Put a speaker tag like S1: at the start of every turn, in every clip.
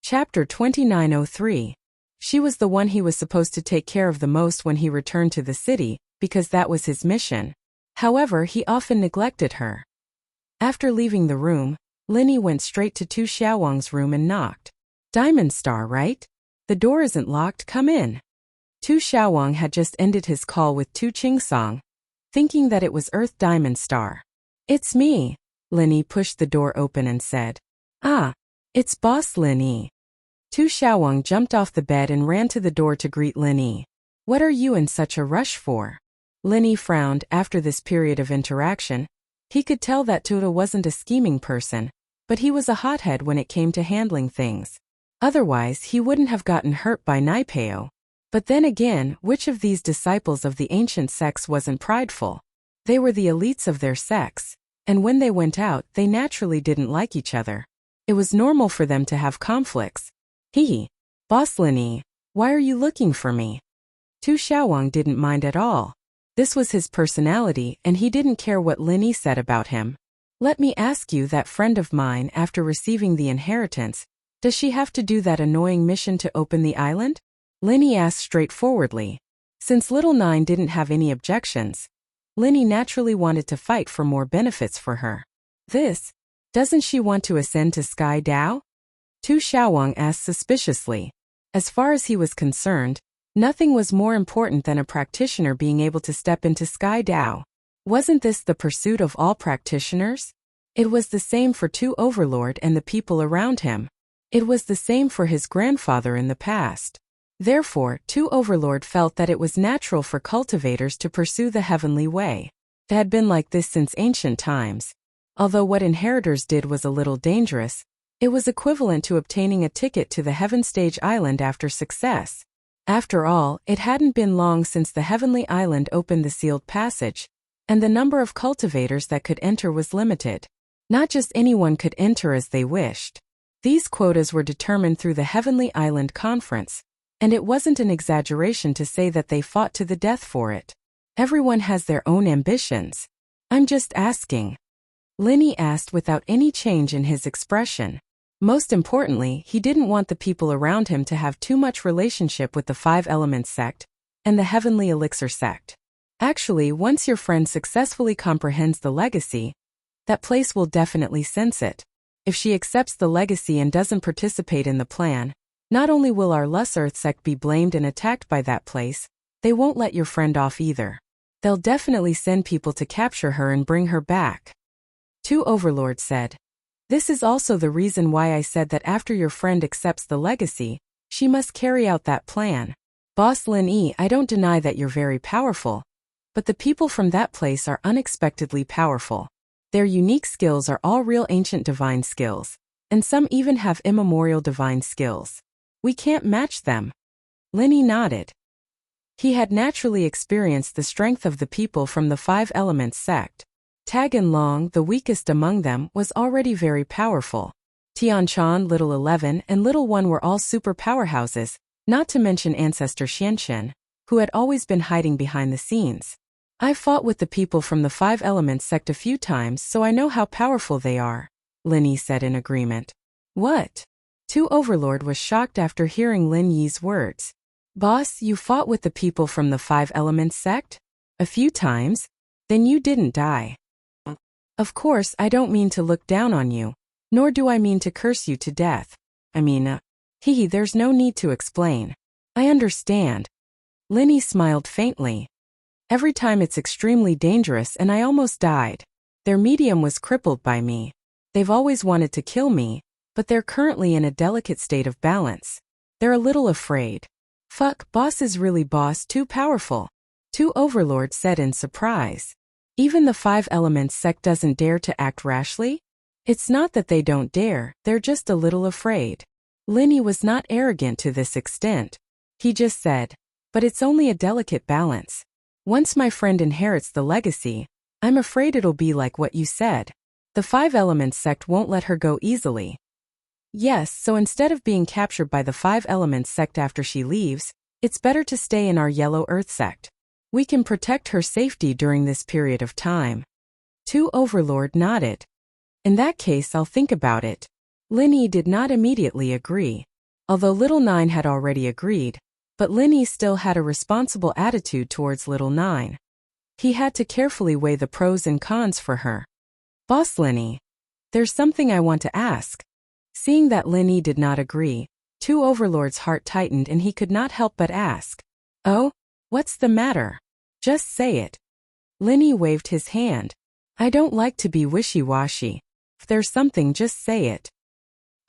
S1: Chapter 2903. She was the one he was supposed to take care of the most when he returned to the city, because that was his mission. However, he often neglected her. After leaving the room, Linny went straight to Tu Xiaowang's room and knocked. "Diamond Star, right? The door isn't locked, come in." Tu Xiaowang had just ended his call with Tu Qingsong, thinking that it was Earth Diamond Star. "It's me." Linny pushed the door open and said, "Ah, it's Boss Linny." Tu Xiaowang jumped off the bed and ran to the door to greet Linny. "What are you in such a rush for?" Linny frowned. After this period of interaction, he could tell that Tu wasn't a scheming person, but he was a hothead when it came to handling things. Otherwise, he wouldn't have gotten hurt by Naipeo. But then again, which of these disciples of the ancient sects wasn't prideful? They were the elites of their sects, and when they went out, they naturally didn't like each other. It was normal for them to have conflicts. "Boss Linny, why are you looking for me?" Tu Xiaowang didn't mind at all. This was his personality, and he didn't care what Linny said about him. "Let me ask you, that friend of mine, after receiving the inheritance, does she have to do that annoying mission to open the island?" Linny asked straightforwardly. Since Little Nine didn't have any objections, Linny naturally wanted to fight for more benefits for her. Doesn't she want to ascend to Sky Dao?" Tu Xiaowang asked suspiciously. As far as he was concerned, nothing was more important than a practitioner being able to step into Sky Dao. Wasn't this the pursuit of all practitioners? It was the same for Tu Overlord and the people around him. It was the same for his grandfather in the past. Therefore, Tu Overlord felt that it was natural for cultivators to pursue the heavenly way. It had been like this since ancient times. Although what inheritors did was a little dangerous, it was equivalent to obtaining a ticket to the Heaven Stage Island after success. After all, it hadn't been long since the Heavenly Island opened the sealed passage, and the number of cultivators that could enter was limited. Not just anyone could enter as they wished. These quotas were determined through the Heavenly Island Conference, and it wasn't an exaggeration to say that they fought to the death for it. Everyone has their own ambitions. "I'm just asking," Linny asked without any change in his expression. Most importantly, he didn't want the people around him to have too much relationship with the Five Elements sect and the Heavenly Elixir sect. Actually, once your friend successfully comprehends the legacy, that place will definitely sense it. If she accepts the legacy and doesn't participate in the plan, not only will our Lus Earth sect be blamed and attacked by that place, they won't let your friend off either. They'll definitely send people to capture her and bring her back. Tu Overlord said. "This is also the reason why I said that after your friend accepts the legacy, she must carry out that plan. Boss Lin, I don't deny that you're very powerful, but the people from that place are unexpectedly powerful. Their unique skills are all real ancient divine skills, and some even have immemorial divine skills. We can't match them." Linny nodded. He had naturally experienced the strength of the people from the Five Elements sect. Tag and Long, the weakest among them, was already very powerful. Tianchan, Little 11, and Little 1 were all super powerhouses, not to mention Ancestor Xianxian, who had always been hiding behind the scenes. "I've fought with the people from the Five Elements sect a few times, so I know how powerful they are," Linny said in agreement. "What?" Tu Overlord was shocked after hearing Lin Yi's words. "Boss, you fought with the people from the Five Elements sect? A few times? Then you didn't die." "Of course, I don't mean to look down on you, nor do I mean to curse you to death. There's no need to explain. I understand." Linny smiled faintly. "Every time it's extremely dangerous and I almost died. Their medium was crippled by me. They've always wanted to kill me, but they're currently in a delicate state of balance. They're a little afraid." "Fuck, boss is really too powerful," Tu Overlord said in surprise. "Even the Five Elements sect doesn't dare to act rashly? It's not that they don't dare, they're just a little afraid." Linny was not arrogant to this extent. He just said, "But it's only a delicate balance. Once my friend inherits the legacy, I'm afraid it'll be like what you said. The Five Elements sect won't let her go easily." "Yes, so instead of being captured by the Five Elements sect after she leaves, it's better to stay in our Yellow Earth sect. We can protect her safety during this period of time." Tu Overlord nodded. "In that case, I'll think about it." Linny did not immediately agree. although little Nine had already agreed, but Linny still had a responsible attitude towards little Nine. He had to carefully weigh the pros and cons for her. Boss Linny, there's something I want to ask. Seeing that Linny did not agree, Two Overlord's heart tightened and he could not help but ask. Oh? What's the matter? Just say it. Linny waved his hand. I don't like to be wishy-washy. If there's something, just say it.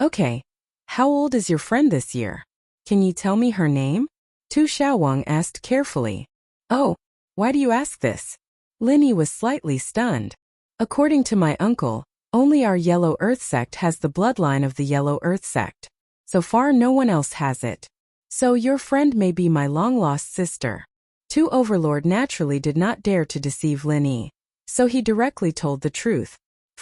S1: Okay. How old is your friend this year? Can you tell me her name? Tu Xiaowang asked carefully. Oh, why do you ask this? Linny was slightly stunned. According to my uncle, only our Yellow Earth sect has the bloodline of the Yellow Earth sect. So far no one else has it. So your friend may be my long-lost sister. Tu Overlord naturally did not dare to deceive Linny, so he directly told the truth.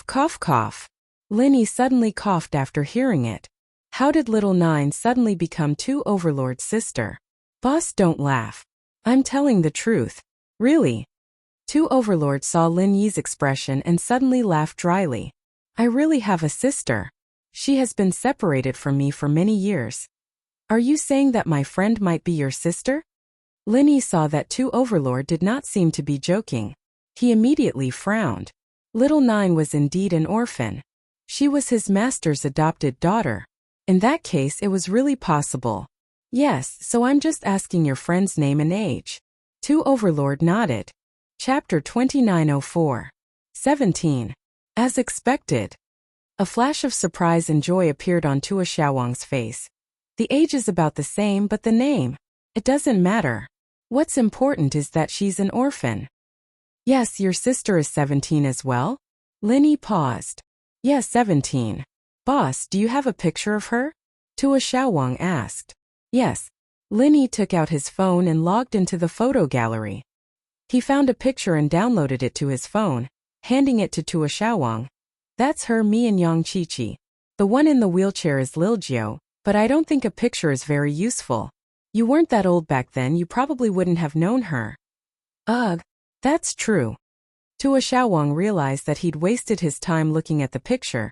S1: Cough cough. Linny suddenly coughed after hearing it. How did little Nine suddenly become Tu Overlord's sister? Boss, don't laugh. I'm telling the truth. Really? Tu Overlord saw Lin Yi's expression and suddenly laughed dryly. I really have a sister. She has been separated from me for many years. Are you saying that my friend might be your sister? Linny saw that Tu Overlord did not seem to be joking. He immediately frowned. Little Nine was indeed an orphan. She was his master's adopted daughter. In that case, it was really possible. Yes, so I'm just asking your friend's name and age. Tu Overlord nodded. Chapter 2904. 17. As expected. A flash of surprise and joy appeared on Tu Xiaowang's face. The age is about the same, but the name. It doesn't matter. What's important is that she's an orphan. Yes, your sister is 17 as well? Linny paused. Yes, 17. Boss, do you have a picture of her? Tu Xiaowang asked. Yes. Linny took out his phone and logged into the photo gallery. He found a picture and downloaded it to his phone, handing it to Tu Xiaowang. That's her, me and Yang Qiqi. The one in the wheelchair is Lil Jiu, but I don't think a picture is very useful. You weren't that old back then, you probably wouldn't have known her. Ugh, that's true. Tu Xiaowang realized that he'd wasted his time looking at the picture.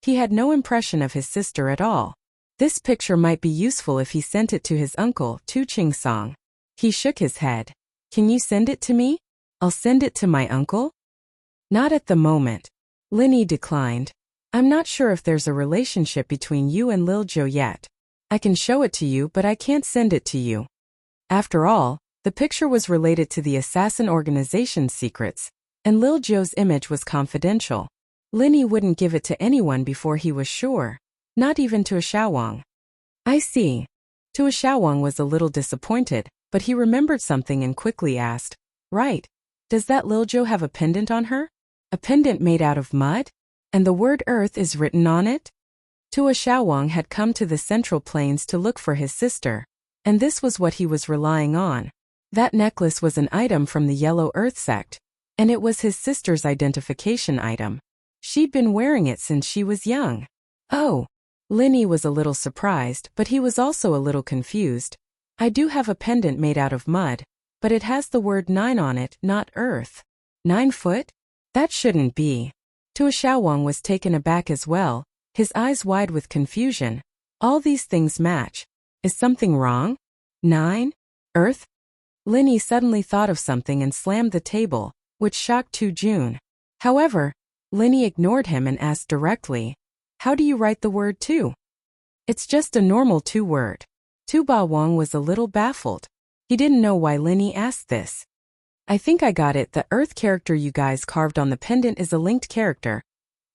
S1: He had no impression of his sister at all. This picture might be useful if he sent it to his uncle, Tu Qingsong. He shook his head. Can you send it to me? I'll send it to my uncle? Not at the moment. Linny declined. I'm not sure if there's a relationship between you and Lil Jiu yet. I can show it to you, but I can't send it to you. After all, the picture was related to the assassin organization's secrets, and Lil Jiu's image was confidential. Linny wouldn't give it to anyone before he was sure, not even to Xiaowang. I see. Tu Xiaowang was a little disappointed, but he remembered something and quickly asked, right, does that Lil Jiu have a pendant on her? A pendant made out of mud? And the word Earth is written on it? Tu Xiaowang had come to the Central Plains to look for his sister, and this was what he was relying on. That necklace was an item from the Yellow Earth sect, and it was his sister's identification item. She'd been wearing it since she was young. Oh. Linny was a little surprised, but he was also a little confused. I do have a pendant made out of mud, but it has the word 9 on it, not Earth. 9 foot? That shouldn't be. Tu Xiaowang was taken aback as well, his eyes wide with confusion. All these things match. Is something wrong? 9? Earth? Linny suddenly thought of something and slammed the table, which shocked Tu Jun. However, Linny ignored him and asked directly, how do you write the word 2? It's just a normal 2 word. Tu Bawang was a little baffled. He didn't know why Linny asked this. I think I got it. The Earth character you guys carved on the pendant is a linked character,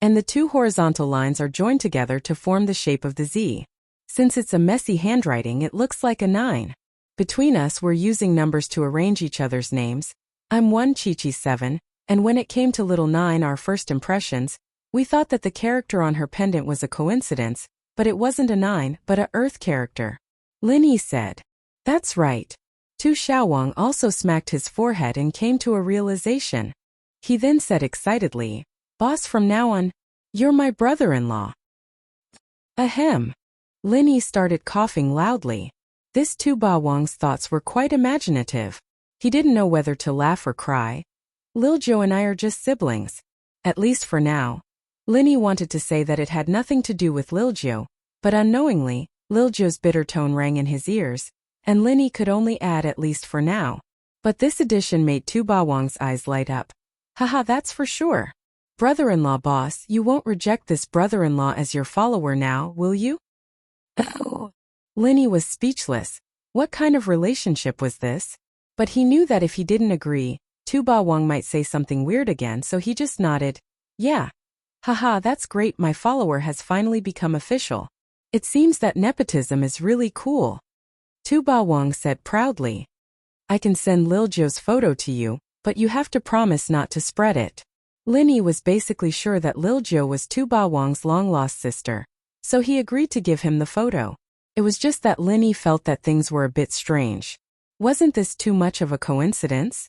S1: and the 2 horizontal lines are joined together to form the shape of the Z. Since it's a messy handwriting, it looks like a 9. Between us, we're using numbers to arrange each other's names. I'm 1, Qiqi 7, and when it came to little 9, our first impressions, we thought that the character on her pendant was a coincidence, but it wasn't a 9, but a Earth character. Linny said. That's right. Tu Xiaowang also smacked his forehead and came to a realization. He then said excitedly, Boss, from now on, you're my brother-in-law. Ahem. Linny started coughing loudly. This Tu Bawang's thoughts were quite imaginative. He didn't know whether to laugh or cry. Lil Jiu and I are just siblings. At least for now. Linny wanted to say that it had nothing to do with Lil Jiu, but unknowingly, Lil Joe's bitter tone rang in his ears, and Linny could only add at least for now. But this addition made Tu Ba Wang's eyes light up. Haha, that's for sure. Brother-in-law boss, you won't reject this brother-in-law as your follower now, will you? Oh. Linny was speechless. What kind of relationship was this? But he knew that if he didn't agree, Tu Ba Wang might say something weird again, so he just nodded. Yeah. Haha, that's great, my follower has finally become official. It seems that nepotism is really cool. Tu Ba Wang said proudly. I can send Lil Joe's photo to you, but you have to promise not to spread it. Linny was basically sure that Lil Joe was Tu Ba Wang's long-lost sister, so he agreed to give him the photo. It was just that Linny felt that things were a bit strange. Wasn't this too much of a coincidence?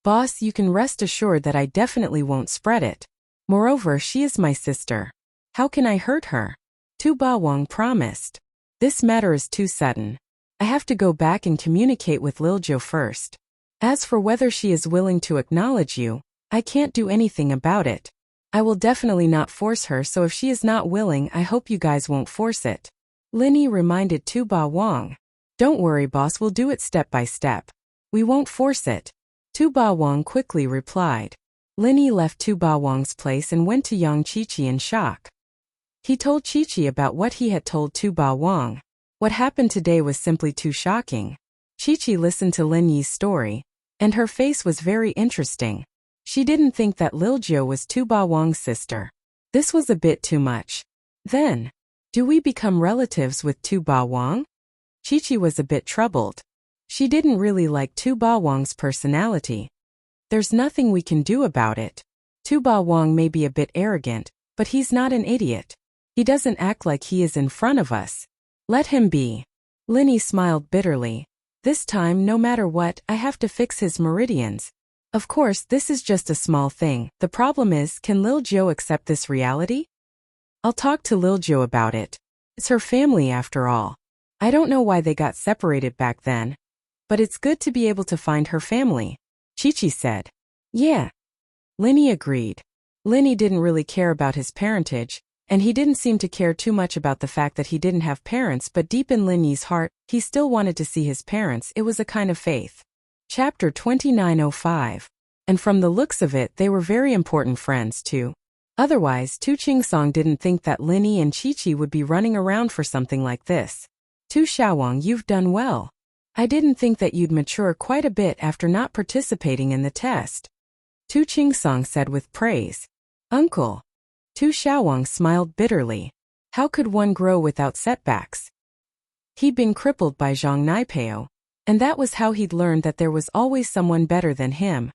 S1: Boss, you can rest assured that I definitely won't spread it. Moreover, she is my sister. How can I hurt her? Tu Ba Wang promised. This matter is too sudden. I have to go back and communicate with Lil Joe first. As for whether she is willing to acknowledge you, I can't do anything about it. I will definitely not force her, so if she is not willing, I hope you guys won't force it. Linny reminded Tu Ba Wang. Don't worry boss, we'll do it step by step. We won't force it. Tu Ba Wang quickly replied. Linny left Tu Ba Wang's place and went to Yang Qiqi in shock. He told Qiqi about what he had told Tu Ba Wang. What happened today was simply too shocking. Qiqi listened to Lin Yi's story, and her face was very interesting. She didn't think that Lil Joe was Tu Ba Wang's sister. This was a bit too much. Then, do we become relatives with Tu Ba Wang? Qiqi was a bit troubled. She didn't really like Tu Ba Wang's personality. There's nothing we can do about it. Tu Ba Wang may be a bit arrogant, but he's not an idiot. He doesn't act like he is in front of us. Let him be. Linny smiled bitterly. This time, no matter what, I have to fix his meridians. Of course, this is just a small thing. The problem is, can Lil Joe accept this reality? I'll talk to Lil Joe about it. It's her family after all. I don't know why they got separated back then, but it's good to be able to find her family. Qiqi said. Yeah. Linny agreed. Linny didn't really care about his parentage, and he didn't seem to care too much about the fact that he didn't have parents, but deep in Linny's heart, he still wanted to see his parents. It was a kind of faith. Chapter 2905. And from the looks of it, they were very important friends too. Otherwise, Tu Qingsong didn't think that Linny and Qiqi would be running around for something like this. Tu Xiaowang, you've done well. I didn't think that you'd mature quite a bit after not participating in the test. Tu Qingsong said with praise. Uncle. Tu Xiaowang smiled bitterly. How could one grow without setbacks? He'd been crippled by Zhang Naipeo, and that was how he'd learned that there was always someone better than him.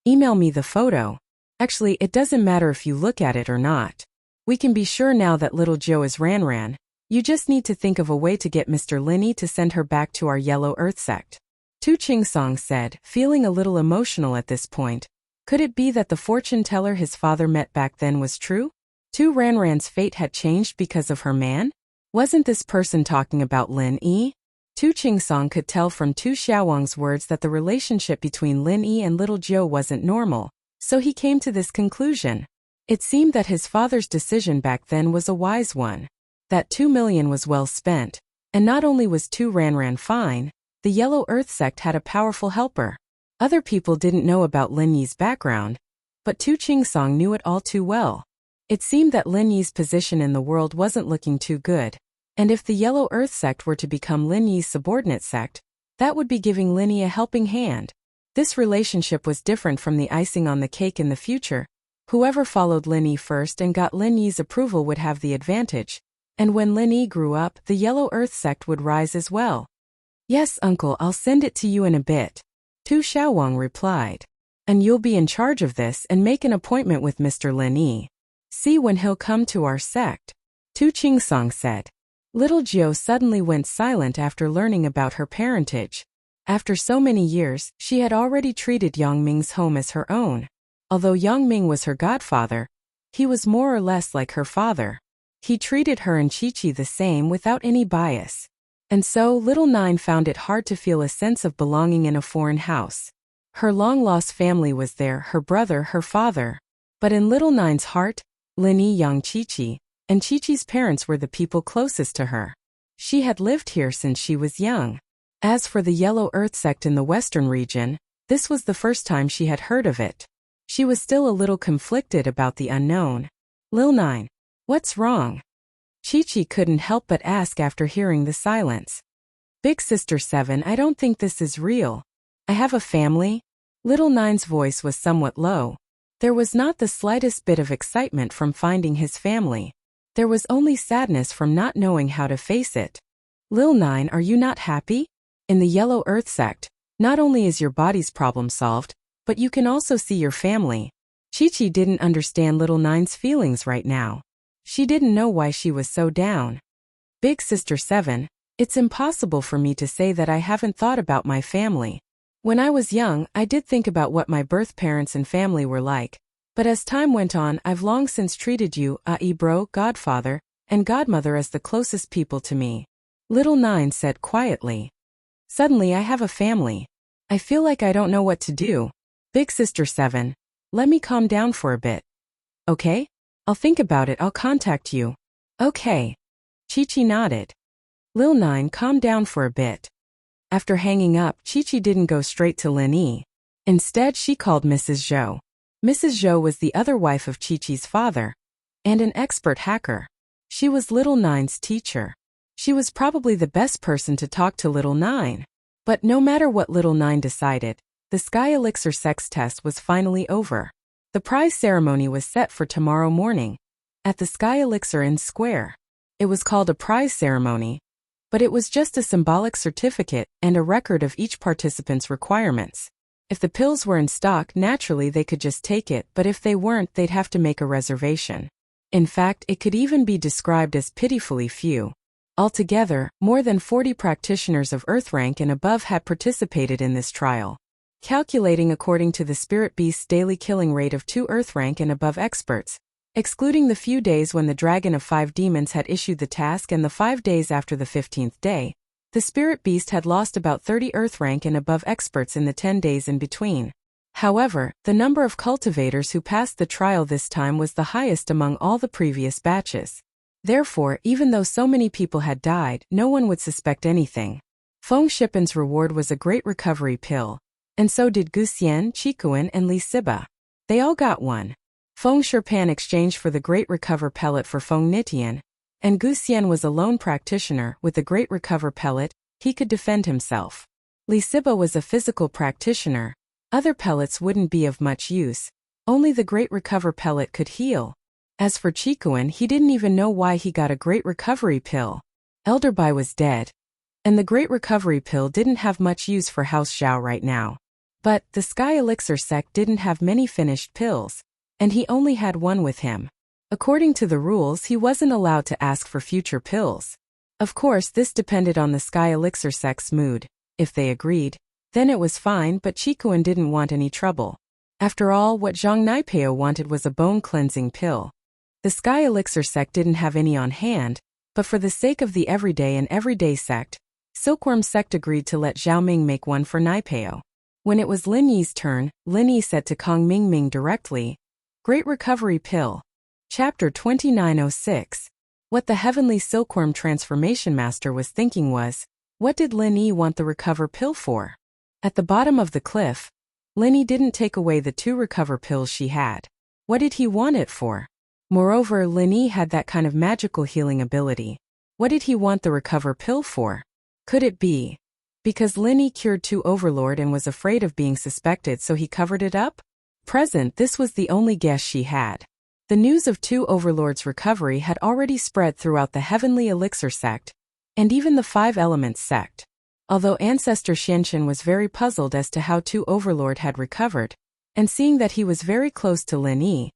S1: Email me the photo. Actually, it doesn't matter if you look at it or not. We can be sure now that little Joe is Ranran. You just need to think of a way to get Mr. Linny to send her back to our Yellow Earth sect. Tu Qingsong said, feeling a little emotional at this point. Could it be that the fortune teller his father met back then was true? Tu Ranran's fate had changed because of her man? Wasn't this person talking about Lin Yi? Tu Qingsong could tell from Tu Xiaowang's words that the relationship between Lin Yi and little Joe wasn't normal, so he came to this conclusion. It seemed that his father's decision back then was a wise one. That 2 million was well spent, and not only was Tu Ranran fine, the Yellow Earth sect had a powerful helper. Other people didn't know about Lin Yi's background, but Tu Qingsong knew it all too well. It seemed that Lin Yi's position in the world wasn't looking too good, and if the Yellow Earth sect were to become Lin Yi's subordinate sect, that would be giving Lin Yi a helping hand. This relationship was different from the icing on the cake in the future. Whoever followed Lin Yi first and got Lin Yi's approval would have the advantage, and when Lin Yi grew up, the Yellow Earth sect would rise as well. Yes, uncle, I'll send it to you in a bit. Tu Xiaowang replied. And you'll be in charge of this and make an appointment with Mr. Lin Yi. See when he'll come to our sect. Tu Qingsong said. Little Jiu suddenly went silent after learning about her parentage. After so many years, she had already treated Yang Ming's home as her own. Although Yang Ming was her godfather, he was more or less like her father. He treated her and Qiqi the same without any bias. And so, little Nine found it hard to feel a sense of belonging in a foreign house. Her long-lost family was there, her brother, her father. But in little Nine's heart, Lin Yi, Yang Qiqi, and Qiqi's parents were the people closest to her. She had lived here since she was young. As for the Yellow Earth sect in the western region, this was the first time she had heard of it. She was still a little conflicted about the unknown. Lil 9. What's wrong? Chi-Chi couldn't help but ask after hearing the silence. Big Sister 7, I don't think this is real. I have a family. Little 9's voice was somewhat low. There was not the slightest bit of excitement from finding his family. There was only sadness from not knowing how to face it. Lil 9, are you not happy? In the Yellow Earth sect, not only is your body's problem solved, but you can also see your family. Chi-Chi didn't understand Little 9's feelings right now. She didn't know why she was so down. Big Sister 7, it's impossible for me to say that I haven't thought about my family. When I was young, I did think about what my birth parents and family were like, but as time went on, I've long since treated you, i.e. bro, godfather, and godmother as the closest people to me. Little 9 said quietly. Suddenly I have a family. I feel like I don't know what to do. Big Sister 7, let me calm down for a bit. Okay? I'll think about it, I'll contact you. Okay. Chi-Chi nodded. Lil 9 calmed down for a bit. After hanging up, Chi-Chi didn't go straight to Lin Yi. Instead, she called Mrs. Zhou. Mrs. Zhou was the other wife of Chi-Chi's father, and an expert hacker. She was Little 9's teacher. She was probably the best person to talk to Little 9. But no matter what Little 9 decided, the Sky Elixir sex test was finally over. The prize ceremony was set for tomorrow morning, at the Sky Elixir Inn Square. It was called a prize ceremony, but it was just a symbolic certificate and a record of each participant's requirements. If the pills were in stock, naturally they could just take it, but if they weren't, they'd have to make a reservation. In fact, it could even be described as pitifully few. Altogether, more than 40 practitioners of Earth rank and above had participated in this trial. Calculating according to the Spirit Beast's daily killing rate of 2 Earth rank and above experts, excluding the few days when the Dragon of 5 Demons had issued the task and the 5 days after the 15th day, the Spirit Beast had lost about 30 Earth rank and above experts in the 10 days in between. However, the number of cultivators who passed the trial this time was the highest among all the previous batches. Therefore, even though so many people had died, no one would suspect anything. Feng Shipan's reward was a great recovery pill, and so did Guxian, Qikuan, and Li Siba. They all got one. Feng Shipan exchanged for the Great Recover pellet for Feng Nitian, and Guxian was a lone practitioner. With the Great Recover pellet, he could defend himself. Li Siba was a physical practitioner. Other pellets wouldn't be of much use. Only the Great Recover pellet could heal. As for Qikuan, he didn't even know why he got a Great Recovery pill. Elder Bai was dead, and the Great Recovery pill didn't have much use for House Zhao right now. But the Sky Elixir sect didn't have many finished pills, and he only had one with him. According to the rules, he wasn't allowed to ask for future pills. Of course, this depended on the Sky Elixir sect's mood. If they agreed, then it was fine, but Qikuan didn't want any trouble. After all, what Zhang Naipeo wanted was a bone-cleansing pill. The Sky Elixir sect didn't have any on hand, but for the sake of the everyday and everyday sect, Silkworm sect agreed to let Zhao Ming make one for Naipeo. When it was Lin Yi's turn, Lin Yi said to Kong Mingming directly, Great Recovery Pill. Chapter 2906. What the Heavenly Silkworm Transformation Master was thinking was, what did Lin Yi want the Recover Pill for? At the bottom of the cliff, Lin Yi didn't take away the 2 Recover pills she had. What did he want it for? Moreover, Lin Yi had that kind of magical healing ability. What did he want the Recover Pill for? Could it be because Lin Yi cured 2 Overlord and was afraid of being suspected, so he covered it up? This was the only guess she had. The news of 2 Overlords' recovery had already spread throughout the Heavenly Elixir sect, and even the 5 Elements sect. Although Ancestor Xianxian was very puzzled as to how 2 Overlord had recovered, and seeing that he was very close to Lin Yi,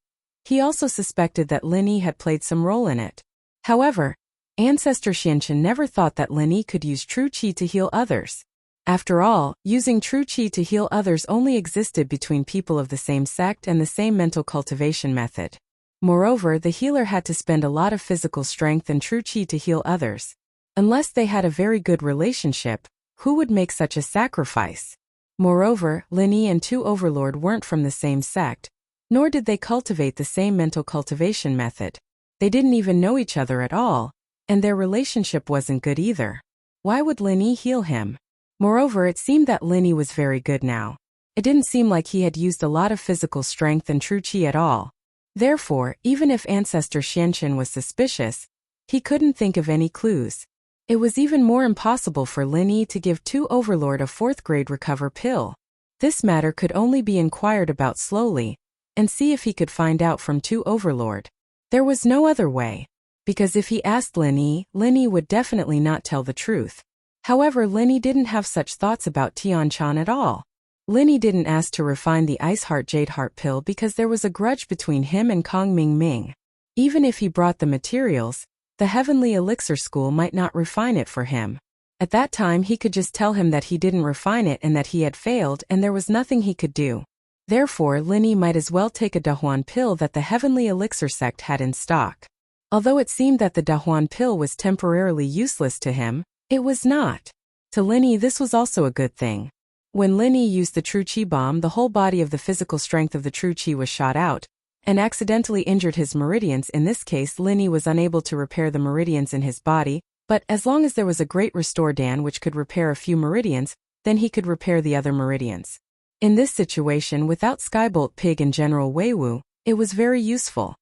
S1: he also suspected that Lin Yi had played some role in it. However, Ancestor Xianxian never thought that Lin Yi could use true qi to heal others. After all, using true qi to heal others only existed between people of the same sect and the same mental cultivation method. Moreover, the healer had to spend a lot of physical strength and true qi to heal others. Unless they had a very good relationship, who would make such a sacrifice? Moreover, Lin Yi and 2 Overlord weren't from the same sect, nor did they cultivate the same mental cultivation method. They didn't even know each other at all, and their relationship wasn't good either. Why would Lin Yi heal him? Moreover, it seemed that Lin Yi was very good now. It didn't seem like he had used a lot of physical strength and true qi at all. Therefore, even if Ancestor Xianqin was suspicious, he couldn't think of any clues. It was even more impossible for Lin Yi to give Tu Overlord a 4th-grade recover pill. This matter could only be inquired about slowly, and see if he could find out from Tu Overlord. There was no other way, because if he asked Lin Yi would definitely not tell the truth. However, Lin Yi didn't have such thoughts about Tianchan at all. Lin Yi didn't ask to refine the Ice Heart Jade Heart pill because there was a grudge between him and Kong Ming. Even if he brought the materials, the Heavenly Elixir School might not refine it for him. At that time he could just tell him that he didn't refine it and that he had failed and there was nothing he could do. Therefore, Lin Yi might as well take a Dahuan pill that the Heavenly Elixir sect had in stock. Although it seemed that the Dahuan pill was temporarily useless to him, it was not. To Lin Yi this was also a good thing. When Lin Yi used the True Qi bomb, the whole body of the physical strength of the True Qi was shot out, and accidentally injured his meridians. In this case, Lin Yi was unable to repair the meridians in his body, but as long as there was a great restore Dan which could repair a few meridians, then he could repair the other meridians. In this situation, without Skybolt Pig and General Weiwu, it was very useful.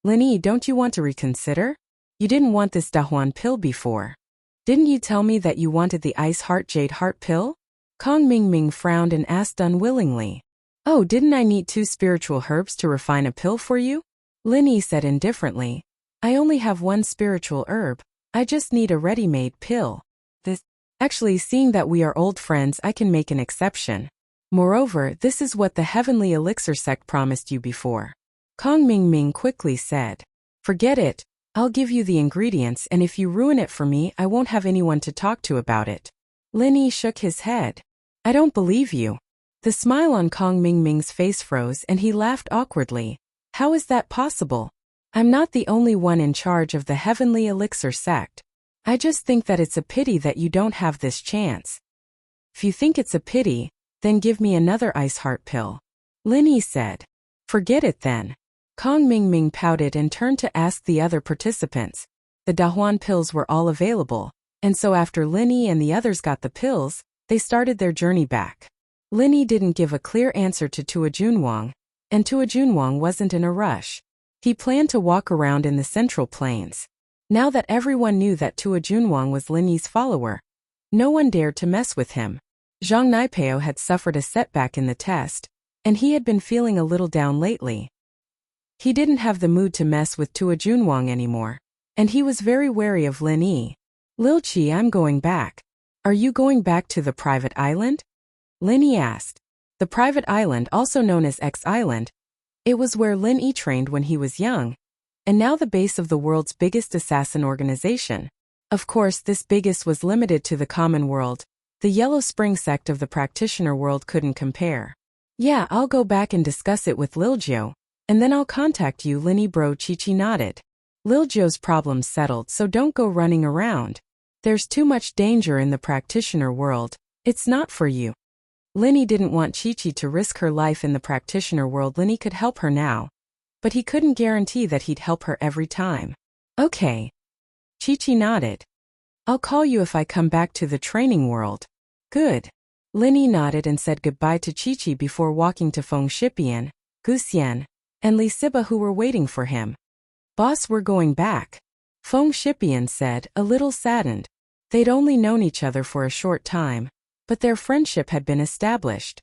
S1: Lin Yi, don't you want to reconsider? You didn't want this Dahuan pill before. Didn't you tell me that you wanted the Ice Heart Jade Heart pill? Kong Ming frowned and asked unwillingly. Oh, didn't I need 2 spiritual herbs to refine a pill for you? Lin Yi said indifferently. I only have 1 spiritual herb. I just need a ready-made pill. Actually, seeing that we are old friends, I can make an exception. Moreover, this is what the Heavenly Elixir sect promised you before. Kong Ming quickly said. Forget it. I'll give you the ingredients, and if you ruin it for me, I won't have anyone to talk to about it. Lin Yi shook his head. I don't believe you. The smile on Kong Ming's face froze and he laughed awkwardly. How is that possible? I'm not the only one in charge of the Heavenly Elixir sect. I just think that it's a pity that you don't have this chance. If you think it's a pity, then give me another Ice Heart pill. Lin Yi said. Forget it then. Kong Ming pouted and turned to ask the other participants. The Dahuan pills were all available, and so after Lin Yi and the others got the pills, they started their journey back. Lin Yi didn't give a clear answer to Tua Junwang, and Tua Junwang wasn't in a rush. He planned to walk around in the Central Plains. Now that everyone knew that Tua Junwang was Lin Yi's follower, no one dared to mess with him. Zhang Naipeo had suffered a setback in the test, and he had been feeling a little down lately. He didn't have the mood to mess with Tua Junwang anymore, and he was very wary of Lin Yi. Lil Qi, I'm going back. Are you going back to the private island? Lin Yi asked. The private island, also known as X Island, it was where Lin Yi trained when he was young, and now the base of the world's biggest assassin organization. Of course, this biggest was limited to the common world. The Yellow Spring sect of the practitioner world couldn't compare. Yeah, I'll go back and discuss it with Lil Jiu, and then I'll contact you. Lin Yi bro Chi nodded. Lil Jiu's problem's settled, so don't go running around. There's too much danger in the practitioner world. It's not for you. Lin Yi didn't want Chi to risk her life in the practitioner world. Lin Yi could help her now, but he couldn't guarantee that he'd help her every time. Okay. Chi nodded. I'll call you if I come back to the training world. Good. Lin Yi nodded and said goodbye to Chi before walking to Feng Shipian, Gu Xian, and Li Siba, who were waiting for him. Boss, we're going back. Feng Shipian said, a little saddened. They'd only known each other for a short time, but their friendship had been established.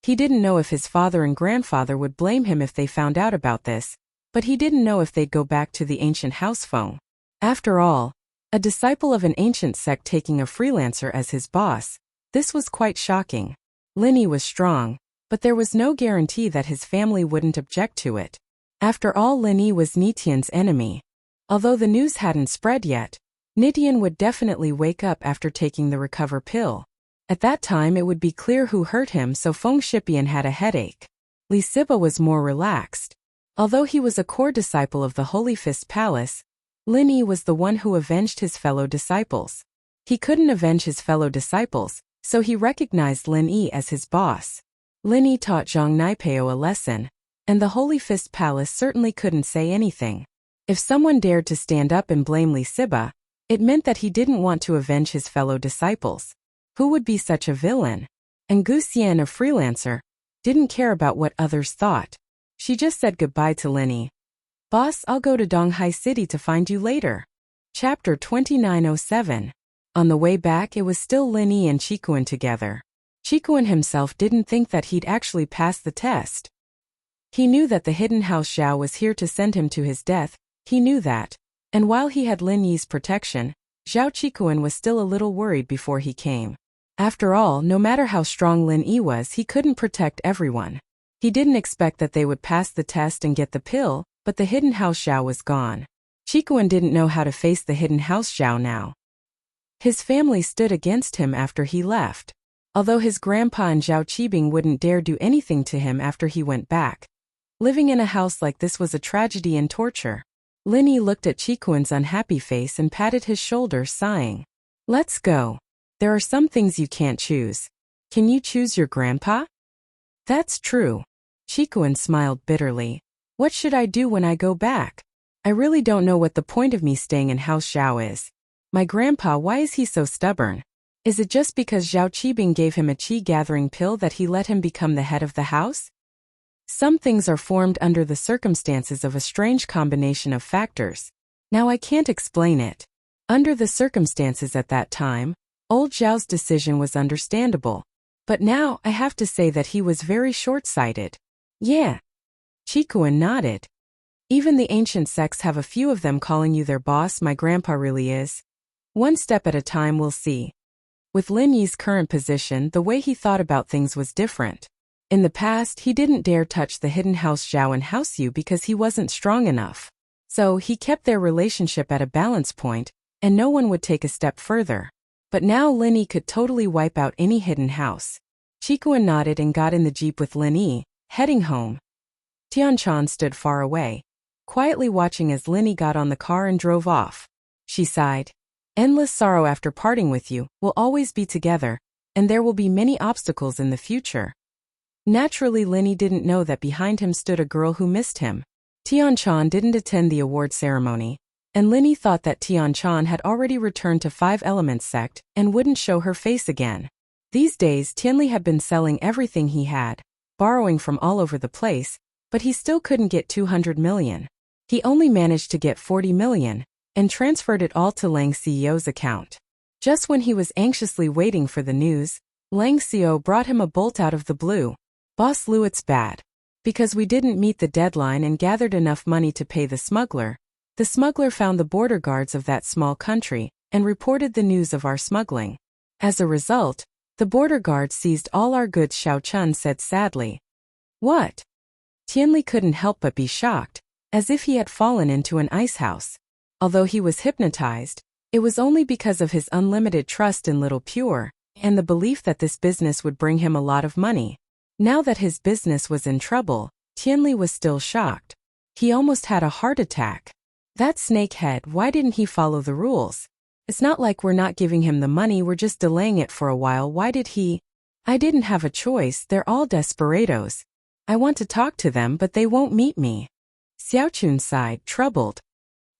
S1: He didn't know if his father and grandfather would blame him if they found out about this, but he didn't know if they'd go back to the ancient house Feng. After all, a disciple of an ancient sect taking a freelancer as his boss, this was quite shocking. Lin Yi was strong, but there was no guarantee that his family wouldn't object to it. After all, Lin Yi was Nitian's enemy. Although the news hadn't spread yet, Nitian would definitely wake up after taking the recover pill. At that time it would be clear who hurt him, so Feng Shipian had a headache. Li Siba was more relaxed. Although he was a core disciple of the Holy Fist Palace, Lin Yi was the one who avenged his fellow disciples. He couldn't avenge his fellow disciples, so he recognized Lin Yi as his boss. Lin Yi taught Zhang Naipeo a lesson, and the Holy Fist Palace certainly couldn't say anything. If someone dared to stand up and blame Li Siba, it meant that he didn't want to avenge his fellow disciples. Who would be such a villain? And Gu Xian, a freelancer, didn't care about what others thought. She just said goodbye to Linny. Boss, I'll go to Donghai City to find you later. Chapter 2907. On the way back, it was still Linny and Chikuan together. Chikuan himself didn't think that he'd actually pass the test. He knew that the hidden house Zhao was here to send him to his death, he knew that. And while he had Lin Yi's protection, Zhao Chikuan was still a little worried before he came. After all, no matter how strong Lin Yi was, he couldn't protect everyone. He didn't expect that they would pass the test and get the pill, but the hidden house Zhao was gone. Chikuan didn't know how to face the hidden house Zhao now. His family stood against him after he left. Although his grandpa and Zhao Qibing wouldn't dare do anything to him after he went back. Living in a house like this was a tragedy and torture. Lin Yi looked at Chikuan's unhappy face and patted his shoulder, sighing. Let's go. There are some things you can't choose. Can you choose your grandpa? That's true. Chikuan smiled bitterly. What should I do when I go back? I really don't know what the point of me staying in House Zhao is. My grandpa, why is he so stubborn? Is it just because Zhao Qibing gave him a qi-gathering pill that he let him become the head of the house? Some things are formed under the circumstances of a strange combination of factors. Now I can't explain it. Under the circumstances at that time, old Zhao's decision was understandable. But now I have to say that he was very short-sighted. Yeah. Chikuan nodded. Even the ancient sects have a few of them calling you their boss. My grandpa really is. One step at a time, we'll see. With Lin Yi's current position, the way he thought about things was different. In the past, he didn't dare touch the hidden house Zhao and House Yu because he wasn't strong enough. So he kept their relationship at a balance point, and no one would take a step further. But now Lin Yi could totally wipe out any hidden house. Chikuan nodded and got in the jeep with Lin Yi, heading home. Tianchan stood far away, quietly watching as Lin Yi got on the car and drove off. She sighed. Endless sorrow after parting with you, we'll always be together, and there will be many obstacles in the future. Naturally, Lin Yi didn't know that behind him stood a girl who missed him. Tianchan didn't attend the award ceremony, and Lin Yi thought that Tianchan had already returned to Five Elements sect and wouldn't show her face again. These days, Tianli had been selling everything he had, borrowing from all over the place, but he still couldn't get 200 million. He only managed to get 40 million, and transferred it all to Lang Xiao's account. Just when he was anxiously waiting for the news, Lang Xiao brought him a bolt out of the blue. Boss Lu, it's bad. Because we didn't meet the deadline and gathered enough money to pay the smuggler. The smuggler found the border guards of that small country and reported the news of our smuggling. As a result, the border guards seized all our goods, Xiao Chun said sadly. What? Tianli couldn't help but be shocked, as if he had fallen into an ice house. Although he was hypnotized, it was only because of his unlimited trust in Little Pure, and the belief that this business would bring him a lot of money. Now that his business was in trouble, Tianli was still shocked. He almost had a heart attack. That snakehead, why didn't he follow the rules? It's not like we're not giving him the money, we're just delaying it for a while. Why did he? I didn't have a choice, they're all desperados. I want to talk to them, but they won't meet me. Xiaochun sighed, troubled.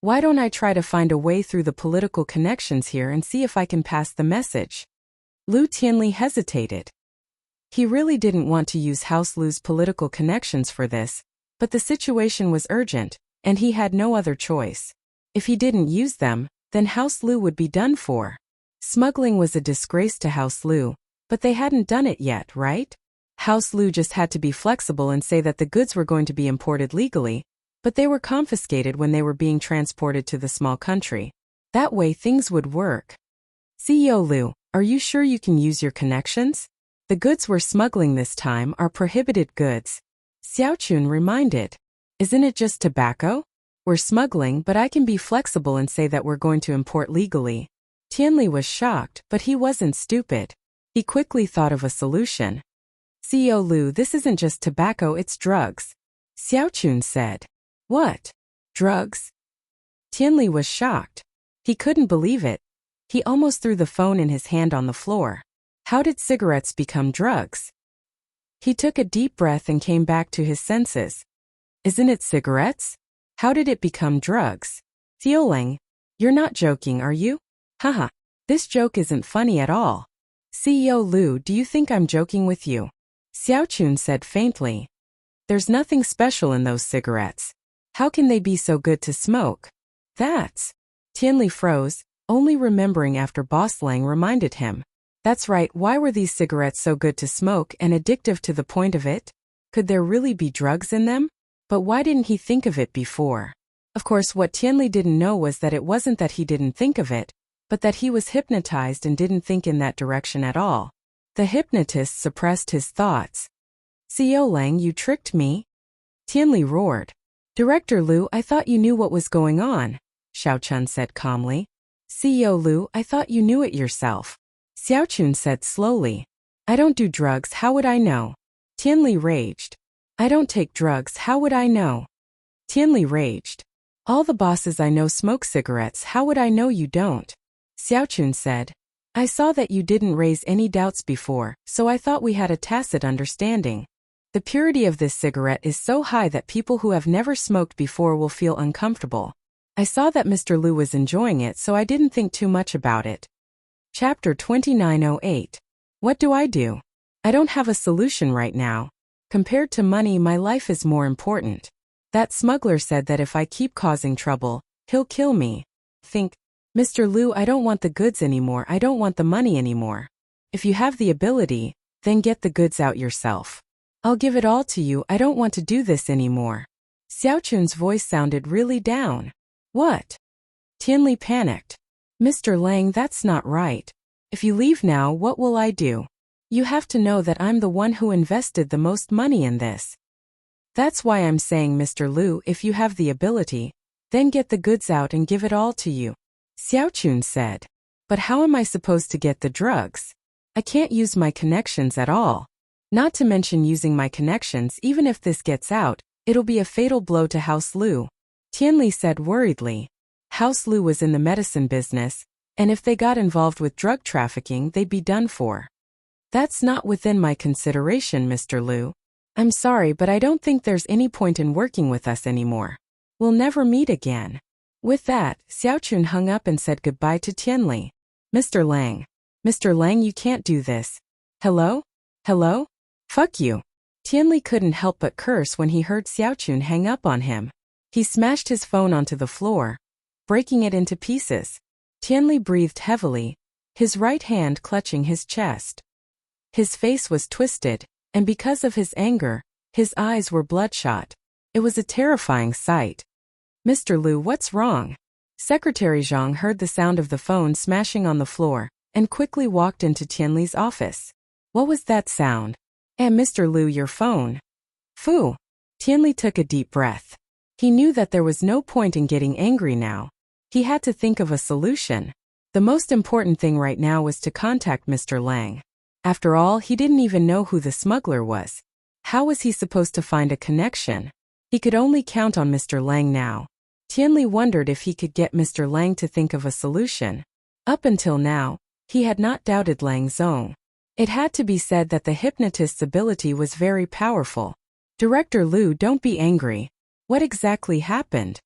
S1: Why don't I try to find a way through the political connections here and see if I can pass the message? Lu Tianli hesitated. He really didn't want to use House Lu's political connections for this, but the situation was urgent, and he had no other choice. If he didn't use them, then House Lu would be done for. Smuggling was a disgrace to House Lu, but they hadn't done it yet, right? House Lu just had to be flexible and say that the goods were going to be imported legally, but they were confiscated when they were being transported to the small country. That way things would work. CEO Lu, are you sure you can use your connections? The goods we're smuggling this time are prohibited goods. Xiaochun reminded. Isn't it just tobacco? We're smuggling, but I can be flexible and say that we're going to import legally. Tianli was shocked, but he wasn't stupid. He quickly thought of a solution. CEO Lu, this isn't just tobacco, it's drugs. Xiaochun said. What? Drugs? Tianli was shocked. He couldn't believe it. He almost threw the phone in his hand on the floor. How did cigarettes become drugs? He took a deep breath and came back to his senses. Isn't it cigarettes? How did it become drugs? Lang, you're not joking, are you? Haha, this joke isn't funny at all. CEO Lu, do you think I'm joking with you? Xiaochun said faintly. There's nothing special in those cigarettes. How can they be so good to smoke? That's... Tianli froze, only remembering after Boss Lang reminded him. That's right, why were these cigarettes so good to smoke and addictive to the point of it? Could there really be drugs in them? But why didn't he think of it before? Of course, what Tianli didn't know was that it wasn't that he didn't think of it, but that he was hypnotized and didn't think in that direction at all. The hypnotist suppressed his thoughts. CEO Lang, you tricked me? Tianli roared. Director Lu, I thought you knew what was going on, Xiaochun said calmly. CEO Lu, I thought you knew it yourself. Xiaochun said slowly. I don't do drugs, how would I know? Tianli raged. I don't take drugs, how would I know? Tianli raged. All the bosses I know smoke cigarettes, how would I know you don't? Xiaochun said. I saw that you didn't raise any doubts before, so I thought we had a tacit understanding. The purity of this cigarette is so high that people who have never smoked before will feel uncomfortable. I saw that Mr. Lu was enjoying it, so I didn't think too much about it. Chapter 2908. What do? I don't have a solution right now. Compared to money, my life is more important. That smuggler said that if I keep causing trouble, he'll kill me. Think, Mr. Lu, I don't want the goods anymore, I don't want the money anymore. If you have the ability, then get the goods out yourself. I'll give it all to you, I don't want to do this anymore. Xiaochun's voice sounded really down. What? Tianli panicked. Mr. Lang, that's not right. If you leave now, what will I do? You have to know that I'm the one who invested the most money in this. That's why I'm saying, Mr. Lu, if you have the ability, then get the goods out and give it all to you. Xiaochun said. But how am I supposed to get the drugs? I can't use my connections at all. Not to mention using my connections, even if this gets out, it'll be a fatal blow to House Lu. Tianli said worriedly. House Lu was in the medicine business, and if they got involved with drug trafficking, they'd be done for. That's not within my consideration, Mr. Lu. I'm sorry, but I don't think there's any point in working with us anymore. We'll never meet again. With that, Xiaochun hung up and said goodbye to Tianli. Mr. Lang, you can't do this. Hello? Hello? Fuck you. Tianli couldn't help but curse when he heard Xiaochun hang up on him. He smashed his phone onto the floor, breaking it into pieces. Tianli breathed heavily, his right hand clutching his chest. His face was twisted, and because of his anger, his eyes were bloodshot. It was a terrifying sight. Mr. Lu, what's wrong? Secretary Zhang heard the sound of the phone smashing on the floor, and quickly walked into Tianli's office. What was that sound? Mr. Lu, your phone. Phew. Tianli took a deep breath. He knew that there was no point in getting angry now. He had to think of a solution. The most important thing right now was to contact Mr. Lang. After all, he didn't even know who the smuggler was. How was he supposed to find a connection? He could only count on Mr. Lang now. Tianli wondered if he could get Mr. Lang to think of a solution. Up until now, he had not doubted Lang Zong. It had to be said that the hypnotist's ability was very powerful. Director Lu, don't be angry. What exactly happened?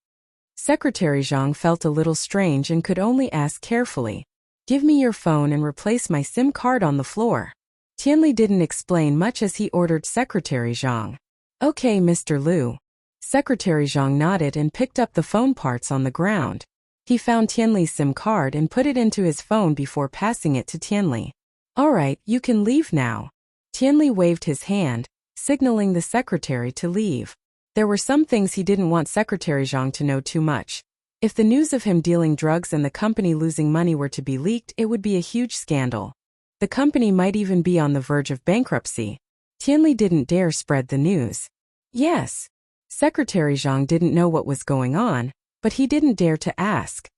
S1: Secretary Zhang felt a little strange and could only ask carefully. Give me your phone and replace my SIM card on the floor. Tianli didn't explain much as he ordered Secretary Zhang. Okay, Mr. Lu. Secretary Zhang nodded and picked up the phone parts on the ground. He found Tianli's SIM card and put it into his phone before passing it to Tianli. All right, you can leave now. Tianli waved his hand, signaling the secretary to leave. There were some things he didn't want Secretary Zhang to know too much. If the news of him dealing drugs and the company losing money were to be leaked, it would be a huge scandal. The company might even be on the verge of bankruptcy. Tianli didn't dare spread the news. Yes. Secretary Zhang didn't know what was going on, but he didn't dare to ask.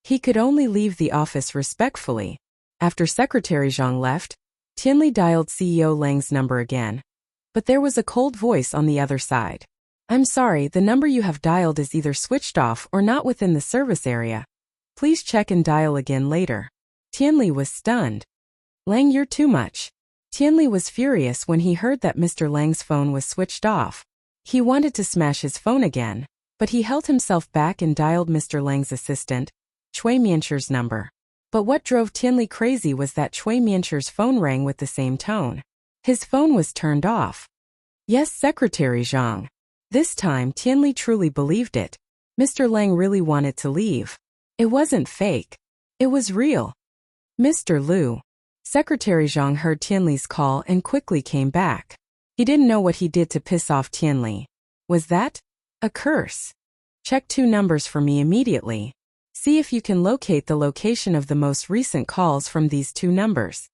S1: He could only leave the office respectfully. After Secretary Zhang left, Tianli dialed CEO Lang's number again. But there was a cold voice on the other side. I'm sorry, the number you have dialed is either switched off or not within the service area. Please check and dial again later. Tianli was stunned. Lang, you're too much. Tianli was furious when he heard that Mr. Lang's phone was switched off. He wanted to smash his phone again. But he held himself back and dialed Mr. Lang's assistant, Cui Miancher's number. But what drove Tianli crazy was that Cui Miancher's phone rang with the same tone. His phone was turned off. Yes, Secretary Zhang. This time Tianli truly believed it. Mr. Lang really wanted to leave. It wasn't fake. It was real. Mr. Liu. Secretary Zhang heard Tianli's call and quickly came back. He didn't know what he did to piss off Tianli. Was that a curse? Check 2 numbers for me immediately. See if you can locate the location of the most recent calls from these 2 numbers.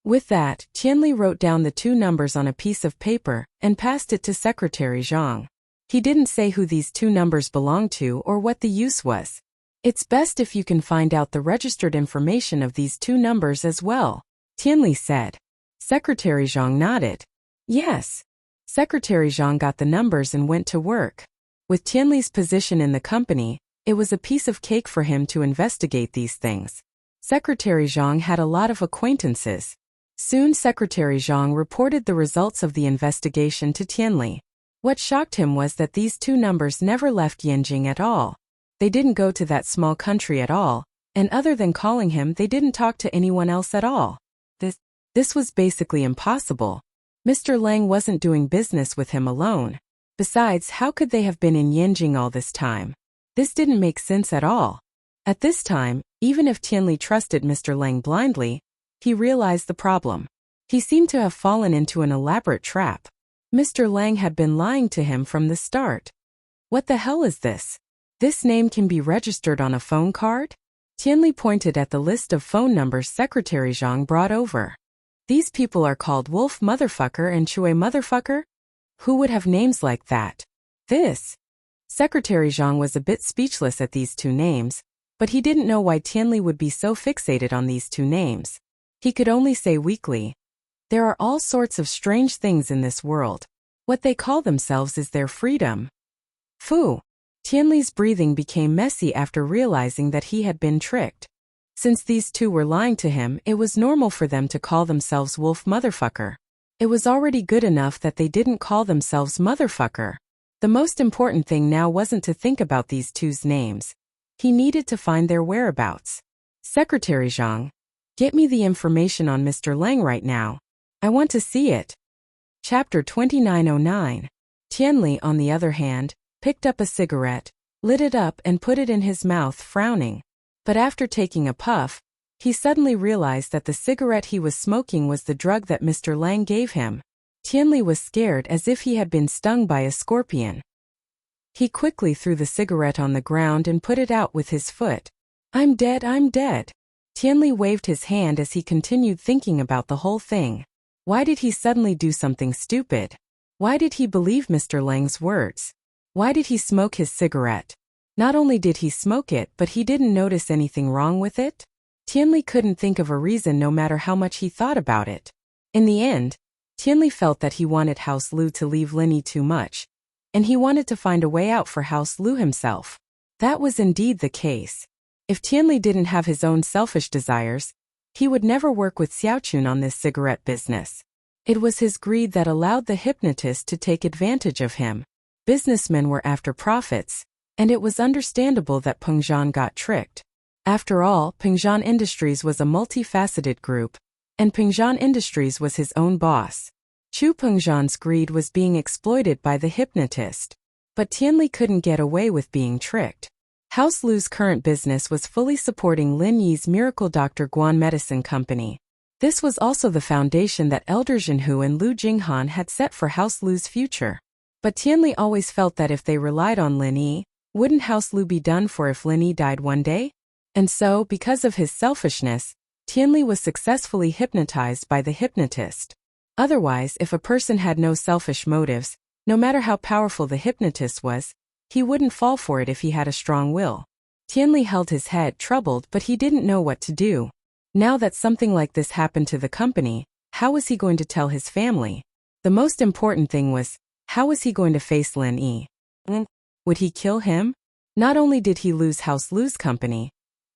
S1: With that, Tianli wrote down the 2 numbers on a piece of paper and passed it to Secretary Zhang. He didn't say who these 2 numbers belonged to or what the use was. It's best if you can find out the registered information of these 2 numbers as well, Tianli said. Secretary Zhang nodded. Yes. Secretary Zhang got the numbers and went to work. With Tianli's position in the company, it was a piece of cake for him to investigate these things. Secretary Zhang had a lot of acquaintances. Soon Secretary Zhang reported the results of the investigation to Tianli. What shocked him was that these 2 numbers never left Yanjing at all. They didn't go to that small country at all, and other than calling him, they didn't talk to anyone else at all. This was basically impossible. Mr. Lang wasn't doing business with him alone. Besides, how could they have been in Yanjing all this time? This didn't make sense at all. At this time, even if Tianli trusted Mr. Lang blindly, he realized the problem. He seemed to have fallen into an elaborate trap. Mr. Lang had been lying to him from the start. What the hell is this? This name can be registered on a phone card? Tianli pointed at the list of phone numbers Secretary Zhang brought over. These people are called Wolf Motherfucker and Chui Motherfucker? Who would have names like that? Secretary Zhang was a bit speechless at these 2 names, but he didn't know why Tianli would be so fixated on these 2 names. He could only say weakly, there are all sorts of strange things in this world. What they call themselves is their freedom. Phew! Tianli's breathing became messy after realizing that he had been tricked. Since these 2 were lying to him, it was normal for them to call themselves Wolf Motherfucker. It was already good enough that they didn't call themselves Motherfucker. The most important thing now wasn't to think about these 2's names. He needed to find their whereabouts. Secretary Zhang, get me the information on Mr. Lang right now. I want to see it. Chapter 2909. Tianli, on the other hand, picked up a cigarette, lit it up and put it in his mouth, frowning. But after taking a puff, he suddenly realized that the cigarette he was smoking was the drug that Mr. Lang gave him. Tianli was scared as if he had been stung by a scorpion. He quickly threw the cigarette on the ground and put it out with his foot. I'm dead, I'm dead. Tianli waved his hand as he continued thinking about the whole thing. Why did he suddenly do something stupid? Why did he believe Mr. Lang's words? Why did he smoke his cigarette? Not only did he smoke it, but he didn't notice anything wrong with it? Tianli couldn't think of a reason no matter how much he thought about it. In the end, Tianli felt that he wanted House Lu to leave Linyi too much, and he wanted to find a way out for House Lu himself. That was indeed the case. If Tianli didn't have his own selfish desires, he would never work with Xiaochun on this cigarette business. It was his greed that allowed the hypnotist to take advantage of him. Businessmen were after profits, and it was understandable that Pengzhan got tricked. After all, Pengzhan Industries was a multifaceted group, and Pengzhan Industries was his own boss. Chu Pengzhan's greed was being exploited by the hypnotist. But Tianli couldn't get away with being tricked. House Lu's current business was fully supporting Lin Yi's Miracle Dr. Guan Medicine Company. This was also the foundation that Elder Jinhu and Lu Jinghan had set for House Lu's future. But Tianli always felt that if they relied on Lin Yi, wouldn't House Lu be done for if Lin Yi died one day? And so, because of his selfishness, Tianli was successfully hypnotized by the hypnotist. Otherwise, if a person had no selfish motives, no matter how powerful the hypnotist was, he wouldn't fall for it if he had a strong will. Tianli held his head, troubled, but he didn't know what to do. Now that something like this happened to the company, how was he going to tell his family? The most important thing was, how was he going to face Lin Yi? Would he kill him? Not only did he lose House Lu's company,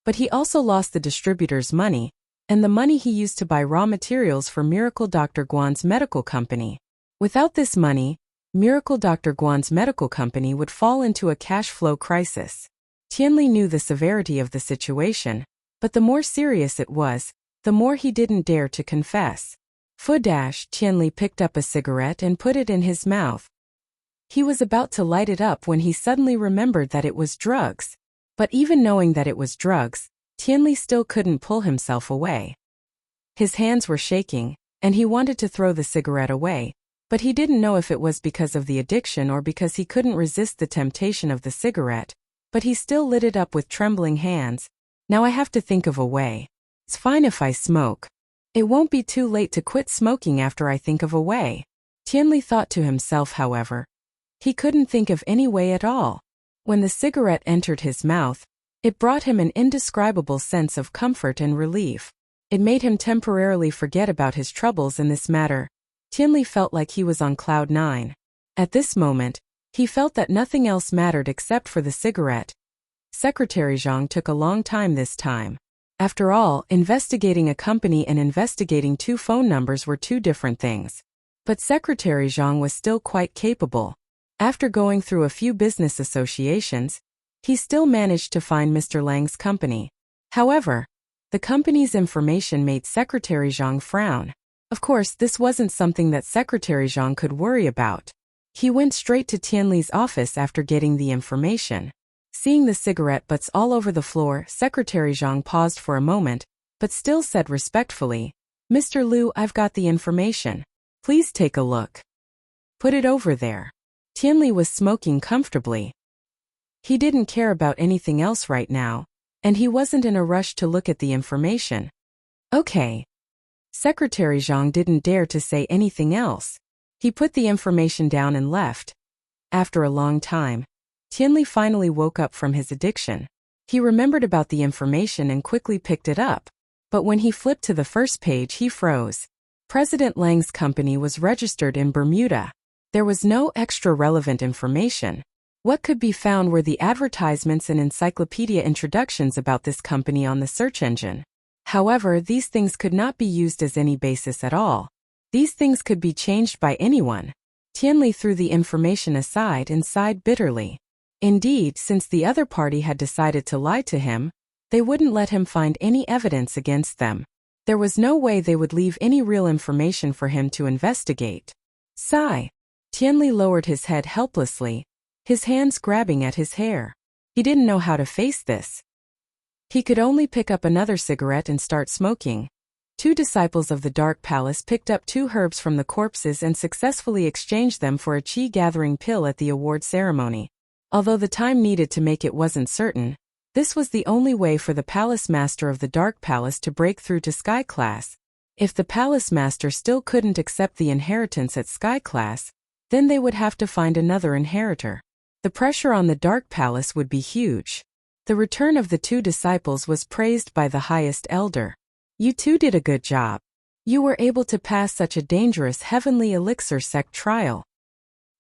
S1: but he also lost the distributor's money, and the money he used to buy raw materials for Miracle Dr. Guan's medical company. Without this money, Miracle Dr. Guan's medical company would fall into a cash flow crisis. Tianli knew the severity of the situation, but the more serious it was, the more he didn't dare to confess. Tianli picked up a cigarette and put it in his mouth. He was about to light it up when he suddenly remembered that it was drugs. But even knowing that it was drugs, Tianli still couldn't pull himself away. His hands were shaking, and he wanted to throw the cigarette away, but he didn't know if it was because of the addiction or because he couldn't resist the temptation of the cigarette, but he still lit it up with trembling hands. Now I have to think of a way. It's fine if I smoke. It won't be too late to quit smoking after I think of a way. Tianli thought to himself, however. He couldn't think of any way at all. When the cigarette entered his mouth, it brought him an indescribable sense of comfort and relief. It made him temporarily forget about his troubles in this matter. Tianli felt like he was on cloud 9. At this moment, he felt that nothing else mattered except for the cigarette. Secretary Zhang took a long time this time. After all, investigating a company and investigating 2 phone numbers were 2 different things. But Secretary Zhang was still quite capable. After going through a few business associations, he still managed to find Mr. Lang's company. However, the company's information made Secretary Zhang frown. Of course, this wasn't something that Secretary Zhang could worry about. He went straight to Tianli's office after getting the information. Seeing the cigarette butts all over the floor, Secretary Zhang paused for a moment, but still said respectfully, "Mr. Liu, I've got the information. Please take a look. Put it over there." Tianli was smoking comfortably. He didn't care about anything else right now, and he wasn't in a rush to look at the information. Okay. Secretary Zhang didn't dare to say anything else. He put the information down and left. After a long time, Tianli finally woke up from his addiction. He remembered about the information and quickly picked it up. But when he flipped to the first page, he froze. President Lang's company was registered in Bermuda. There was no extra relevant information. What could be found were the advertisements and encyclopedia introductions about this company on the search engine. However, these things could not be used as any basis at all. These things could be changed by anyone. Tianli threw the information aside and sighed bitterly. Indeed, since the other party had decided to lie to him, they wouldn't let him find any evidence against them. There was no way they would leave any real information for him to investigate. Sigh. Tianli lowered his head helplessly, his hands grabbing at his hair. He didn't know how to face this. He could only pick up another cigarette and start smoking. 2 disciples of the Dark Palace picked up 2 herbs from the corpses and successfully exchanged them for a chi-gathering pill at the award ceremony. Although the time needed to make it wasn't certain, this was the only way for the Palace Master of the Dark Palace to break through to Sky Class. If the Palace Master still couldn't accept the inheritance at Sky Class, then they would have to find another inheritor. The pressure on the Dark Palace would be huge. The return of the 2 disciples was praised by the highest elder. You 2 did a good job. You were able to pass such a dangerous heavenly elixir sect trial.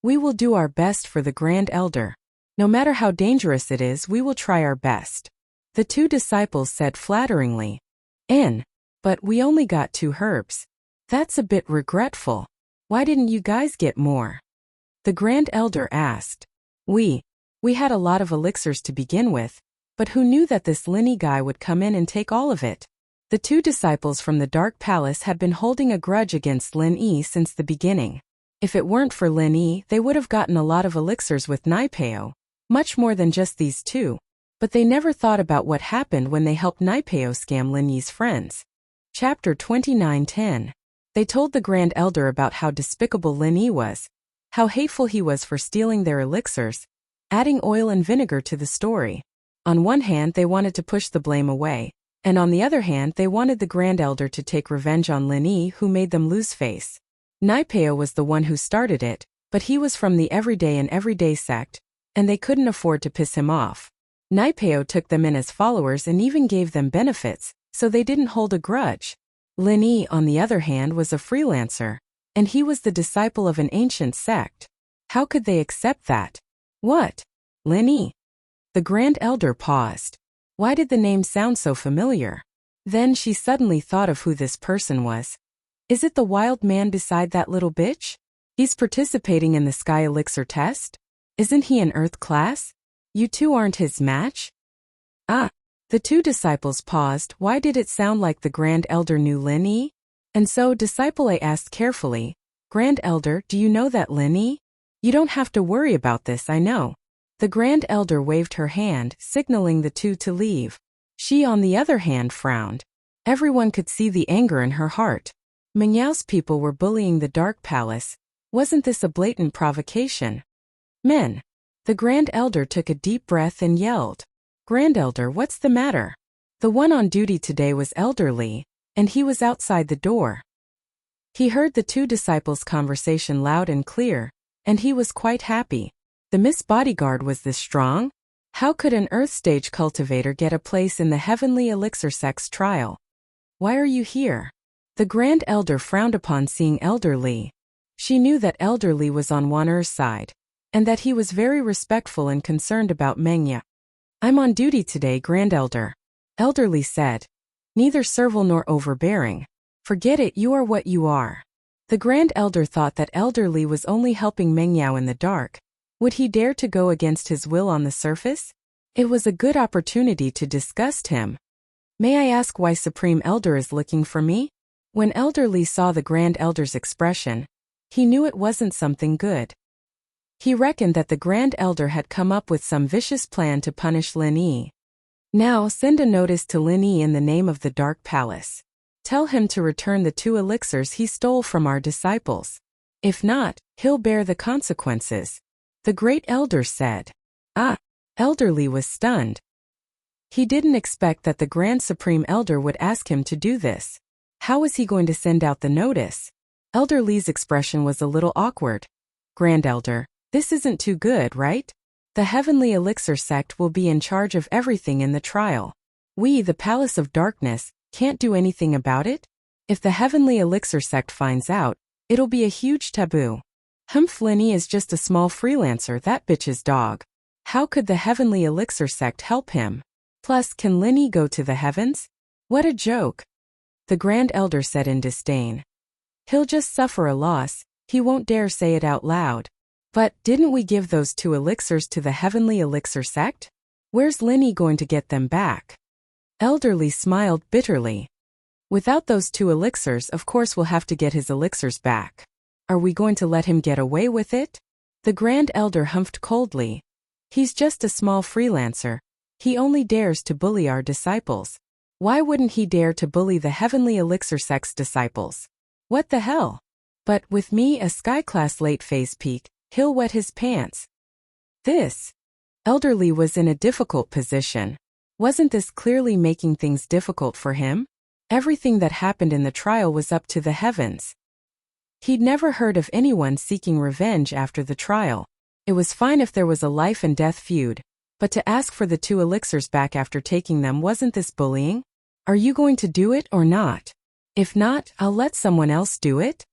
S1: We will do our best for the Grand Elder. No matter how dangerous it is, we will try our best. The 2 disciples said flatteringly. But we only got 2 herbs. That's a bit regretful. Why didn't you guys get more? The Grand Elder asked. We had a lot of elixirs to begin with, but who knew that this Lin Yi guy would come in and take all of it? The 2 disciples from the Dark Palace had been holding a grudge against Lin Yi since the beginning. If it weren't for Lin Yi, they would have gotten a lot of elixirs with Naipeo, much more than just these 2. But they never thought about what happened when they helped Naipeo scam Lin Yi's friends. Chapter 29:10. They told the Grand Elder about how despicable Lin Yi was, how hateful he was for stealing their elixirs, adding oil and vinegar to the story. On one hand, they wanted to push the blame away, and on the other hand, they wanted the Grand Elder to take revenge on Lin Yi, who made them lose face. Naipeo was the one who started it, but he was from the everyday sect, and they couldn't afford to piss him off. Naipeo took them in as followers and even gave them benefits, so they didn't hold a grudge. Lin Yi, on the other hand, was a freelancer, and he was the disciple of an ancient sect. How could they accept that? What? Lin Yi? The Grand Elder paused. Why did the name sound so familiar? Then she suddenly thought of who this person was. Is it the wild man beside that little bitch? He's participating in the Sky Elixir test? Isn't he an Earth class? You two aren't his match? Ah. The two disciples paused. Why did it sound like the Grand Elder knew Lin Yi? And so Disciple A asked carefully, Grand Elder, do you know that Lin Yi? You don't have to worry about this, I know. The Grand Elder waved her hand, signaling the two to leave. She, on the other hand, frowned. Everyone could see the anger in her heart. Mengyao's people were bullying the Dark Palace. Wasn't this a blatant provocation? Men. The Grand Elder took a deep breath and yelled. Grand Elder, what's the matter? The one on duty today was Elder Li, and he was outside the door. He heard the two disciples' conversation loud and clear, and he was quite happy. The Miss Bodyguard was this strong? How could an Earth stage cultivator get a place in the Heavenly Elixir Sect's trial? Why are you here? The Grand Elder frowned upon seeing Elder Li. She knew that Elder Li was on Wan'er's side, and that he was very respectful and concerned about Mengya. I'm on duty today, Grand Elder. Elder Li said. Neither servile nor overbearing. Forget it, you are what you are. The Grand Elder thought that Elder Li was only helping Mengyao in the dark. Would he dare to go against his will on the surface? It was a good opportunity to disgust him. May I ask why Supreme Elder is looking for me? When Elder Li saw the Grand Elder's expression, he knew it wasn't something good. He reckoned that the Grand Elder had come up with some vicious plan to punish Lin Yi. Now send a notice to Lin Yi in the name of the Dark Palace. Tell him to return the 2 elixirs he stole from our disciples. If not, he'll bear the consequences. The Great Elder said. Ah! Elder Li was stunned. He didn't expect that the Grand Supreme Elder would ask him to do this. How was he going to send out the notice? Elder Li's expression was a little awkward. Grand Elder, this isn't too good, right? The Heavenly Elixir Sect will be in charge of everything in the trial. We, the Palace of Darkness, can't do anything about it? If the Heavenly Elixir Sect finds out, it'll be a huge taboo. Lin Yi is just a small freelancer, that bitch's dog. How could the Heavenly Elixir Sect help him? Plus, can Lin Yi go to the heavens? What a joke. The Grand Elder said in disdain. He'll just suffer a loss, he won't dare say it out loud. But, didn't we give those 2 elixirs to the Heavenly Elixir Sect? Where's Lin Yi going to get them back? Elder Li smiled bitterly. Without those 2 elixirs, of course we'll have to get his elixirs back. Are we going to let him get away with it? The Grand Elder humphed coldly. He's just a small freelancer. He only dares to bully our disciples. Why wouldn't he dare to bully the Heavenly Elixir Sect's disciples? What the hell? But with me, a sky-class late-phase peak, he'll wet his pants. This. Elder Li was in a difficult position. Wasn't this clearly making things difficult for him? Everything that happened in the trial was up to the heavens. He'd never heard of anyone seeking revenge after the trial. It was fine if there was a life-and-death feud, but to ask for the 2 elixirs back after taking them, wasn't this bullying? Are you going to do it or not? If not, I'll let someone else do it.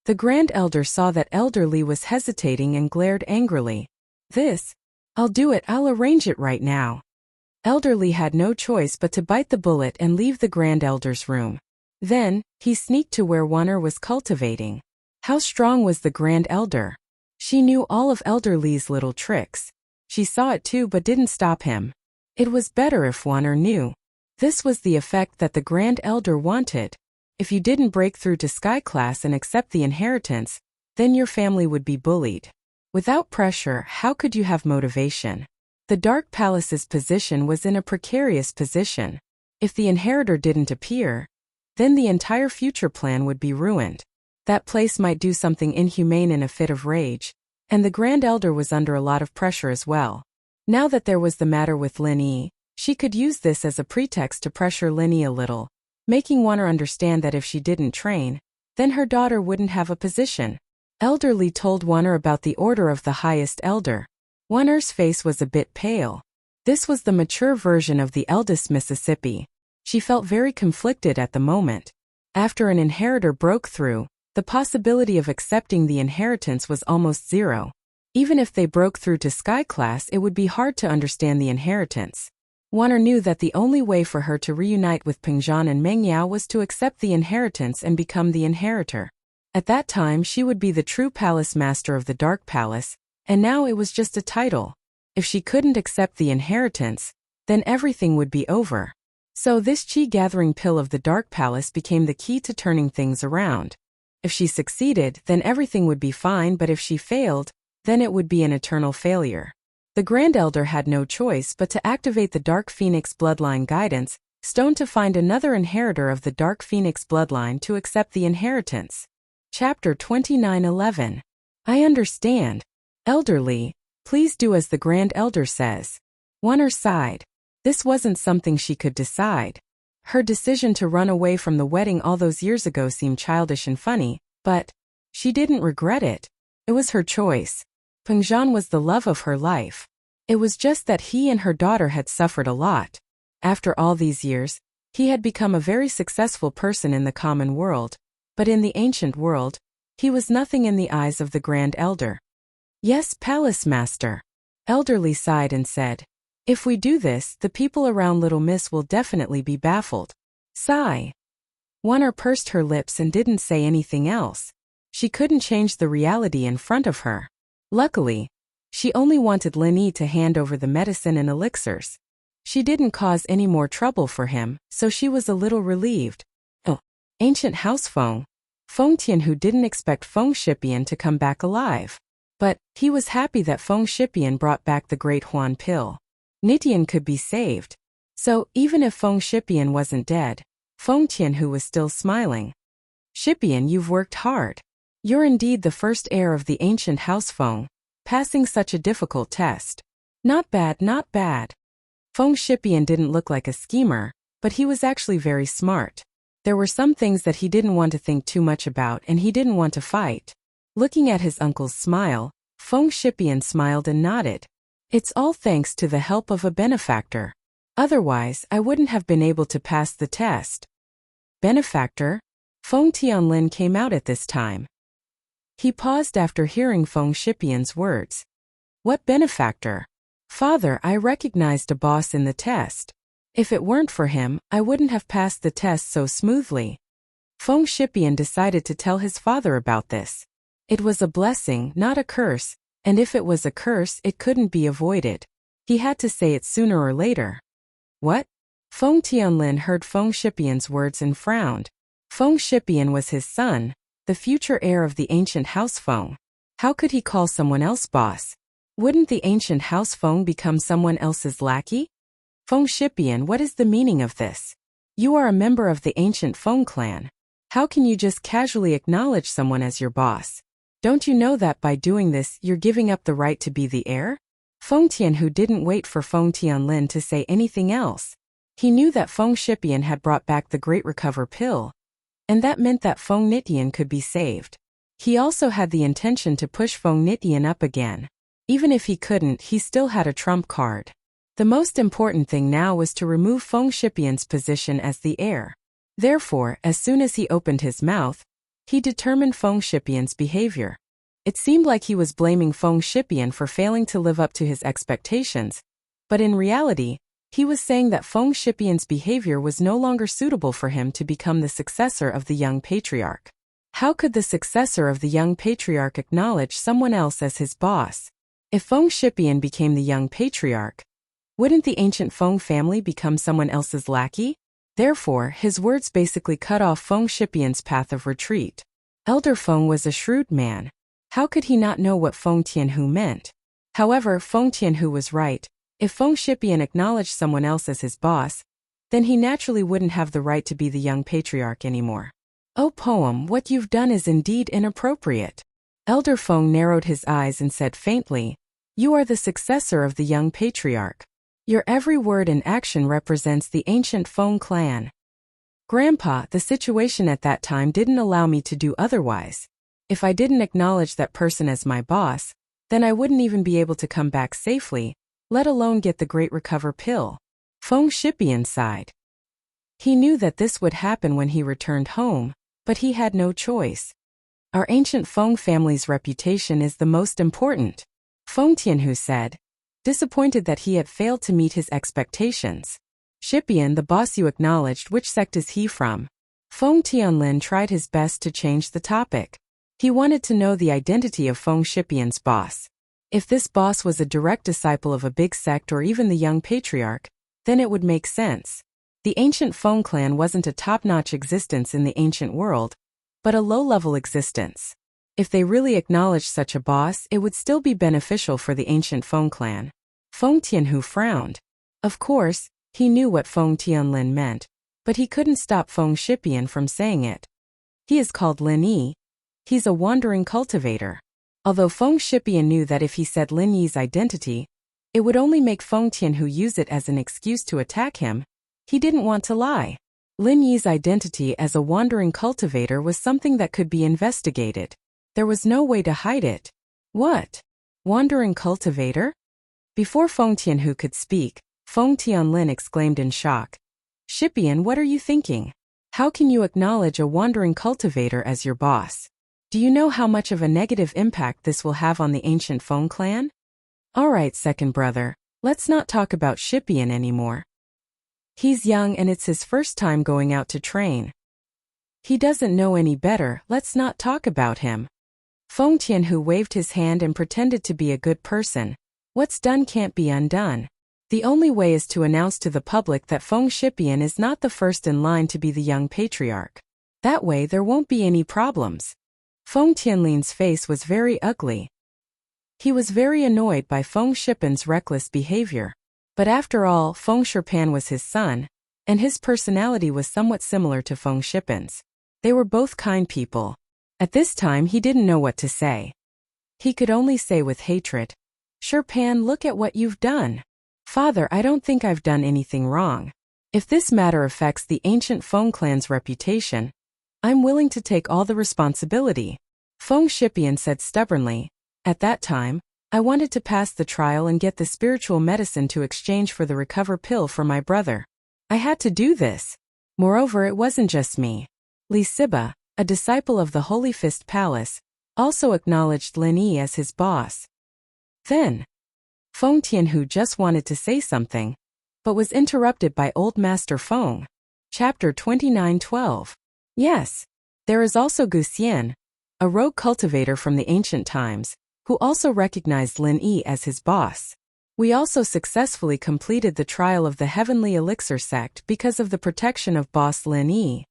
S1: The Grand Elder saw that Elder Li was hesitating and glared angrily. This? I'll do it, I'll arrange it right now. Elder Li had no choice but to bite the bullet and leave the Grand Elder's room. Then, he sneaked to where Wan'er was cultivating. How strong was the Grand Elder? She knew all of Elder Li's little tricks. She saw it too but didn't stop him. It was better if Wan'er knew. This was the effect that the Grand Elder wanted. If you didn't break through to Sky Class and accept the inheritance, then your family would be bullied. Without pressure, how could you have motivation? The Dark Palace's position was in a precarious position. If the inheritor didn't appear, then the entire future plan would be ruined. That place might do something inhumane in a fit of rage, and the Grand Elder was under a lot of pressure as well. Now that there was the matter with Lin Yi, she could use this as a pretext to pressure Lin Yi a little, making Wan'er understand that if she didn't train, then her daughter wouldn't have a position. Elder Li told Wan'er about the order of the highest elder. Wan'er's face was a bit pale. This was the mature version of the eldest Mississippi. She felt very conflicted at the moment. After an inheritor broke through, the possibility of accepting the inheritance was almost zero. Even if they broke through to Sky Class, it would be hard to understand the inheritance. Wan'er knew that the only way for her to reunite with Pingzhan and Mengyao was to accept the inheritance and become the inheritor. At that time she would be the true palace master of the Dark Palace, and now it was just a title. If she couldn't accept the inheritance, then everything would be over. So this chi-gathering pill of the Dark Palace became the key to turning things around. If she succeeded, then everything would be fine, but if she failed, then it would be an eternal failure. The Grand Elder had no choice but to activate the Dark Phoenix bloodline guidance stone to find another inheritor of the Dark Phoenix bloodline to accept the inheritance. Chapter 29:11. I understand. Elderly, please do as the Grand Elder says. Warner sighed. This wasn't something she could decide. Her decision to run away from the wedding all those years ago seemed childish and funny, but she didn't regret it. It was her choice. Peng Zhan was the love of her life. It was just that he and her daughter had suffered a lot. After all these years, he had become a very successful person in the common world, but in the ancient world, he was nothing in the eyes of the Grand Elder. Yes, Palace Master. Elderly sighed and said, if we do this, the people around Little Miss will definitely be baffled. Sigh. Warner pursed her lips and didn't say anything else. She couldn't change the reality in front of her. Luckily, she only wanted Lin Yi to hand over the medicine and elixirs. She didn't cause any more trouble for him, so she was a little relieved. Oh, ancient house Feng. Feng Tianhu didn't expect Feng Shipian to come back alive. But he was happy that Feng Shipian brought back the Great Huan Pill. Nitian could be saved. So, even if Feng Shipian wasn't dead, Feng Tianhu was still smiling. Shipian, you've worked hard. You're indeed the first heir of the ancient house Feng, passing such a difficult test. Not bad, not bad. Feng Shipian didn't look like a schemer, but he was actually very smart. There were some things that he didn't want to think too much about and he didn't want to fight. Looking at his uncle's smile, Feng Shipian smiled and nodded. It's all thanks to the help of a benefactor. Otherwise, I wouldn't have been able to pass the test. Benefactor? Feng Tianlin came out at this time. He paused after hearing Feng Shipian's words. What benefactor? Father, I recognized a boss in the test. If it weren't for him, I wouldn't have passed the test so smoothly. Feng Shipian decided to tell his father about this. It was a blessing, not a curse, and if it was a curse, it couldn't be avoided. He had to say it sooner or later. What? Feng Tianlin heard Feng Shipian's words and frowned. Feng Shipian was his son, the future heir of the ancient house Feng. How could he call someone else boss? Wouldn't the ancient house Feng become someone else's lackey? Feng Shipian, what is the meaning of this? You are a member of the ancient Feng clan. How can you just casually acknowledge someone as your boss? Don't you know that by doing this you're giving up the right to be the heir? Feng Tianhu didn't wait for Feng Tianlin to say anything else. He knew that Feng Shipian had brought back the Great Recover Pill, and that meant that Feng Nitian could be saved. He also had the intention to push Feng Nitian up again. Even if he couldn't, he still had a trump card. The most important thing now was to remove Feng Shipian's position as the heir. Therefore, as soon as he opened his mouth, he determined Feng Shipian's behavior. It seemed like he was blaming Feng Shipian for failing to live up to his expectations, but in reality, he was saying that Feng Shipian's behavior was no longer suitable for him to become the successor of the young patriarch. How could the successor of the young patriarch acknowledge someone else as his boss? If Feng Shipian became the young patriarch, wouldn't the ancient Feng family become someone else's lackey? Therefore, his words basically cut off Feng Shipian's path of retreat. Elder Feng was a shrewd man. How could he not know what Feng Tianhu meant? However, Feng Tianhu was right. If Feng Shipian acknowledged someone else as his boss, then he naturally wouldn't have the right to be the young patriarch anymore. Oh poem, what you've done is indeed inappropriate. Elder Feng narrowed his eyes and said faintly, you are the successor of the young patriarch. Your every word and action represents the ancient Feng clan. Grandpa, the situation at that time didn't allow me to do otherwise. If I didn't acknowledge that person as my boss, then I wouldn't even be able to come back safely, let alone get the Great Recover Pill. Feng Shipian sighed. He knew that this would happen when he returned home, but he had no choice. Our ancient Feng family's reputation is the most important, Feng Tianhu said, disappointed that he had failed to meet his expectations. Shipian, the boss you acknowledged, which sect is he from? Feng Tianlin tried his best to change the topic. He wanted to know the identity of Feng Shipian's boss. If this boss was a direct disciple of a big sect or even the young patriarch, then it would make sense. The ancient Feng clan wasn't a top-notch existence in the ancient world, but a low-level existence. If they really acknowledged such a boss, it would still be beneficial for the ancient Feng clan. Feng Tianhu frowned. Of course, he knew what Feng Tianlin meant, but he couldn't stop Feng Shipian from saying it. He is called Lin Yi. He's a wandering cultivator. Although Feng Shipian knew that if he said Lin Yi's identity, it would only make Feng Tianhu use it as an excuse to attack him, he didn't want to lie. Lin Yi's identity as a wandering cultivator was something that could be investigated. There was no way to hide it. What? Wandering cultivator? Before Feng Tianhu could speak, Feng Tianlin exclaimed in shock. Shipian, what are you thinking? How can you acknowledge a wandering cultivator as your boss? Do you know how much of a negative impact this will have on the ancient Feng clan? Alright, second brother, let's not talk about Shipian anymore. He's young and it's his first time going out to train. He doesn't know any better, let's not talk about him. Feng Tianhu waved his hand and pretended to be a good person. What's done can't be undone. The only way is to announce to the public that Feng Shipian is not the first in line to be the young patriarch. That way there won't be any problems. Feng Tianlin's face was very ugly. He was very annoyed by Feng Shipian's reckless behavior. But after all, Feng Shipan was his son, and his personality was somewhat similar to Feng Shipan's. They were both kind people. At this time he didn't know what to say. He could only say with hatred, Shipan, look at what you've done. Father, I don't think I've done anything wrong. If this matter affects the ancient Feng clan's reputation, I'm willing to take all the responsibility. Feng Shipian said stubbornly. At that time, I wanted to pass the trial and get the spiritual medicine to exchange for the recover pill for my brother. I had to do this. Moreover, it wasn't just me. Li Siba, a disciple of the Holy Fist Palace, also acknowledged Lin Yi as his boss. Then, Feng Tianhu just wanted to say something, but was interrupted by Old Master Feng. Chapter 29:12. Yes, there is also Guxian, a rogue cultivator from the ancient times, who also recognized Lin Yi as his boss. We also successfully completed the trial of the Heavenly Elixir sect because of the protection of boss Lin Yi.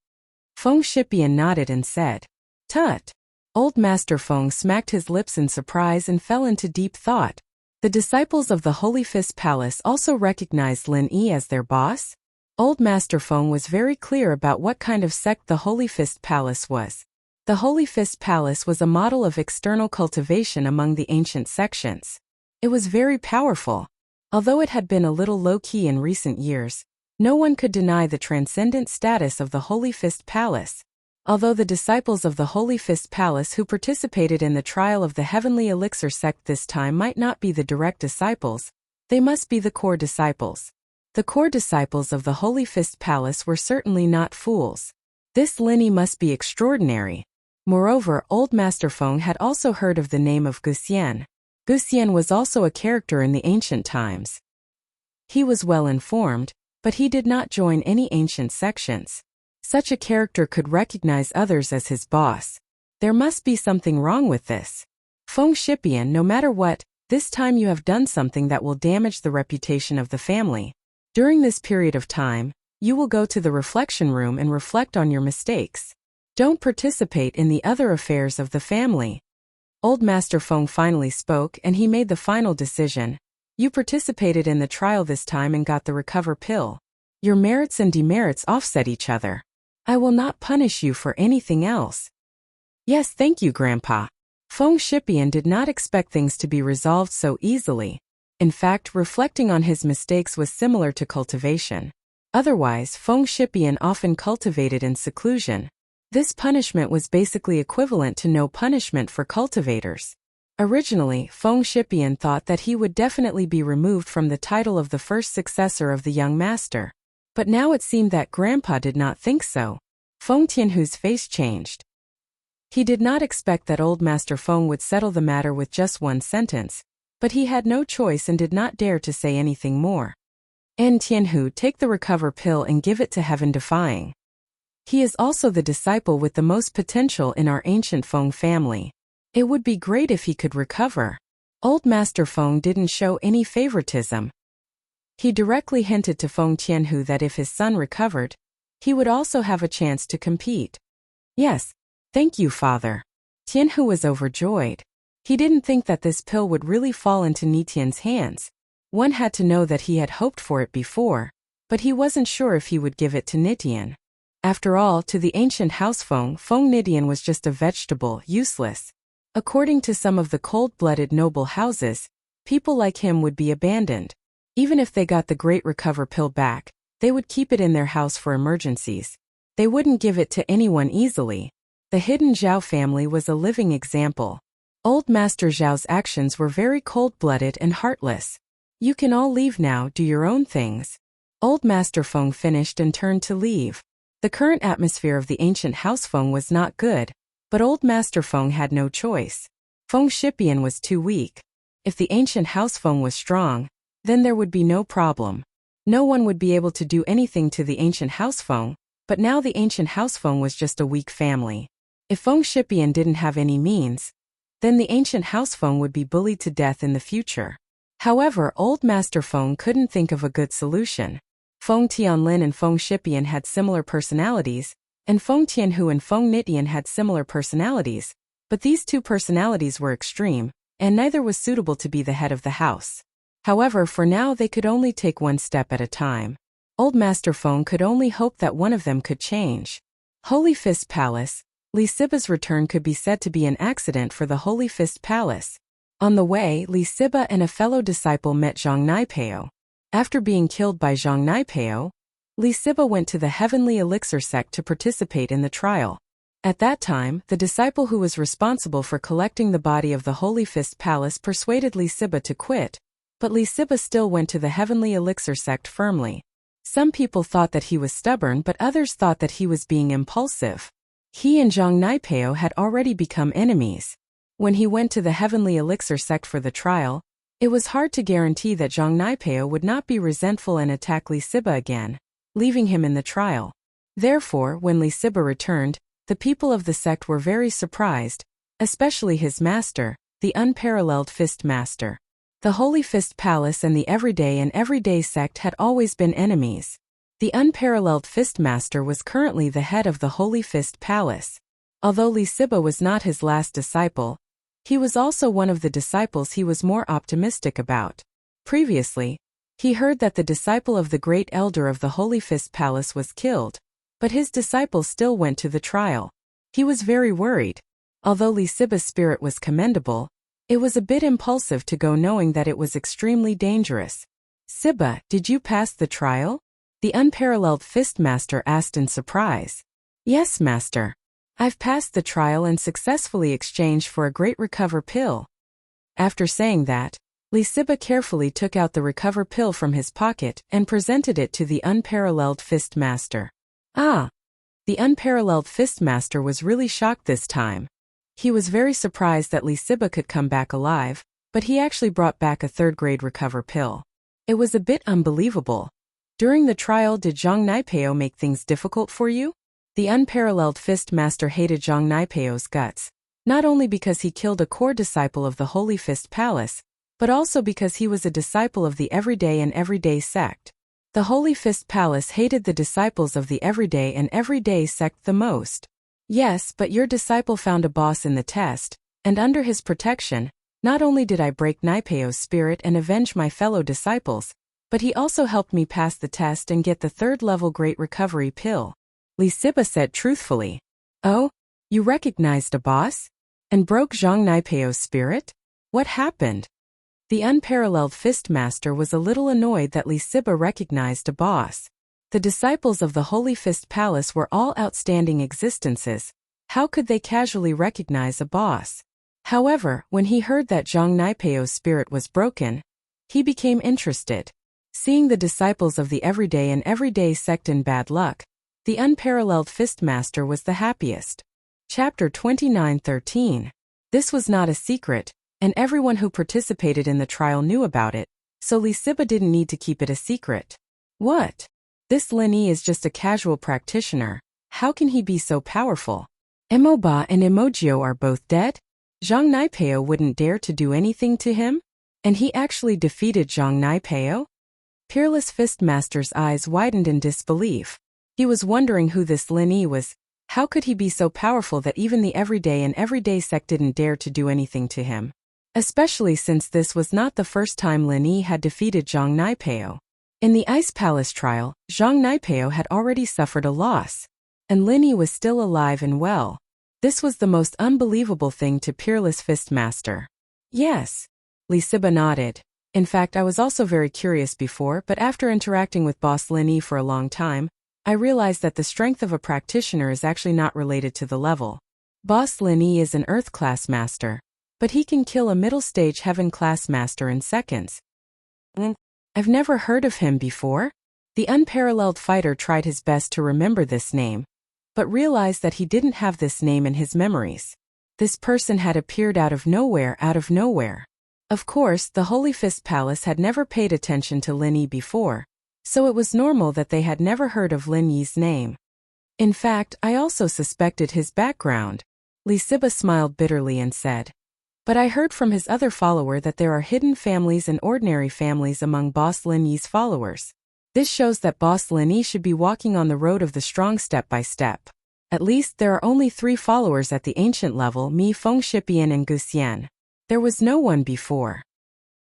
S1: Feng Shipian nodded and said, Tut. Old Master Feng smacked his lips in surprise and fell into deep thought. The disciples of the Holy Fist Palace also recognized Lin Yi as their boss? Old Master Feng was very clear about what kind of sect the Holy Fist Palace was. The Holy Fist Palace was a model of external cultivation among the ancient sections. It was very powerful. Although it had been a little low-key in recent years, no one could deny the transcendent status of the Holy Fist Palace. Although the disciples of the Holy Fist Palace who participated in the trial of the Heavenly Elixir sect this time might not be the direct disciples, they must be the core disciples. The core disciples of the Holy Fist Palace were certainly not fools. This Lin Yi must be extraordinary. Moreover, Old Master Feng had also heard of the name of Guxian. Guxian was also a character in the ancient times. He was well informed, but he did not join any ancient sections. Such a character could recognize others as his boss. There must be something wrong with this. Feng Shipian, no matter what, this time you have done something that will damage the reputation of the family. During this period of time, you will go to the reflection room and reflect on your mistakes. Don't participate in the other affairs of the family. Old Master Feng finally spoke and he made the final decision. You participated in the trial this time and got the recover pill. Your merits and demerits offset each other. I will not punish you for anything else. Yes, thank you, Grandpa. Feng Shipian did not expect things to be resolved so easily. In fact, reflecting on his mistakes was similar to cultivation. Otherwise, Feng Shipian often cultivated in seclusion. This punishment was basically equivalent to no punishment for cultivators. Originally, Feng Shipian thought that he would definitely be removed from the title of the first successor of the young master. But now it seemed that Grandpa did not think so. Feng Tianhu's face changed. He did not expect that Old Master Feng would settle the matter with just one sentence, but he had no choice and did not dare to say anything more. And Tianhu, take the recover pill and give it to Heaven Defying. He is also the disciple with the most potential in our ancient Feng family. It would be great if he could recover. Old Master Feng didn't show any favoritism. He directly hinted to Feng Tianhu that if his son recovered, he would also have a chance to compete. Yes, thank you, father. Tianhu was overjoyed. He didn't think that this pill would really fall into Nitian's hands. One had to know that he had hoped for it before, but he wasn't sure if he would give it to Nitian. After all, to the ancient house Feng Nitian was just a vegetable, useless. According to some of the cold-blooded noble houses, people like him would be abandoned. Even if they got the Great Recover pill back, they would keep it in their house for emergencies. They wouldn't give it to anyone easily. The hidden Zhao family was a living example. Old Master Zhao's actions were very cold-blooded and heartless. You can all leave now, do your own things. Old Master Feng finished and turned to leave. The current atmosphere of the ancient house Feng was not good, but Old Master Feng had no choice. Feng Shipian was too weak. If the ancient house Feng was strong, then there would be no problem. No one would be able to do anything to the ancient house Feng, but now the ancient house Feng was just a weak family. If Feng Shipian didn't have any means, then the ancient house Feng would be bullied to death in the future. However, Old Master Feng couldn't think of a good solution. Feng Tianlin and Feng Shipian had similar personalities, and Feng Tianhu and Feng Nitian had similar personalities, but these two personalities were extreme, and neither was suitable to be the head of the house. However, for now they could only take one step at a time. Old Master Feng could only hope that one of them could change. Holy Fist Palace. Li Siba's return could be said to be an accident for the Holy Fist Palace. On the way, Li Siba and a fellow disciple met Zhang Naipeo. After being killed by Zhang Naipeo, Li Siba went to the Heavenly Elixir sect to participate in the trial. At that time, the disciple who was responsible for collecting the body of the Holy Fist Palace persuaded Li Siba to quit, but Li Siba still went to the Heavenly Elixir sect firmly. Some people thought that he was stubborn, but others thought that he was being impulsive. He and Zhang Naipeo had already become enemies. When he went to the Heavenly Elixir sect for the trial, it was hard to guarantee that Zhang Naipeo would not be resentful and attack Li Siba again, leaving him in the trial. Therefore, when Li Siba returned, the people of the sect were very surprised, especially his master, the unparalleled Fist Master. The Holy Fist Palace and the Everyday sect had always been enemies. The unparalleled Fist Master was currently the head of the Holy Fist Palace. Although Li Siba was not his last disciple, he was also one of the disciples he was more optimistic about. Previously, he heard that the disciple of the great elder of the Holy Fist Palace was killed, but his disciple still went to the trial. He was very worried. Although Li Siba's spirit was commendable, it was a bit impulsive to go knowing that it was extremely dangerous. Siba, did you pass the trial? The unparalleled Fist Master asked in surprise. Yes, Master. I've passed the trial and successfully exchanged for a Great Recover pill. After saying that, Li Siba carefully took out the Recover pill from his pocket and presented it to the unparalleled Fist Master. Ah! The unparalleled Fist Master was really shocked this time. He was very surprised that Li Siba could come back alive, but he actually brought back a third-grade Recover pill. It was a bit unbelievable. During the trial, did Zhang Naipeo make things difficult for you? The unparalleled Fist Master hated Zhang Naipeo's guts, not only because he killed a core disciple of the Holy Fist Palace, but also because he was a disciple of the Everyday sect. The Holy Fist Palace hated the disciples of the Everyday sect the most. Yes, but your disciple found a boss in the test, and under his protection, not only did I break Naipeo's spirit and avenge my fellow disciples, but he also helped me pass the test and get the third-level Great Recovery pill. Li Siba said truthfully. Oh, you recognized a boss? And broke Zhang Naipeo's spirit? What happened? The unparalleled Fist Master was a little annoyed that Li Siba recognized a boss. The disciples of the Holy Fist Palace were all outstanding existences. How could they casually recognize a boss? However, when he heard that Zhang Naipeo's spirit was broken, he became interested. Seeing the disciples of the Everyday sect in bad luck, the unparalleled Fist Master was the happiest. Chapter 29:13. This was not a secret, and everyone who participated in the trial knew about it, so Li Siba didn't need to keep it a secret. What? This Lin Yi is just a casual practitioner. How can he be so powerful? Emoba and Emojio are both dead? Zhang Naipeo wouldn't dare to do anything to him? And he actually defeated Zhang Naipeo? Peerless Fistmaster's eyes widened in disbelief. He was wondering who this Lin Yi was. How could he be so powerful that even the everyday sect didn't dare to do anything to him? Especially since this was not the first time Lin Yi had defeated Zhang Naipeo. In the Ice Palace trial, Zhang Naipeo had already suffered a loss, and Lin Yi was still alive and well. This was the most unbelievable thing to Peerless Fistmaster. Yes. Li Siba nodded. In fact, I was also very curious before, but after interacting with Boss Lin Yi for a long time, I realized that the strength of a practitioner is actually not related to the level. Boss Lin Yi is an Earth-class master, but he can kill a middle-stage Heaven-class master in seconds. I've never heard of him before. The unparalleled fighter tried his best to remember this name, but realized that he didn't have this name in his memories. This person had appeared out of nowhere. Of course, the Holy Fist Palace had never paid attention to Lin Yi before, so it was normal that they had never heard of Lin Yi's name. In fact, I also suspected his background. Li Siba smiled bitterly and said, but I heard from his other follower that there are hidden families and ordinary families among Boss Lin Yi's followers. This shows that Boss Lin Yi should be walking on the road of the strong step by step. At least there are only 3 followers at the ancient level, Mi Fengshipian and Guxian. There was no one before.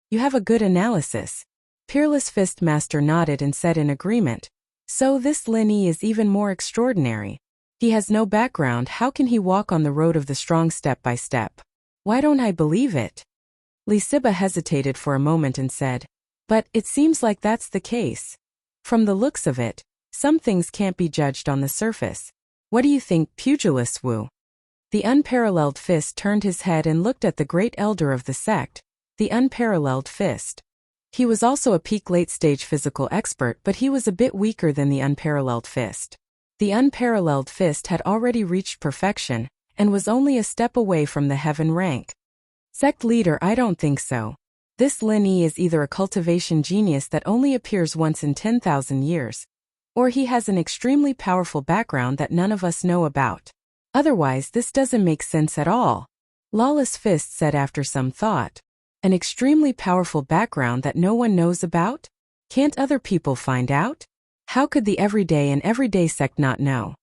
S1: You have a good analysis. Peerless Fistmaster nodded and said in agreement. So this Lin Yi is even more extraordinary. He has no background. How can he walk on the road of the strong step by step? Why don't I believe it? Li Siba hesitated for a moment and said, but it seems like that's the case. From the looks of it, some things can't be judged on the surface. What do you think, Pugilist Wu? The Unparalleled Fist turned his head and looked at the great elder of the sect, the Unparalleled Fist. He was also a peak late-stage physical expert, but he was a bit weaker than the Unparalleled Fist. The Unparalleled Fist had already reached perfection, and was only a step away from the heaven rank. Sect leader, I don't think so. This Lin Yi is either a cultivation genius that only appears once in 10,000 years, or he has an extremely powerful background that none of us know about. Otherwise, this doesn't make sense at all. Lawless Fist said after some thought. An extremely powerful background that no one knows about? Can't other people find out? How could the everyday sect not know?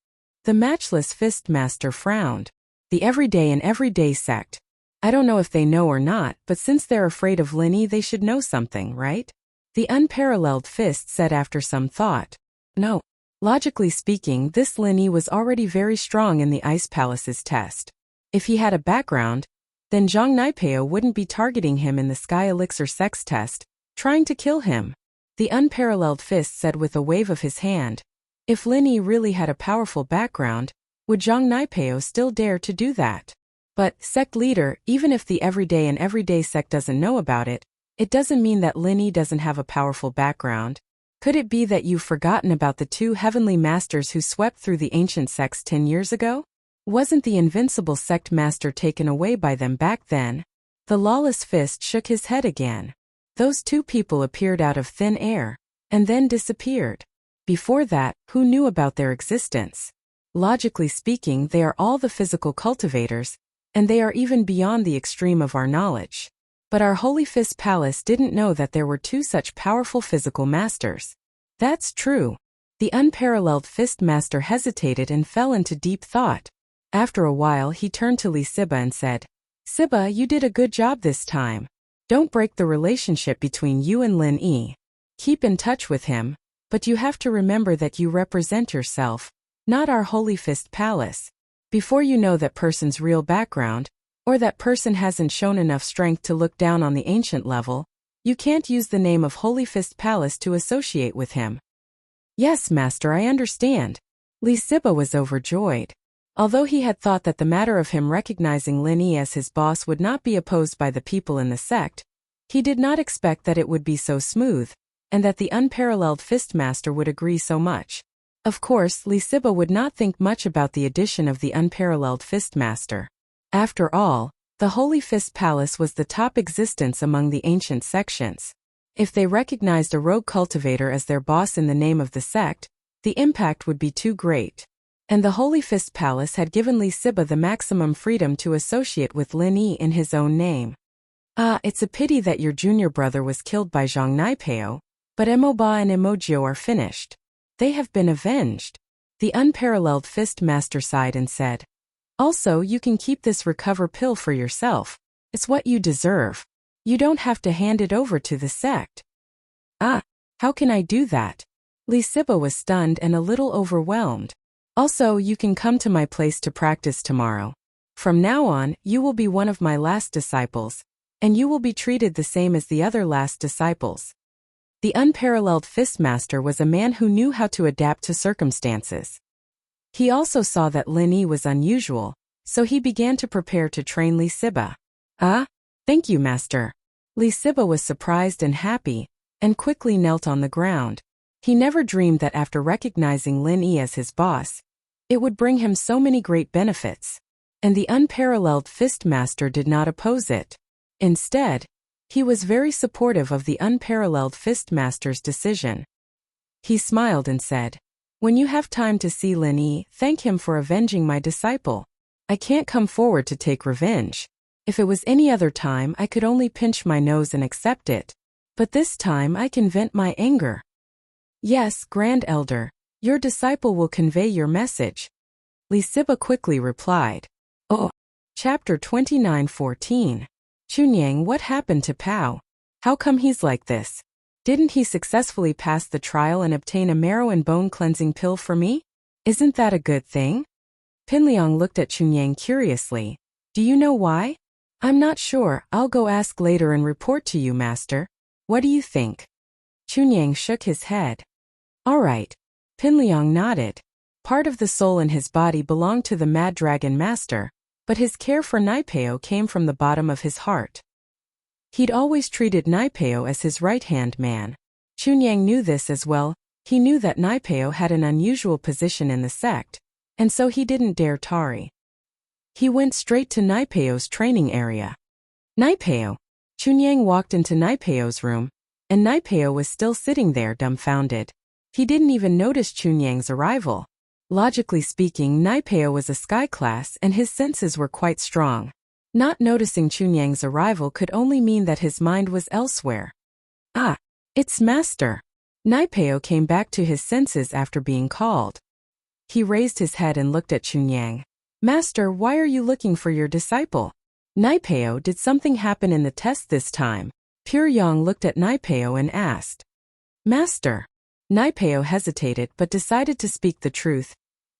S1: The Matchless Fistmaster frowned. The everyday sect. I don't know if they know or not, but since they're afraid of Lin Yi, they should know something, right? The Unparalleled Fist said after some thought. No. Logically speaking, this Lin Yi was already very strong in the Ice Palace's test. If he had a background, then Zhang Naipeo wouldn't be targeting him in the Sky Elixir Sex test, trying to kill him. The Unparalleled Fist said with a wave of his hand. If Lin Yi really had a powerful background, would Zhang Naipeo still dare to do that? But, sect leader, even if the everyday sect doesn't know about it, it doesn't mean that Lin Yi doesn't have a powerful background. Could it be that you've forgotten about the 2 heavenly masters who swept through the ancient sects 10 years ago? Wasn't the invincible sect master taken away by them back then? The Lawless Fist shook his head again. Those 2 people appeared out of thin air, and then disappeared. Before that, who knew about their existence? Logically speaking, they are all the physical cultivators, and they are even beyond the extreme of our knowledge. But our Holy Fist Palace didn't know that there were 2 such powerful physical masters. That's true. The Unparalleled Fist Master hesitated and fell into deep thought. After a while, he turned to Li Siba and said, Siba, you did a good job this time. Don't break the relationship between you and Lin Yi. Keep in touch with him, but you have to remember that you represent yourself, not our Holy Fist Palace. Before you know that person's real background, or that person hasn't shown enough strength to look down on the ancient level, you can't use the name of Holy Fist Palace to associate with him. Yes, Master, I understand. Li Siba was overjoyed. Although he had thought that the matter of him recognizing Lin Yi as his boss would not be opposed by the people in the sect, he did not expect that it would be so smooth, and that the Unparalleled Fistmaster would agree so much. Of course, Li Siba would not think much about the addition of the Unparalleled Fistmaster. After all, the Holy Fist Palace was the top existence among the ancient sections. If they recognized a rogue cultivator as their boss in the name of the sect, the impact would be too great. And the Holy Fist Palace had given Li Siba the maximum freedom to associate with Lin Yi in his own name. It's a pity that your junior brother was killed by Zhang Naipeo, but Emoba and Emojio are finished. They have been avenged. The unparalleled Fist Master sighed and said. Also, you can keep this recover pill for yourself. It's what you deserve. You don't have to hand it over to the sect. How can I do that? Li Siba was stunned and a little overwhelmed. Also, you can come to my place to practice tomorrow. From now on, you will be one of my last disciples, and you will be treated the same as the other last disciples. The unparalleled Fist Master was a man who knew how to adapt to circumstances. He also saw that Lin Yi was unusual, so he began to prepare to train Li Siba. Thank you, Master. Li Siba was surprised and happy, and quickly knelt on the ground. He never dreamed that after recognizing Lin Yi as his boss, it would bring him so many great benefits. And the unparalleled Fist Master did not oppose it. Instead, he was very supportive of the unparalleled Fist Master's decision. He smiled and said, when you have time to see Lin Yi, thank him for avenging my disciple. I can't come forward to take revenge. If it was any other time, I could only pinch my nose and accept it. But this time I can vent my anger. Yes, Grand Elder, your disciple will convey your message. Li Siba quickly replied. Chapter 29:14. Chunyang, what happened to Pao? How come he's like this? Didn't he successfully pass the trial and obtain a marrow and bone cleansing pill for me? Isn't that a good thing? Pinliang looked at Chunyang curiously. Do you know why? I'm not sure, I'll go ask later and report to you, Master. What do you think? Chunyang shook his head. All right. Pinliang nodded. Part of the soul in his body belonged to the Mad Dragon Master, but his care for Naipeo came from the bottom of his heart. He'd always treated Naipeo as his right-hand man. Chunyang knew this as well. He knew that Naipeo had an unusual position in the sect, and so he didn't dare tarry. He went straight to Naipeo's training area. Naipeo! Chunyang walked into Naipeo's room, and Naipeo was still sitting there dumbfounded. He didn't even notice Chunyang's arrival. Logically speaking, Naipeo was a sky class and his senses were quite strong. Not noticing Chunyang's arrival could only mean that his mind was elsewhere. It's Master. Naipeo came back to his senses after being called. He raised his head and looked at Chunyang. Master, why are you looking for your disciple? Naipeo, did something happen in the test this time? Pure Yang looked at Naipeo and asked. Master. Naipeo hesitated but decided to speak the truth.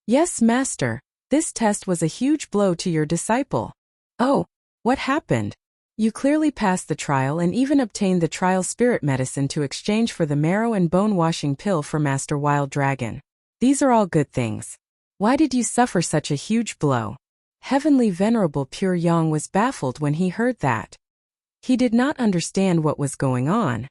S1: Yes, Master, this test was a huge blow to your disciple. Oh, what happened? You clearly passed the trial and even obtained the trial spirit medicine to exchange for the marrow and bone washing pill for Master Wild Dragon. These are all good things. Why did you suffer such a huge blow? Heavenly Venerable Pure Yang was baffled when he heard that. He did not understand what was going on.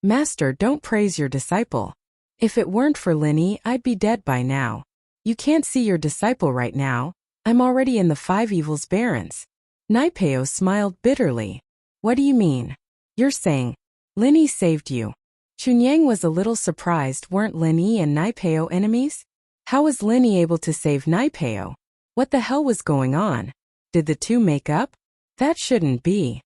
S1: Master, don't praise your disciple. If it weren't for Lin Yi, I'd be dead by now. You can't see your disciple right now. I'm already in the 5 Evils Barrens. Naipeo smiled bitterly. What do you mean? You're saying Lin Yi saved you. Chunyang was a little surprised. Weren't Lin Yi and Naipeo enemies? How was Lin Yi able to save Naipeo? What the hell was going on? Did the two make up? That shouldn't be.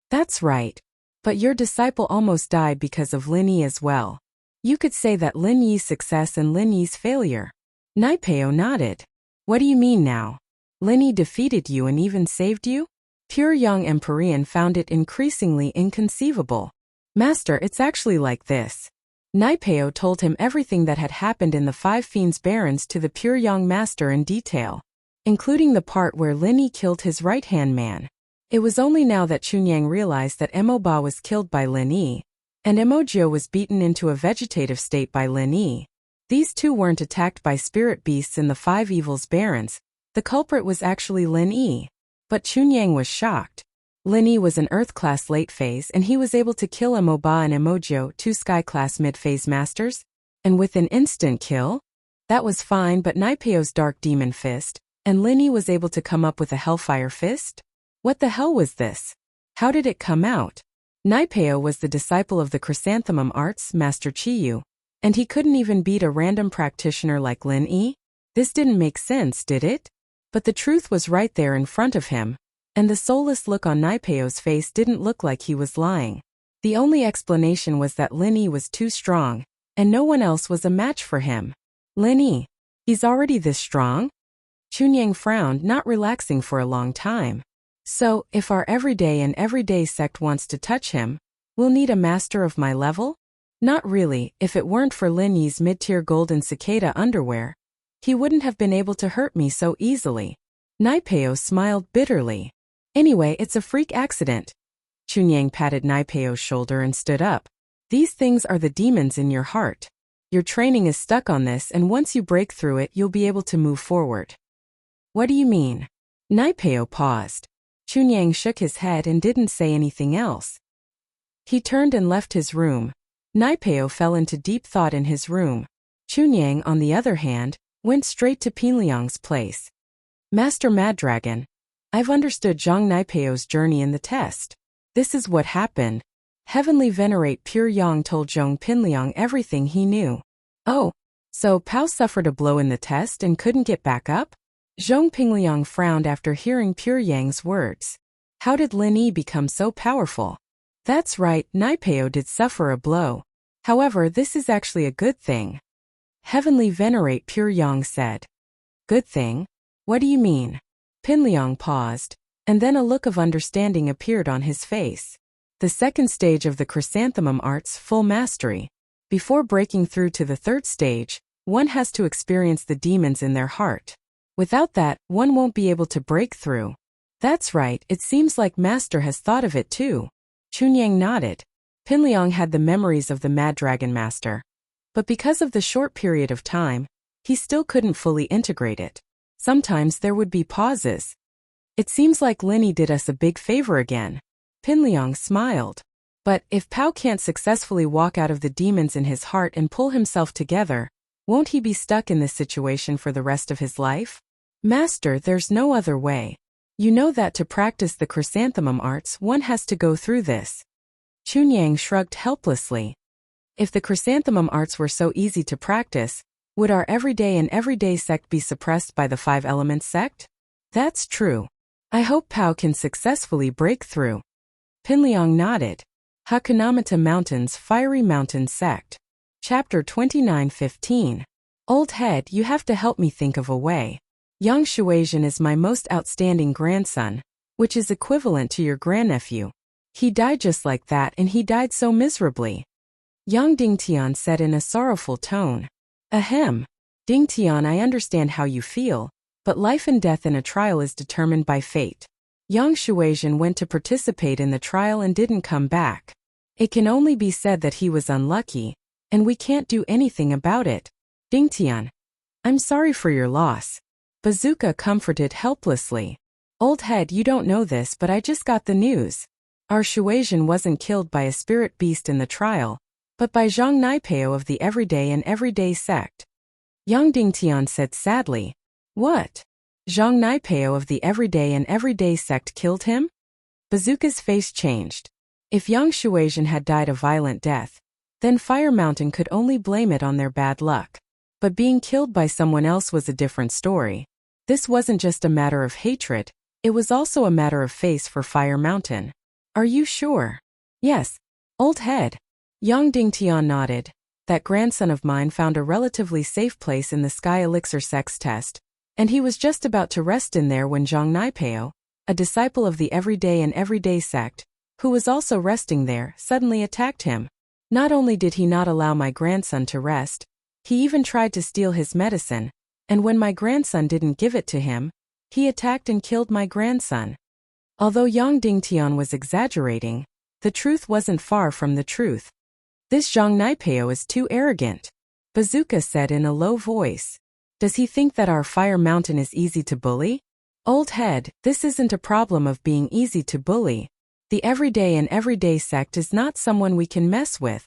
S1: That's right. But your disciple almost died because of Lin Yi as well. You could say that Lin Yi's success and Lin Yi's failure. Naipeo nodded. What do you mean now? Lin Yi defeated you and even saved you? Pure Yang Empyrean found it increasingly inconceivable. Master, it's actually like this. Naipeo told him everything that had happened in the 5 Fiends Barrens to the Pure Yang Master in detail, including the part where Lin Yi killed his right-hand man. It was only now that Chunyang realized that Emoba was killed by Lin Yi, and Emojio was beaten into a vegetative state by Lin Yi. These two weren't attacked by spirit beasts in the 5 Evils Barrens. The culprit was actually Lin Yi. But Chunyang was shocked. Lin Yi was an Earth-class late phase and he was able to kill Emoba and Emojio, 2 Sky-class mid-phase masters. And with an instant kill? That was fine, but Naipeo's Dark Demon Fist, and Lin Yi was able to come up with a Hellfire Fist? What the hell was this? How did it come out? Naipeo was the disciple of the Chrysanthemum Arts, Master Chiyu, and he couldn't even beat a random practitioner like Lin Yi? This didn't make sense, did it? But the truth was right there in front of him, and the soulless look on Naipeo's face didn't look like he was lying. The only explanation was that Lin Yi was too strong, and no one else was a match for him. Lin Yi? He's already this strong? Chunyang frowned, not relaxing for a long time. So, if our everyday sect wants to touch him, we'll need a master of my level? Not really. If it weren't for Lin Yi's mid-tier golden cicada underwear, he wouldn't have been able to hurt me so easily. Naipeo smiled bitterly. Anyway, it's a freak accident. Chunyang patted Naipeo's shoulder and stood up. These things are the demons in your heart. Your training is stuck on this, and once you break through it, you'll be able to move forward. What do you mean? Naipeo paused. Chunyang shook his head and didn't say anything else. He turned and left his room. Naipeo fell into deep thought in his room. Chunyang, on the other hand, went straight to Pinliang's place. Master Maddragon, I've understood Zhang Naipeo's journey in the test. This is what happened. Heavenly Venerate Pure Yang told Zhong Pinliang everything he knew. Oh, so Pao suffered a blow in the test and couldn't get back up? Zhong Pinliang frowned after hearing Pure Yang's words. How did Lin Yi become so powerful? That's right, Naipeo did suffer a blow. However, this is actually a good thing. Heavenly Venerate Pure Yang said. Good thing? What do you mean? Pinliang paused, and then a look of understanding appeared on his face. The second stage of the Chrysanthemum Art's full mastery. Before breaking through to the third stage, one has to experience the demons in their heart. Without that, one won't be able to break through. That's right, it seems like Master has thought of it too. Chunyang nodded. Pinliang had the memories of the Mad Dragon Master. But because of the short period of time, he still couldn't fully integrate it. Sometimes there would be pauses. It seems like Lin Yi did us a big favor again. Pinliang smiled. But if Pao can't successfully walk out of the demons in his heart and pull himself together, won't he be stuck in this situation for the rest of his life? Master, there's no other way. You know that to practice the Chrysanthemum Arts, one has to go through this. Chunyang shrugged helplessly. If the Chrysanthemum Arts were so easy to practice, would our everyday sect be suppressed by the Five Elements sect? That's true. I hope Pao can successfully break through. Pinliang nodded. Hakunamata Mountains Fiery Mountain Sect. Chapter 29:15. Old head, you have to help me think of a way. Yang Shuaizhen is my most outstanding grandson, which is equivalent to your grandnephew. He died just like that, and he died so miserably. Yang Dingtian said in a sorrowful tone. Ahem. Dingtian, I understand how you feel, but life and death in a trial is determined by fate. Yang Shuaizhen went to participate in the trial and didn't come back. It can only be said that he was unlucky, and we can't do anything about it. Dingtian. I'm sorry for your loss. Bazooka comforted helplessly. Old head, you don't know this, but I just got the news. Our Shuaizhen wasn't killed by a spirit beast in the trial, but by Zhang Naipeo of the everyday sect. Yang Dingtian said sadly. What? Zhang Naipeo of the everyday sect killed him? Bazooka's face changed. If Yang Shuaizhen had died a violent death, then Fire Mountain could only blame it on their bad luck. But being killed by someone else was a different story. This wasn't just a matter of hatred, it was also a matter of face for Fire Mountain. Are you sure? Yes. Old head. Yang Dingtian nodded. That grandson of mine found a relatively safe place in the Sky Elixir sex test, and he was just about to rest in there when Zhang Naipeo, a disciple of the everyday sect, who was also resting there, suddenly attacked him. Not only did he not allow my grandson to rest, he even tried to steal his medicine, and when my grandson didn't give it to him, he attacked and killed my grandson. Although Yang Dingtian was exaggerating, the truth wasn't far from the truth. This Zhang Naipeo is too arrogant, Bazooka said in a low voice. Does he think that our Fire Mountain is easy to bully? Old head, this isn't a problem of being easy to bully. The everyday sect is not someone we can mess with.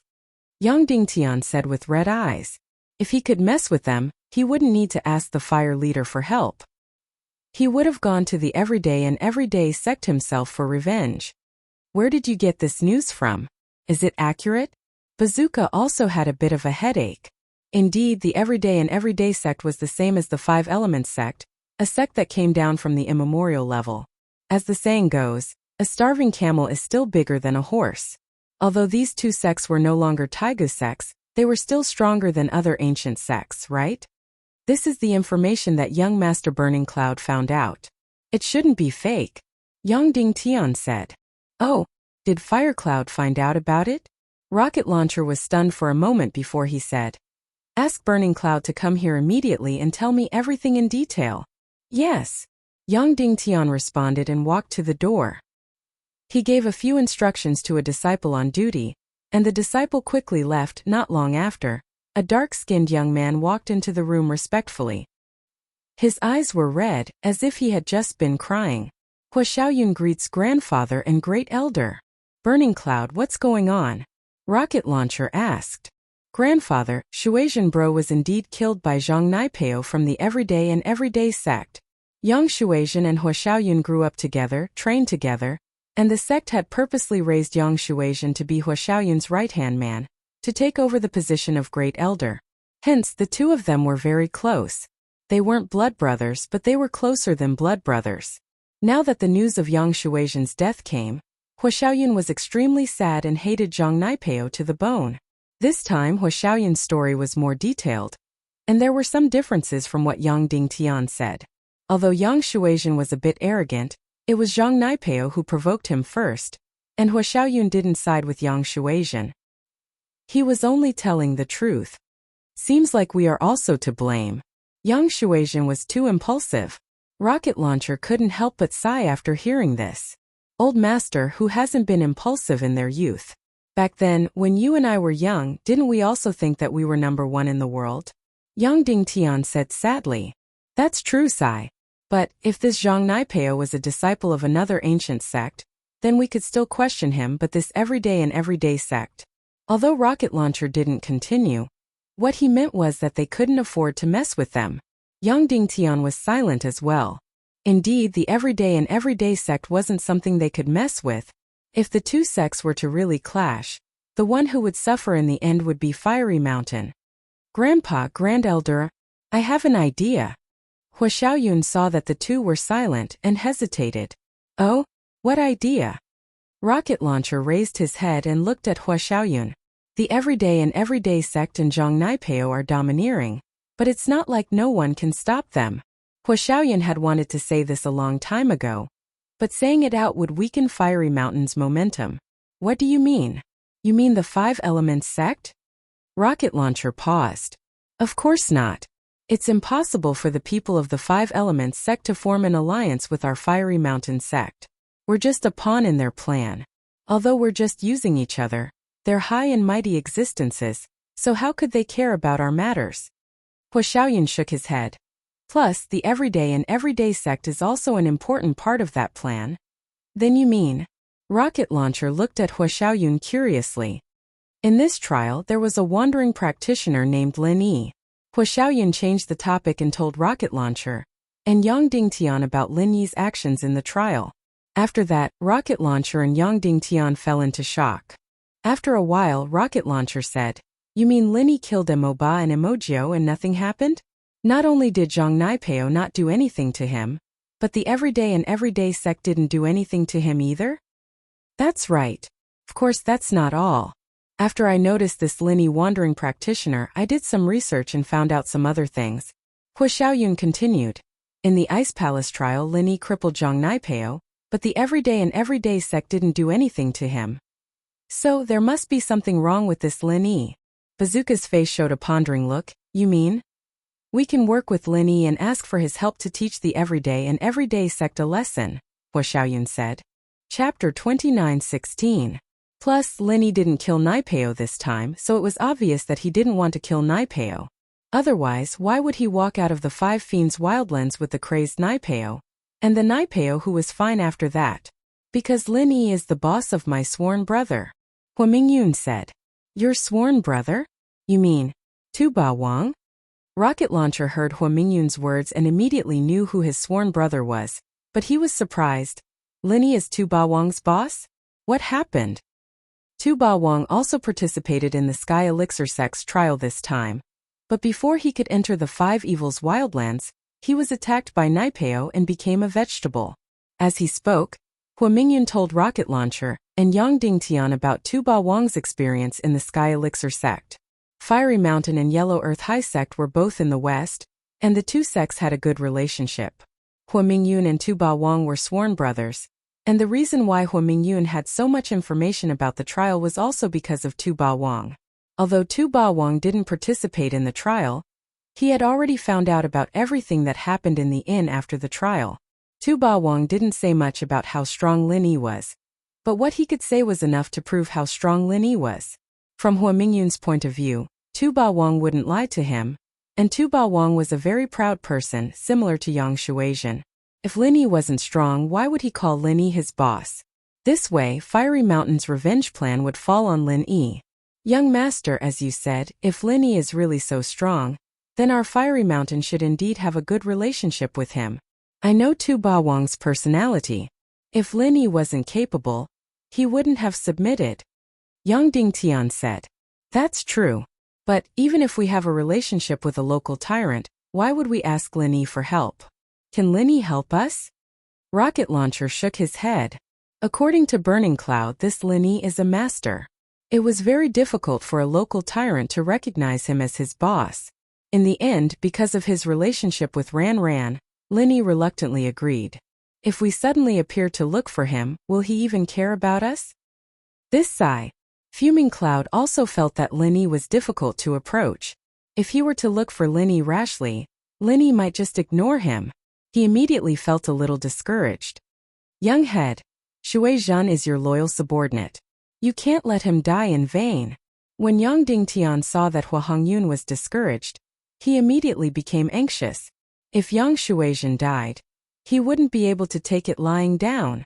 S1: Yang Dingtian said with red eyes. If he could mess with them, he wouldn't need to ask the fire leader for help. He would have gone to the everyday sect himself for revenge. Where did you get this news from? Is it accurate? Bazooka also had a bit of a headache. Indeed, the everyday and everyday sect was the same as the Five Elements sect, a sect that came down from the immemorial level. As the saying goes, a starving camel is still bigger than a horse. Although these two sects were no longer Taigu sects, they were still stronger than other ancient sects, right? This is the information that young Master Burning Cloud found out. It shouldn't be fake, Yang Dingtian said. Oh, did Fire Cloud find out about it? Rocket Launcher was stunned for a moment before he said, ask Burning Cloud to come here immediately and tell me everything in detail. Yes, Yang Dingtian responded and walked to the door. He gave a few instructions to a disciple on duty, and the disciple quickly left. Not long after, a dark-skinned young man walked into the room respectfully. His eyes were red, as if he had just been crying. Hua Xiaoyun greets grandfather and great elder. Burning Cloud, what's going on? Rocket Launcher asked. Grandfather, Shuaizhen Bro was indeed killed by Zhang Naipeo from the everyday and everyday sect. Young Shuaizhen and Hua Xiaoyun grew up together, trained together, and the sect had purposely raised young Shuaizhen to be Hua Xiaoyun's right-hand man, to take over the position of great elder. Hence, the two of them were very close. They weren't blood brothers, but they were closer than blood brothers. Now that the news of young Shuaizhen's death came, Hua Xiaoyun was extremely sad and hated Zhang Naipeo to the bone. This time Hua Xiaoyun's story was more detailed, and there were some differences from what Yang Dingtian said. Although young Shuaizhen was a bit arrogant, it was Zhang Naipeo who provoked him first, and Hua Xiaoyun didn't side with young Shuaizhen. He was only telling the truth. Seems like we are also to blame. Young Shuaizhen was too impulsive. Rocket Launcher couldn't help but sigh after hearing this. Old Master, who hasn't been impulsive in their youth? Back then, when you and I were young, didn't we also think that we were number one in the world? Yang Dingtian said sadly. That's true, Sai. But, if this Zhang Naipeo was a disciple of another ancient sect, then we could still question him. But this everyday and everyday sect. Although Rocket Launcher didn't continue, what he meant was that they couldn't afford to mess with them. Yang Dingtian was silent as well. Indeed, the everyday and everyday sect wasn't something they could mess with. If the two sects were to really clash, the one who would suffer in the end would be Fiery Mountain. Grandpa, Grand Elder, I have an idea. Hua Xiaoyun saw that the two were silent and hesitated. Oh? What idea? Rocket Launcher raised his head and looked at Hua Xiaoyun. The everyday and everyday sect and Zhang Naipeo are domineering, but it's not like no one can stop them. Hua Xiaoyun had wanted to say this a long time ago, but saying it out would weaken Fiery Mountain's momentum. What do you mean? You mean the Five Elements sect? Rocket Launcher paused. Of course not. It's impossible for the people of the Five Elements sect to form an alliance with our Fiery Mountain sect. We're just a pawn in their plan. Although we're just using each other, they're high and mighty existences, so how could they care about our matters? Hua Xiaoyun shook his head. Plus, the everyday and everyday sect is also an important part of that plan. Then you mean? Rocket Launcher looked at Hua Xiaoyun curiously. In this trial, there was a wandering practitioner named Lin Yi. Hua Xiaoyun changed the topic and told Rocket Launcher and Yang Dingtian about Lin Yi's actions in the trial. After that, Rocket Launcher and Yang Dingtian fell into shock. After a while, Rocket Launcher said, You mean Lin Yi killed Emoba and Emojio and nothing happened? Not only did Zhang Naipeo not do anything to him, but the everyday and everyday sect didn't do anything to him either? That's right. Of course, that's not all. After I noticed this Lin Yi wandering practitioner, I did some research and found out some other things. Hua Xiaoyun continued. In the Ice Palace trial, Lin Yi crippled Zhang Naipeo, but the everyday and everyday sect didn't do anything to him. So, there must be something wrong with this Lin Yi. Bazooka's face showed a pondering look. You mean? We can work with Lin Yi and ask for his help to teach the everyday and everyday sect a lesson, Hua Xiaoyun said. Chapter 29:16. Plus, Lin Yi didn't kill Naipeo this time, so it was obvious that he didn't want to kill Naipeo. Otherwise, why would he walk out of the Five Fiends Wildlands with the crazed Naipeo? And the Naipeo who was fine after that? Because Lin Yi is the boss of my sworn brother. Hua Mingyun said. Your sworn brother? You mean, Tu Ba Wang? Rocket Launcher heard Hua Mingyun's words and immediately knew who his sworn brother was, but he was surprised. Lin Yi is Tu Ba Wang's boss? What happened? Tu Ba Wang also participated in the Sky Elixir sect's trial this time. But before he could enter the Five Evils wildlands, he was attacked by Naipeo and became a vegetable. As he spoke, Hua Mingyun told Rocket Launcher and Yang Dingtian about Tu Ba Wang's experience in the Sky Elixir sect. Fiery Mountain and Yellow Earth High sect were both in the west, and the two sects had a good relationship. Hua Mingyun and Tu Ba Wang were sworn brothers, and the reason why Hua Mingyun had so much information about the trial was also because of Tu Ba Wang. Although Tu Ba Wang didn't participate in the trial, he had already found out about everything that happened in the inn after the trial. Tu Ba Wang didn't say much about how strong Lin Yi was, but what he could say was enough to prove how strong Lin Yi was. From Hua Mingyun's point of view, Tu Ba Wang wouldn't lie to him, and Tu Ba Wang was a very proud person, similar to Yang Shuaizhen. If Lin Yi wasn't strong, why would he call Lin Yi his boss? This way, Fiery Mountain's revenge plan would fall on Lin Yi. Young master, as you said, if Lin Yi is really so strong, then our Fiery Mountain should indeed have a good relationship with him. I know Tu Ba Wang's personality. If Lin Yi wasn't capable, he wouldn't have submitted. Yang Dingtian said. That's true. But even if we have a relationship with a local tyrant, why would we ask Lin Yi for help? Can Lin Yi help us? Rocket Launcher shook his head. According to Burning Cloud, this Lin Yi is a master. It was very difficult for a local tyrant to recognize him as his boss. In the end, because of his relationship with Ran Ran, Lin Yi reluctantly agreed. If we suddenly appear to look for him, will he even care about us? This sigh. Fuming Cloud also felt that Lin Yi was difficult to approach. If he were to look for Lin Yi rashly, Lin Yi might just ignore him. He immediately felt a little discouraged. Young head, Shuaizhen is your loyal subordinate. You can't let him die in vain. When Yang Dingtian saw that Hua Hongyun was discouraged, he immediately became anxious. If Yang Shuaizhen died, he wouldn't be able to take it lying down.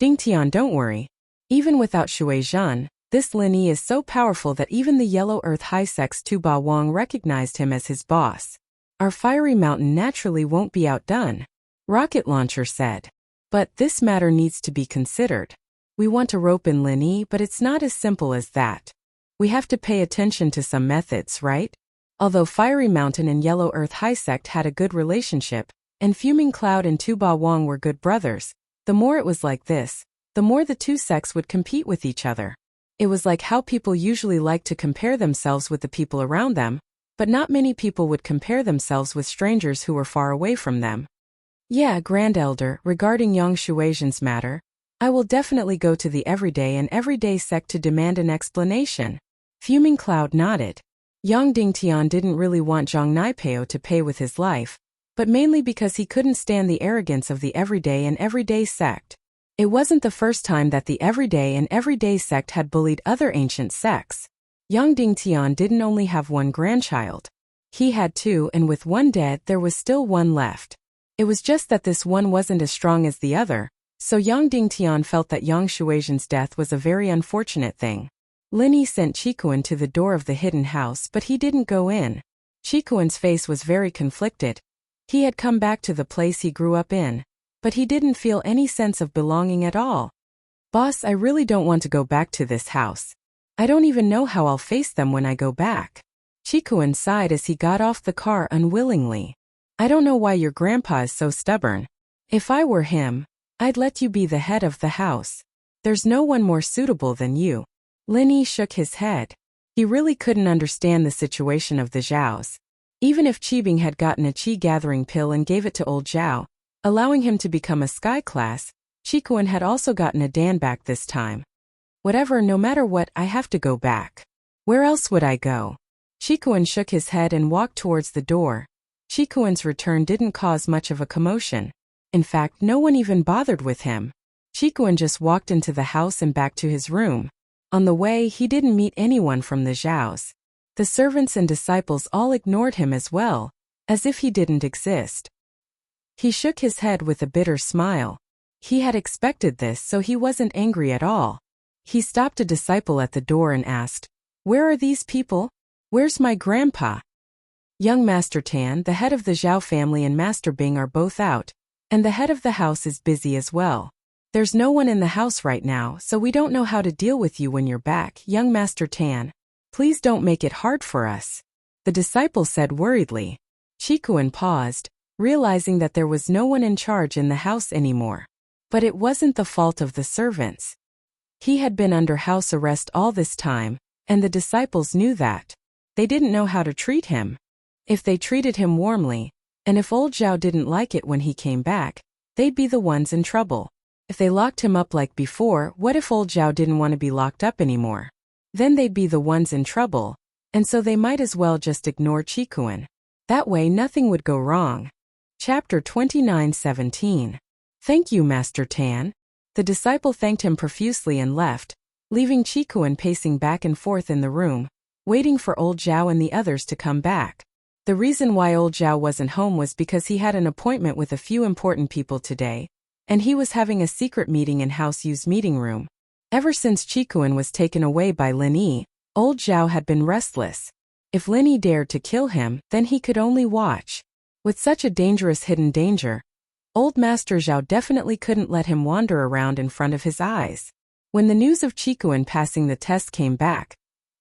S1: Dingtian, don't worry. Even without Shuaizhen, this Lin Yi is so powerful that even the Yellow Earth High Sect's Tu Ba Wang recognized him as his boss. Our Fiery Mountain naturally won't be outdone, Rocket Launcher said. But this matter needs to be considered. We want to rope in Lin Yi, but it's not as simple as that. We have to pay attention to some methods, right? Although Fiery Mountain and Yellow Earth High Sect had a good relationship, and Fuming Cloud and Tu Ba Wang were good brothers, the more it was like this, the more the two sects would compete with each other. It was like how people usually like to compare themselves with the people around them, but not many people would compare themselves with strangers who were far away from them. Yeah, Grand Elder, regarding Yang Shuaizhen's matter, I will definitely go to the Everyday sect to demand an explanation. Fuming Cloud nodded. Yang Dingtian didn't really want Zhang Naipeo to pay with his life, but mainly because he couldn't stand the arrogance of the Everyday sect. It wasn't the first time that the Everyday sect had bullied other ancient sects. Yang Dingtian didn't only have one grandchild. He had two, and with one dead, there was still one left. It was just that this one wasn't as strong as the other, so Yang Dingtian felt that Yang Shuaizhen's death was a very unfortunate thing. Lin Yi sent Qikuan to the door of the hidden house, but he didn't go in. Qikuan's face was very conflicted. He had come back to the place he grew up in, but he didn't feel any sense of belonging at all. Boss, I really don't want to go back to this house. I don't even know how I'll face them when I go back. Qikuan sighed as he got off the car unwillingly. I don't know why your grandpa is so stubborn. If I were him, I'd let you be the head of the house. There's no one more suitable than you. Lin Yi shook his head. He really couldn't understand the situation of the Zhaos. Even if Qibing had gotten a qi-gathering pill and gave it to old Zhao, allowing him to become a sky class, Qikuan had also gotten a Dan back this time. Whatever, no matter what, I have to go back. Where else would I go? Qikuan shook his head and walked towards the door. Qikuan's return didn't cause much of a commotion. In fact, no one even bothered with him. Qikuan just walked into the house and back to his room. On the way, he didn't meet anyone from the Zhaos. The servants and disciples all ignored him as well, as if he didn't exist. He shook his head with a bitter smile. He had expected this, so he wasn't angry at all. He stopped a disciple at the door and asked, "Where are these people? Where's my grandpa?" Young Master Tan, the head of the Zhao family, and Master Bing are both out, and the head of the house is busy as well. There's no one in the house right now, so we don't know how to deal with you when you're back, young Master Tan. Please don't make it hard for us. the disciple said worriedly. Chikuan paused, realizing that there was no one in charge in the house anymore. But it wasn't the fault of the servants. He had been under house arrest all this time, and the disciples knew that. They didn't know how to treat him. If they treated him warmly, and if old Zhao didn't like it when he came back, they'd be the ones in trouble. If they locked him up like before, what if old Zhao didn't want to be locked up anymore? Then they'd be the ones in trouble, and so they might as well just ignore Chikuan. That way nothing would go wrong. Chapter 29:17. Thank you, Master Tan. The disciple thanked him profusely and left, leaving Chikuan pacing back and forth in the room, waiting for old Zhao and the others to come back. The reason why old Zhao wasn't home was because he had an appointment with a few important people today, and he was having a secret meeting in House Yu's meeting room. Ever since Chikuan was taken away by Lin Yi, old Zhao had been restless. If Lin Yi dared to kill him, then he could only watch. With such a dangerous hidden danger, old Master Zhao definitely couldn't let him wander around in front of his eyes. When the news of Chikuan passing the test came back,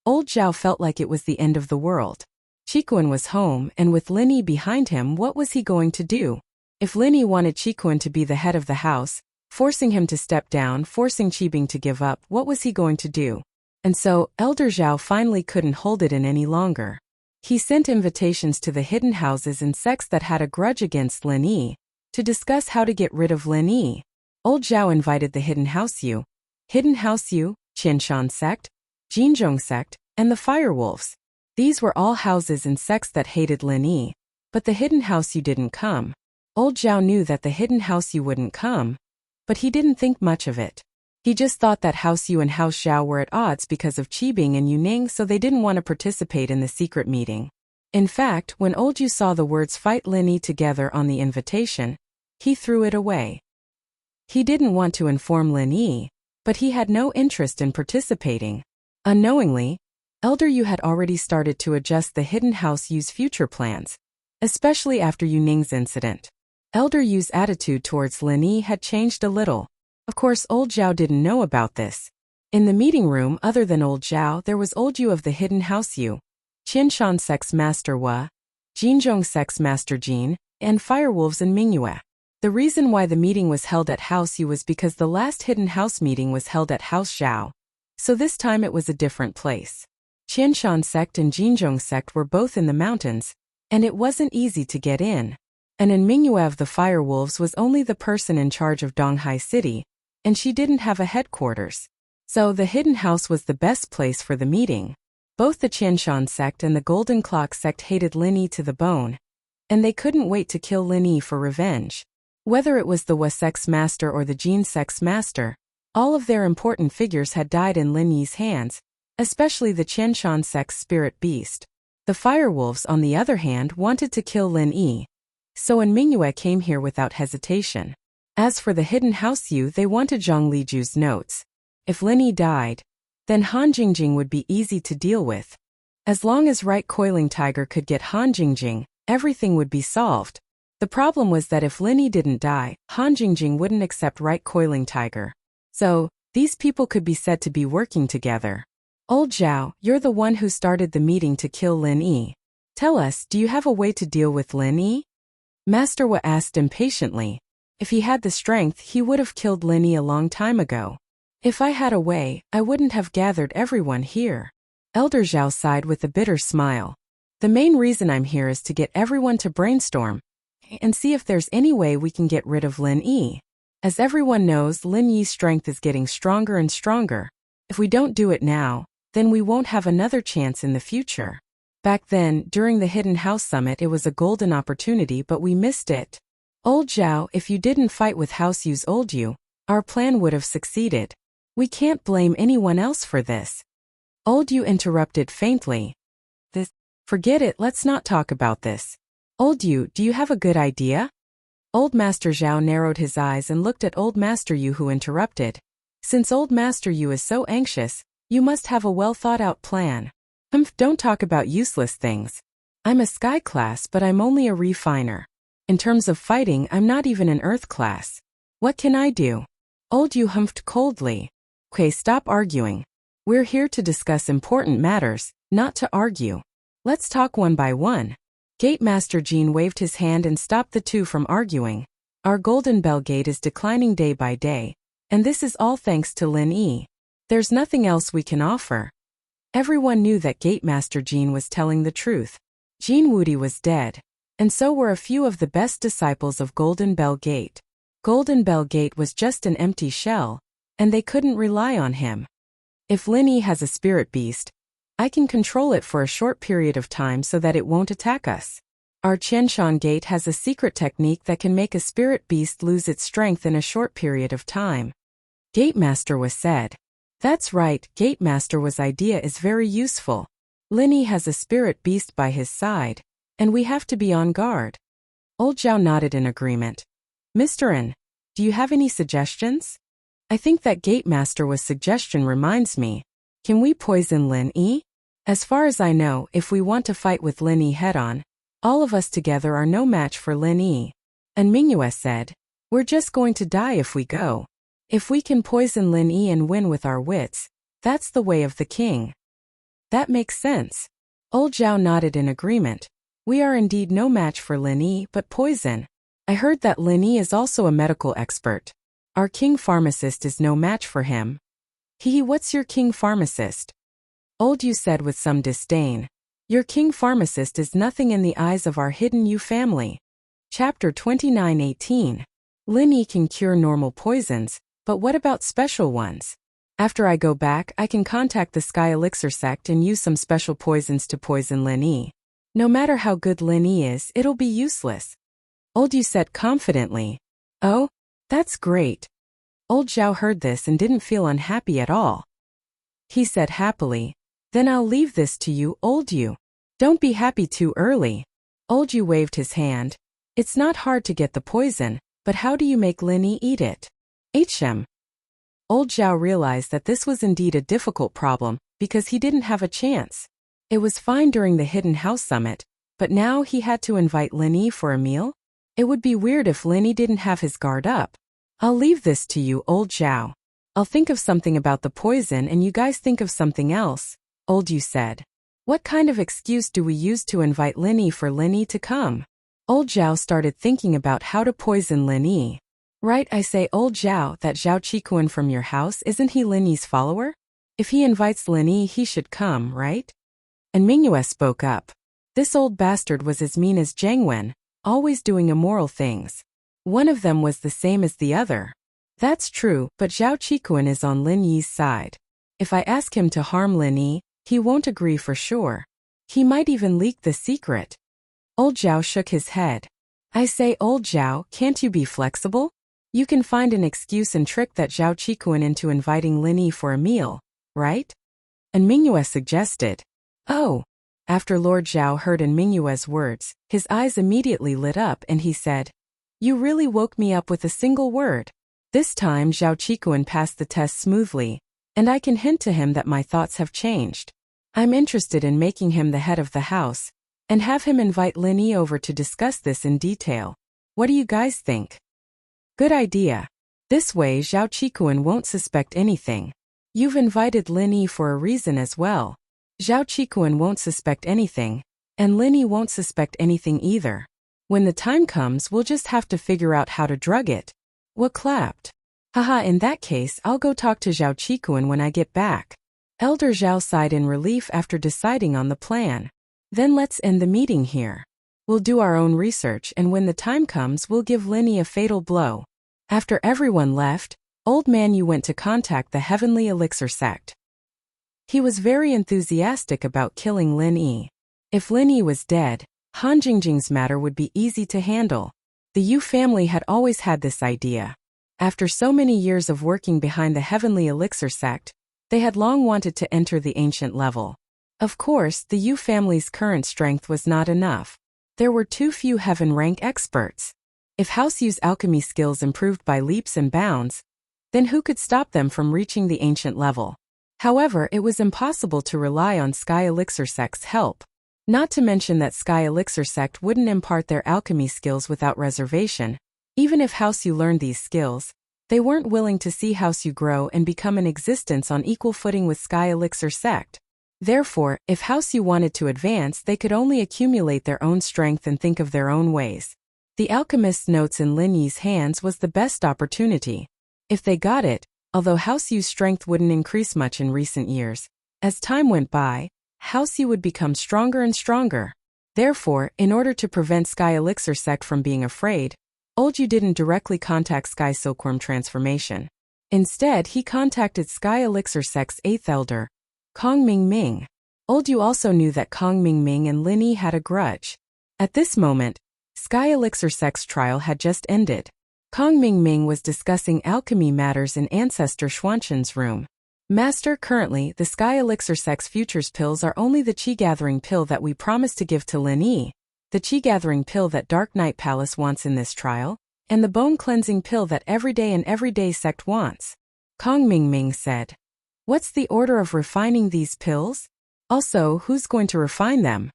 S1: old Zhao felt like it was the end of the world. Chikuan was home, and with Lin Yi behind him, what was he going to do? If Lin Yi wanted Chikuan to be the head of the house, forcing him to step down, forcing Qibing to give up, what was he going to do? And so, Elder Zhao finally couldn't hold it in any longer. He sent invitations to the hidden houses and sects that had a grudge against Lin Yi, to discuss how to get rid of Lin Yi. Old Zhao invited the Hidden House Yu, Qianshan sect, Jinzhong sect, and the Firewolves. These were all houses and sects that hated Lin Yi, but the Hidden House Yu didn't come. Old Zhao knew that the Hidden House Yu wouldn't come, but he didn't think much of it. He just thought that House Yu and House Zhao were at odds because of Qibing and Yuning, so they didn't want to participate in the secret meeting. In fact, when old Yu saw the words "fight Lin Yi" together on the invitation, he threw it away. He didn't want to inform Lin Yi, but he had no interest in participating. Unknowingly, Elder Yu had already started to adjust the Hidden House Yu's future plans, especially after Yuning's incident. Elder Yu's attitude towards Lin Yi had changed a little. Of course, old Zhao didn't know about this. In the meeting room, other than old Zhao, there was old Yu of the Hidden House Yu, Qianshan sect's Master Hua, Jinzhong sect's Master Jin, and Firewolves and Mingyue. The reason why the meeting was held at House Yu was because the last Hidden House meeting was held at House Zhao, so this time it was a different place. Qianshan sect and Jinzhong sect were both in the mountains, and it wasn't easy to get in. And in Mingyue of the Firewolves was only the person in charge of Donghai City, and she didn't have a headquarters. So the Hidden House was the best place for the meeting. Both the Qianshan sect and the Golden Clock sect hated Lin Yi to the bone, and they couldn't wait to kill Lin Yi for revenge. Whether it was the Hua sect's master or the Jin sect's master, all of their important figures had died in Lin Yi's hands, especially the Qianshan sect's spirit beast. The Firewolves, on the other hand, wanted to kill Lin Yi, so when Mingyue came here without hesitation. As for the Hidden House Yu, they wanted Zhang Liju's notes. If Lin Yi died, then Han Jingjing would be easy to deal with. As long as Right Coiling Tiger could get Han Jingjing, everything would be solved. The problem was that if Lin Yi didn't die, Han Jingjing wouldn't accept Right Coiling Tiger. So, these people could be said to be working together. Old Zhao, you're the one who started the meeting to kill Lin Yi. Tell us, do you have a way to deal with Lin Yi? Master Hua asked impatiently. If he had the strength, he would have killed Lin Yi a long time ago. If I had a way, I wouldn't have gathered everyone here. Elder Zhao sighed with a bitter smile. The main reason I'm here is to get everyone to brainstorm and see if there's any way we can get rid of Lin Yi. As everyone knows, Lin Yi's strength is getting stronger and stronger. If we don't do it now, then we won't have another chance in the future. Back then, during the Hidden House Summit, it was a golden opportunity, but we missed it. Old Zhao, if you didn't fight with House Yu's old Yu, our plan would have succeeded. We can't blame anyone else for this. Old Yu interrupted faintly. Forget it, let's not talk about this. Old Yu, do you have a good idea? Old Master Zhao narrowed his eyes and looked at Old Master Yu, who interrupted. Since Old Master Yu is so anxious, you must have a well-thought-out plan. Don't talk about useless things. I'm a Sky class, but I'm only a refiner. In terms of fighting, I'm not even an Earth class. What can I do? Old Yu humphed coldly. Okay, stop arguing. We're here to discuss important matters, not to argue. Let's talk one by one. Gate Master Jean waved his hand and stopped the two from arguing. Our Golden Bell Gate is declining day by day, and this is all thanks to Lin Yi. There's nothing else we can offer. Everyone knew that Gate Master Jean was telling the truth. Jean Wudi was dead, and so were a few of the best disciples of Golden Bell Gate. Golden Bell Gate was just an empty shell, and they couldn't rely on him. If Lin Yi has a spirit beast, I can control it for a short period of time so that it won't attack us. Our Qianshan Gate has a secret technique that can make a spirit beast lose its strength in a short period of time. Gate Master was said. That's right, Gate Master was idea is very useful. Lin Yi has a spirit beast by his side, and we have to be on guard. Old Zhao nodded in agreement. Mr. N, do you have any suggestions? I think that Gate Master was suggestion reminds me. Can we poison Lin Yi? As far as I know, if we want to fight with Lin Yi head-on, all of us together are no match for Lin Yi. And Mingyue said, we're just going to die if we go. If we can poison Lin Yi and win with our wits, that's the way of the king. That makes sense. Old Zhao nodded in agreement. We are indeed no match for Lin Yi, but poison. I heard that Lin Yi is also a medical expert. Our king pharmacist is no match for him. What's your king pharmacist? Old Yu said with some disdain. Your king pharmacist is nothing in the eyes of our hidden Yu family. Chapter 29:18. Lin Yi can cure normal poisons, but what about special ones? After I go back, I can contact the Sky Elixir sect and use some special poisons to poison Lin Yi. No matter how good Lin Yi is, it'll be useless. Old Yu said confidently. Oh, that's great. Old Zhao heard this and didn't feel unhappy at all. He said happily, then I'll leave this to you, Old Yu. Don't be happy too early. Old Yu waved his hand. It's not hard to get the poison, but how do you make Lin Yi eat it? HM. Old Zhao realized that this was indeed a difficult problem, because he didn't have a chance. It was fine during the Hidden House Summit, but now he had to invite Lin Yi for a meal? It would be weird if Lin Yi didn't have his guard up. I'll leave this to you, Old Zhao. I'll think of something about the poison and you guys think of something else, Old Yu said. What kind of excuse do we use to invite Lin Yi for Lin Yi to come? Old Zhao started thinking about how to poison Lin Yi. Right, I say, Old Zhao, that Zhao Qikuan from your house, isn't he Lin Yi's follower? If he invites Lin Yi, he should come, right? And Mingyue spoke up. This old bastard was as mean as Zhang Wen, always doing immoral things. One of them was the same as the other. That's true, but Zhao Qikuan is on Lin Yi's side. If I ask him to harm Lin Yi, he won't agree for sure. He might even leak the secret. Old Zhao shook his head. I say, Old Zhao, can't you be flexible? You can find an excuse and trick that Zhao Qikuan into inviting Lin Yi for a meal, right? And Mingyue suggested. Oh. After Lord Zhao heard in Mingyue's words, his eyes immediately lit up and he said, you really woke me up with a single word. This time Zhao Qikuan passed the test smoothly, and I can hint to him that my thoughts have changed. I'm interested in making him the head of the house, and have him invite Lin Yi over to discuss this in detail. What do you guys think? Good idea. This way Zhao Qikuan won't suspect anything. You've invited Lin Yi for a reason as well. Zhao Qikuan won't suspect anything, and Lin Yi won't suspect anything either. When the time comes, we'll just have to figure out how to drug it. What clapped? Haha, in that case, I'll go talk to Zhao Qikuan when I get back. Elder Zhao sighed in relief after deciding on the plan. Then let's end the meeting here. We'll do our own research and when the time comes, we'll give Lin Yi a fatal blow. After everyone left, Old Man Yu went to contact the Heavenly Elixir sect. He was very enthusiastic about killing Lin Yi. If Lin Yi was dead, Han Jingjing's matter would be easy to handle. The Yu family had always had this idea. After so many years of working behind the Heavenly Elixir sect, they had long wanted to enter the ancient level. Of course, the Yu family's current strength was not enough. There were too few heaven rank experts. If House Yu's alchemy skills improved by leaps and bounds, then who could stop them from reaching the ancient level? However, it was impossible to rely on Sky Elixir sect's help. Not to mention that Sky Elixir sect wouldn't impart their alchemy skills without reservation. Even if House Yu learned these skills, they weren't willing to see House Yu grow and become an existence on equal footing with Sky Elixir sect. Therefore, if House Yu wanted to advance, they could only accumulate their own strength and think of their own ways. The alchemist's notes in Lin Yi's hands was the best opportunity. If they got it, although House Yu's strength wouldn't increase much in recent years, as time went by, House Yu would become stronger and stronger. Therefore, in order to prevent Sky Elixir Sect from being afraid, Old Yu didn't directly contact Sky Silkworm transformation. Instead, he contacted Sky Elixir Sect's 8th elder, Kong Ming. Old Yu also knew that Kong Ming and Lin Yi had a grudge. At this moment, Sky Elixir Sect's trial had just ended. Kong Ming was discussing alchemy matters in Ancestor Xuanqin's room. Master, currently, the Sky Elixir Sect's futures pills are only the Qi-gathering pill that we promised to give to Lin Yi, the Qi-gathering pill that Dark Knight Palace wants in this trial, and the bone-cleansing pill that Everyday Sect wants. Kong Ming said. What's the order of refining these pills? Also, who's going to refine them?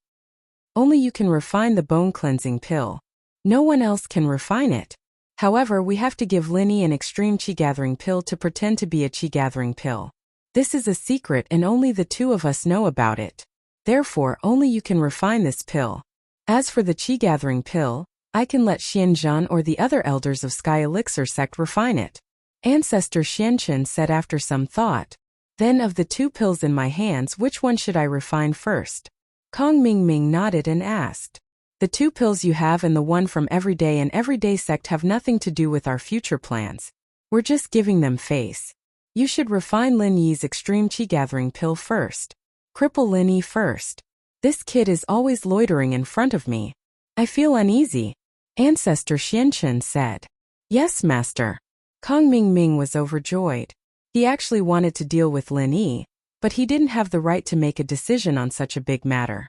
S1: Only you can refine the bone-cleansing pill. No one else can refine it. However, we have to give Lin Yi an extreme Qi-gathering pill to pretend to be a Qi-gathering pill. This is a secret and only the two of us know about it. Therefore, only you can refine this pill. As for the Qi-gathering pill, I can let Xianzhan or the other elders of Sky Elixir Sect refine it. Ancestor Xianqin said after some thought. Then of the 2 pills in my hands, which one should I refine first? Kong Ming nodded and asked. The 2 pills you have and the one from Everyday Sect have nothing to do with our future plans. We're just giving them face. You should refine Lin Yi's extreme Qi-gathering pill first. Cripple Lin Yi first. This kid is always loitering in front of me. I feel uneasy. Ancestor Xianqin said. Yes, Master. Kong Ming was overjoyed. He actually wanted to deal with Lin Yi, but he didn't have the right to make a decision on such a big matter.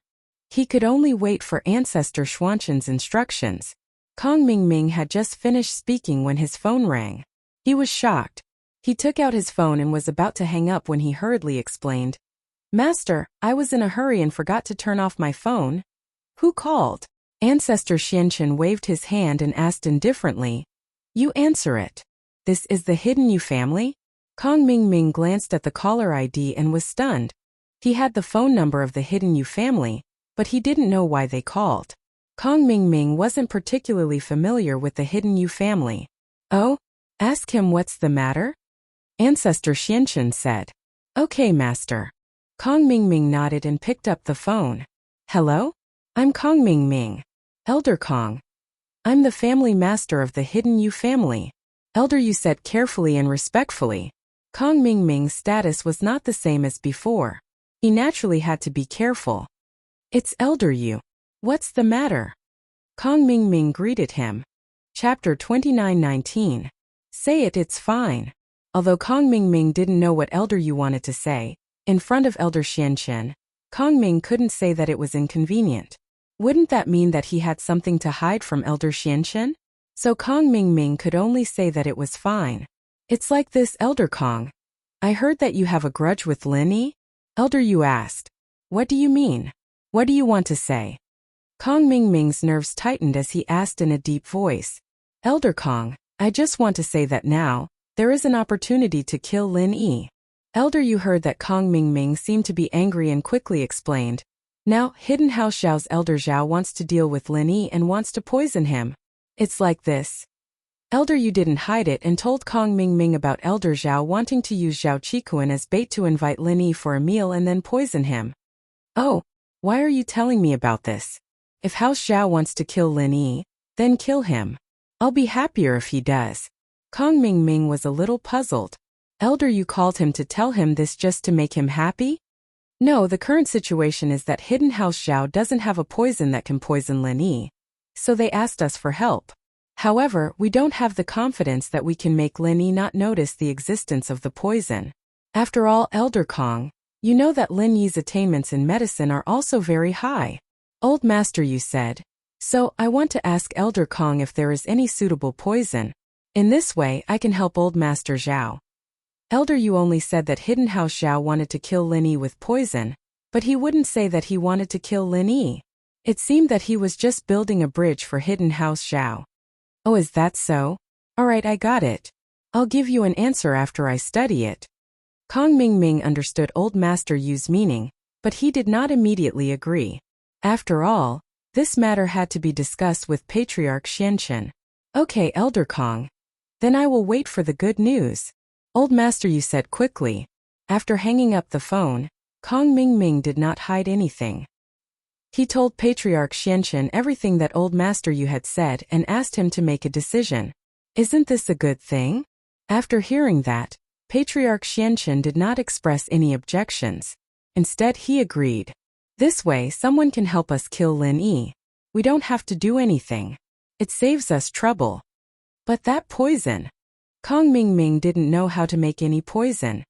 S1: He could only wait for Ancestor Xuanqin's instructions. Kong Ming had just finished speaking when his phone rang. He was shocked. He took out his phone and was about to hang up when he hurriedly explained. Master, I was in a hurry and forgot to turn off my phone. Who called? Ancestor Xianqin waved his hand and asked indifferently. You answer it. This is the Hidden Yu family? Kong Ming glanced at the caller ID and was stunned. He had the phone number of the Hidden Yu family, but he didn't know why they called. Kong Ming wasn't particularly familiar with the Hidden Yu family. Oh? Ask him what's the matter? Ancestor Xianqin said. Okay, Master. Kong Ming nodded and picked up the phone. Hello? I'm Kong Ming. Elder Kong. I'm the family master of the Hidden Yu family. Elder Yu said carefully and respectfully. Kong Ming's status was not the same as before. He naturally had to be careful. It's Elder Yu. What's the matter? Kong Ming greeted him. Chapter 29:19. Say it, it's fine. Although Kong Ming didn't know what Elder Yu wanted to say, in front of Elder Xianqin, Kong Ming couldn't say that it was inconvenient. Wouldn't that mean that he had something to hide from Elder Xianqin? So Kong Ming could only say that it was fine. It's like this, Elder Kong. I heard that you have a grudge with Lin Yi? Elder Yu asked. What do you mean? What do you want to say? Kong Ming's nerves tightened as he asked in a deep voice. Elder Kong, I just want to say that now, there is an opportunity to kill Lin Yi. Elder Yu heard that Kong Ming seemed to be angry and quickly explained. Now, Hidden House Zhao's Elder Zhao wants to deal with Lin Yi and wants to poison him. It's like this. Elder Yu didn't hide it and told Kong Ming about Elder Zhao wanting to use Zhao Qikuan as bait to invite Lin Yi for a meal and then poison him. Oh, why are you telling me about this? If House Zhao wants to kill Lin Yi, then kill him. I'll be happier if he does. Kong Ming was a little puzzled. Elder Yu called him to tell him this just to make him happy? No, the current situation is that Hidden House Zhao doesn't have a poison that can poison Lin Yi. So they asked us for help. However, we don't have the confidence that we can make Lin Yi not notice the existence of the poison. After all, Elder Kong, you know that Lin Yi's attainments in medicine are also very high. Old Master Yu said. So, I want to ask Elder Kong if there is any suitable poison. In this way, I can help Old Master Zhao. Elder Yu only said that Hidden House Zhao wanted to kill Lin Yi with poison, but he wouldn't say that he wanted to kill Lin Yi. It seemed that he was just building a bridge for Hidden House Zhao. Oh, is that so? Alright, I got it. I'll give you an answer after I study it. Kong Ming understood Old Master Yu's meaning, but he did not immediately agree. After all, this matter had to be discussed with Patriarch Xianchen. Okay, Elder Kong. Then I will wait for the good news. Old Master Yu said quickly. After hanging up the phone, Kong Mingming did not hide anything. He told Patriarch Xianchen everything that Old Master Yu had said and asked him to make a decision. Isn't this a good thing? After hearing that, Patriarch Xianchen did not express any objections. Instead, he agreed. This way, someone can help us kill Lin Yi. We don't have to do anything. It saves us trouble. But that poison. Kong Mingming didn't know how to make any poison.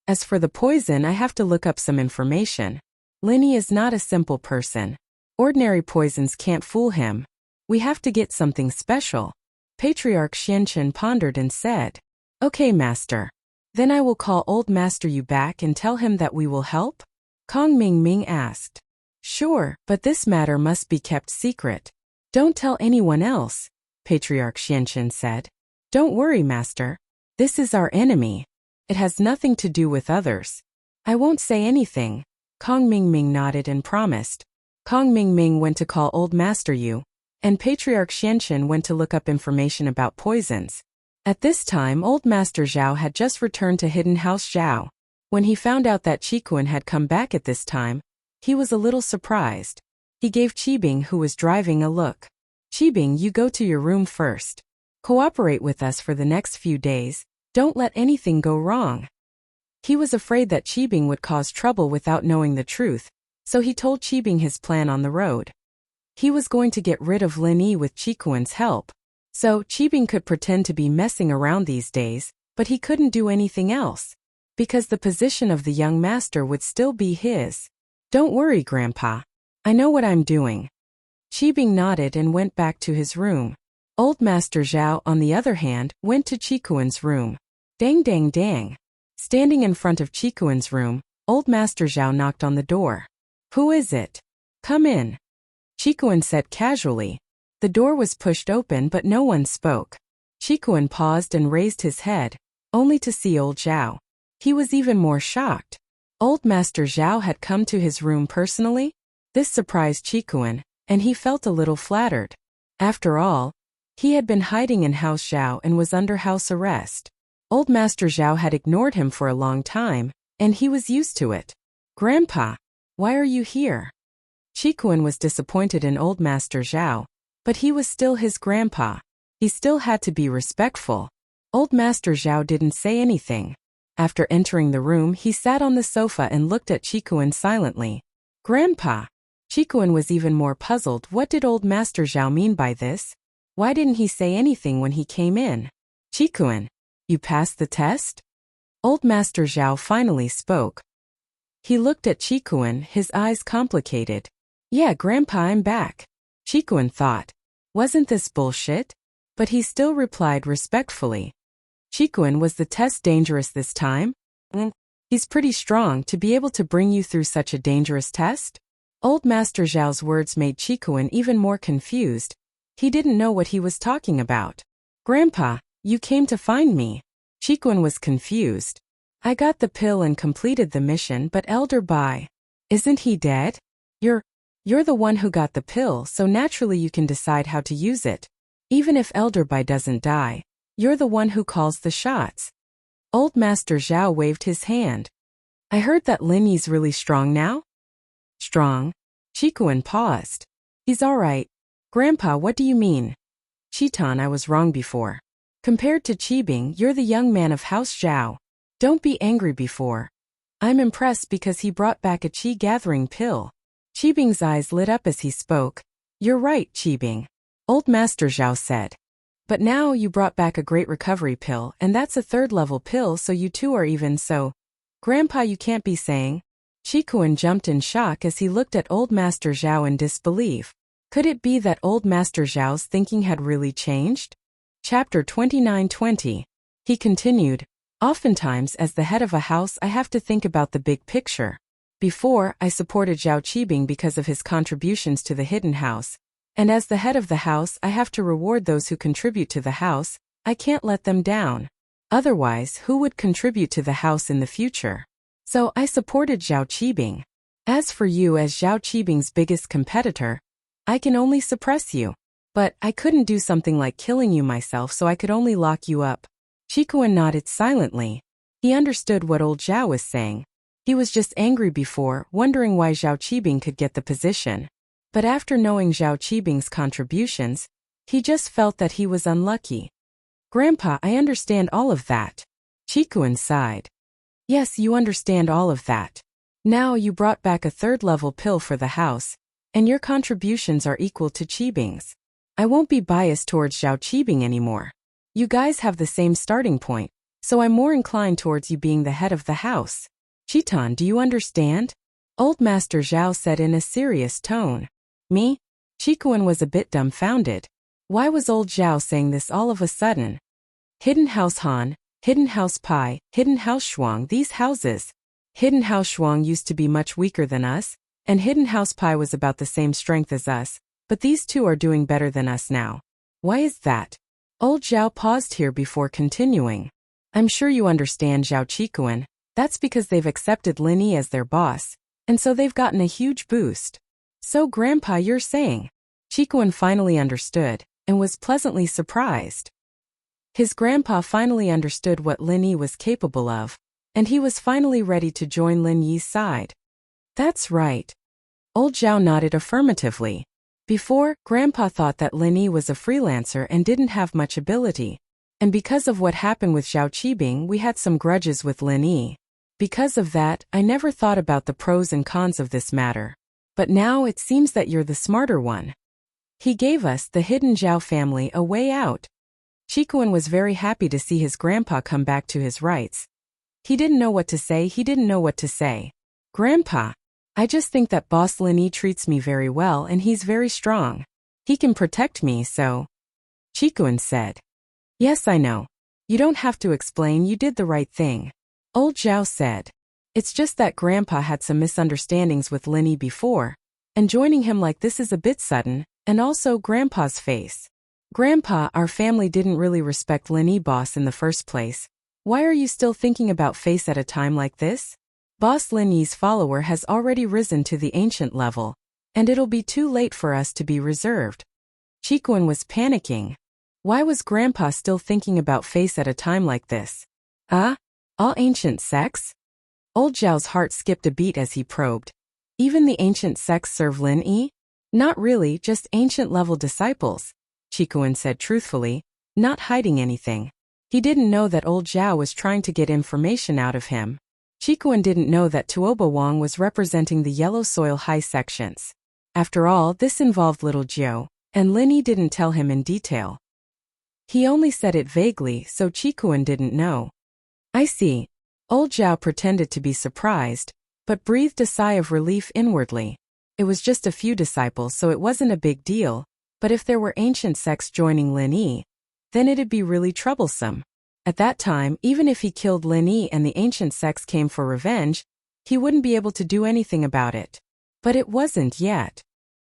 S1: As for the poison, I have to look up some information. Lin Yi is not a simple person. Ordinary poisons can't fool him. We have to get something special. Patriarch Xianchen pondered and said, Okay, Master. Then I will call Old Master Yu back and tell him that we will help? Kong Mingming asked. Sure, but this matter must be kept secret. Don't tell anyone else, Patriarch Xianchen said. Don't worry, Master. This is our enemy. It has nothing to do with others. I won't say anything. Kong Mingming nodded and promised. Kong Mingming went to call Old Master Yu, and Patriarch Xianchen went to look up information about poisons. At this time, Old Master Zhao had just returned to Hidden House Zhao. When he found out that Qikuan had come back at this time, he was a little surprised. He gave Qibing, who was driving, a look. Qibing, you go to your room first. Cooperate with us for the next few days. Don't let anything go wrong. He was afraid that Qibing would cause trouble without knowing the truth, so he told Qibing his plan on the road. He was going to get rid of Lin Yi with Qikuan's help. So Qibing could pretend to be messing around these days, but he couldn't do anything else, because the position of the young master would still be his. Don't worry, Grandpa. I know what I'm doing. Qibing nodded and went back to his room. Old Master Zhao, on the other hand, went to Qikuan's room. Dang dang dang. Standing in front of Qikuan's room, Old Master Zhao knocked on the door. Who is it? Come in. Qikuan said casually. The door was pushed open but no one spoke. Qikuan paused and raised his head, only to see old Zhao. He was even more shocked. Old Master Zhao had come to his room personally? This surprised Qikuan, and he felt a little flattered. After all, he had been hiding in House Zhao and was under house arrest. Old Master Zhao had ignored him for a long time, and he was used to it. Grandpa, why are you here? Qikuan was disappointed in Old Master Zhao, but he was still his grandpa. He still had to be respectful. Old Master Zhao didn't say anything. After entering the room, he sat on the sofa and looked at Qikuan silently. Grandpa! Qikuan was even more puzzled. What did Old Master Zhao mean by this? Why didn't he say anything when he came in? Qikuan, you passed the test? Old Master Zhao finally spoke. He looked at Qikuan, his eyes complicated. Yeah, Grandpa, I'm back. Qikuan thought. Wasn't this bullshit? But he still replied respectfully. Qikuan, was the test dangerous this time? He's pretty strong to be able to bring you through such a dangerous test? Old Master Zhao's words made Qikuan even more confused. He didn't know what he was talking about. Grandpa, you came to find me. Qikuan was confused. I got the pill and completed the mission, but Elder Bai, isn't he dead? You're the one who got the pill, so naturally you can decide how to use it. Even if Elder Bai doesn't die, you're the one who calls the shots. Old Master Zhao waved his hand. I heard that Lin Yi's really strong now? Strong? Qikuan paused. He's alright. Grandpa, what do you mean? Qitan, I was wrong before. Compared to Qibing, you're the young man of House Zhao. Don't be angry before. I'm impressed because he brought back a Qi gathering pill. Qibing's eyes lit up as he spoke. You're right, Qibing. Old Master Zhao said. But now you brought back a great recovery pill, and that's a third-level pill, so you two are even. So, Grandpa, you can't be saying. Qikuan jumped in shock as he looked at Old Master Zhao in disbelief. Could it be that Old Master Zhao's thinking had really changed? Chapter 29:20. He continued, oftentimes as the head of a house I have to think about the big picture. Before, I supported Zhao Qibing because of his contributions to the hidden house. And as the head of the house I have to reward those who contribute to the house. I can't let them down. Otherwise, who would contribute to the house in the future? So I supported Zhao Qibing. As for you as Zhao Qibing's biggest competitor, I can only suppress you. But I couldn't do something like killing you myself, so I could only lock you up. Qikuan nodded silently. He understood what old Zhao was saying. He was just angry before, wondering why Zhao Qibing could get the position. But after knowing Zhao Qibing's contributions, he just felt that he was unlucky. Grandpa, I understand all of that. Qikuan sighed. Yes, you understand all of that. Now you brought back a third-level pill for the house, and your contributions are equal to Qibing's. I won't be biased towards Zhao Qibing anymore. You guys have the same starting point, so I'm more inclined towards you being the head of the house. Chitan, do you understand? Old Master Zhao said in a serious tone. Me? Qikuan was a bit dumbfounded. Why was old Zhao saying this all of a sudden? Hidden House Han, Hidden House Pai, Hidden House Shuang, these houses. Hidden House Shuang used to be much weaker than us, and Hidden House Pai was about the same strength as us, but these two are doing better than us now. Why is that? Old Zhao paused here before continuing. I'm sure you understand, Zhao Qikuan. That's because they've accepted Lin Yi as their boss, and so they've gotten a huge boost. So Grandpa, you're saying? Qikuan finally understood, and was pleasantly surprised. His grandpa finally understood what Lin Yi was capable of, and he was finally ready to join Lin Yi's side. That's right. Old Zhao nodded affirmatively. Before, Grandpa thought that Lin Yi was a freelancer and didn't have much ability, and because of what happened with Zhao Qibing, we had some grudges with Lin Yi. Because of that, I never thought about the pros and cons of this matter. But now it seems that you're the smarter one. He gave us, the hidden Zhao family, a way out. Qikuan was very happy to see his grandpa come back to his rights. He didn't know what to say. Grandpa, I just think that Boss Lin Yi treats me very well and he's very strong. He can protect me, so. Qikuan said. Yes, I know. You don't have to explain, you did the right thing. Old Zhao said. It's just that Grandpa had some misunderstandings with Lin Yi before, and joining him like this is a bit sudden, and also Grandpa's face. Grandpa, our family didn't really respect Lin Yi boss in the first place. Why are you still thinking about face at a time like this? Boss Lin Yi's follower has already risen to the ancient level, and it'll be too late for us to be reserved. Qikuan was panicking. Why was Grandpa still thinking about face at a time like this? All ancient sects? Old Zhao's heart skipped a beat as he probed. Even the ancient sects serve Lin Yi? Not really, just ancient-level disciples, Qikuan said truthfully, not hiding anything. He didn't know that old Zhao was trying to get information out of him. Qikuan didn't know that Tuoba Wang was representing the yellow soil high sections. After all, this involved little Jiu, and Lin Yi didn't tell him in detail. He only said it vaguely, so Qikuan didn't know. I see. Old Zhao pretended to be surprised, but breathed a sigh of relief inwardly. It was just a few disciples, so it wasn't a big deal, but if there were ancient sects joining Lin Yi, then it'd be really troublesome. At that time, even if he killed Lin Yi and the ancient sects came for revenge, he wouldn't be able to do anything about it. But it wasn't yet.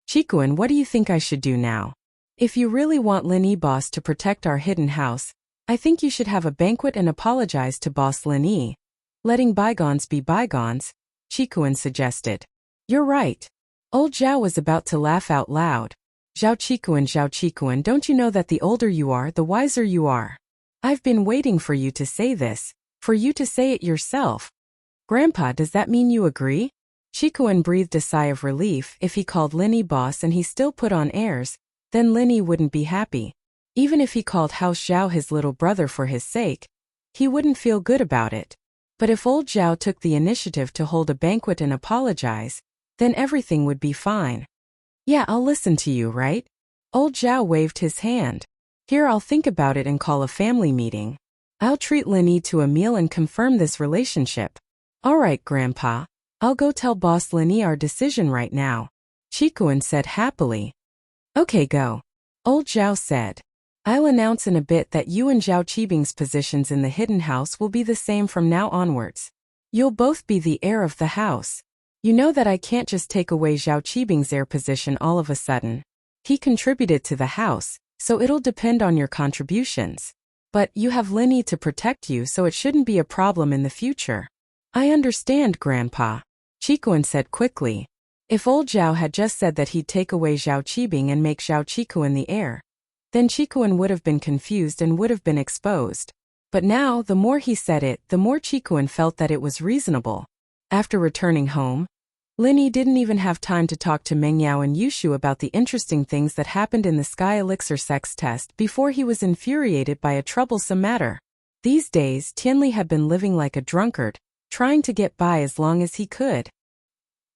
S1: Qikuan, what do you think I should do now? If you really want Lin Yi boss to protect our hidden house, I think you should have a banquet and apologize to boss Lin Yi. Letting bygones be bygones, Qikuan suggested. You're right. Old Zhao was about to laugh out loud. Zhao Qikuan, don't you know that the older you are, the wiser you are? I've been waiting for you to say this, for you to say it yourself. Grandpa, does that mean you agree? Qikuan breathed a sigh of relief. If he called Lin Yi boss and he still put on airs, then Lin Yi wouldn't be happy. Even if he called House Zhao his little brother for his sake, he wouldn't feel good about it. But if old Zhao took the initiative to hold a banquet and apologize, then everything would be fine. Yeah, I'll listen to you, right? Old Zhao waved his hand. Here, I'll think about it and call a family meeting. I'll treat Lin Yi to a meal and confirm this relationship. All right, Grandpa. I'll go tell Boss Lin Yi our decision right now. Qikuan said happily. Okay, go. Old Zhao said. I'll announce in a bit that you and Zhao Qibing's positions in the hidden house will be the same from now onwards. You'll both be the heir of the house. You know that I can't just take away Zhao Qibing's heir position all of a sudden. He contributed to the house, so it'll depend on your contributions. But you have Lin Yi to protect you, so it shouldn't be a problem in the future. I understand, Grandpa. Qikuan said quickly. If old Zhao had just said that he'd take away Zhao Qibing and make Zhao Qikuan the heir, then Qikuan would have been confused and would have been exposed. But now, the more he said it, the more Qikuan felt that it was reasonable. After returning home, Lin Yi didn't even have time to talk to Meng Yao and Yushu about the interesting things that happened in the Sky Elixir sex test before he was infuriated by a troublesome matter. These days, Tianli had been living like a drunkard, trying to get by as long as he could.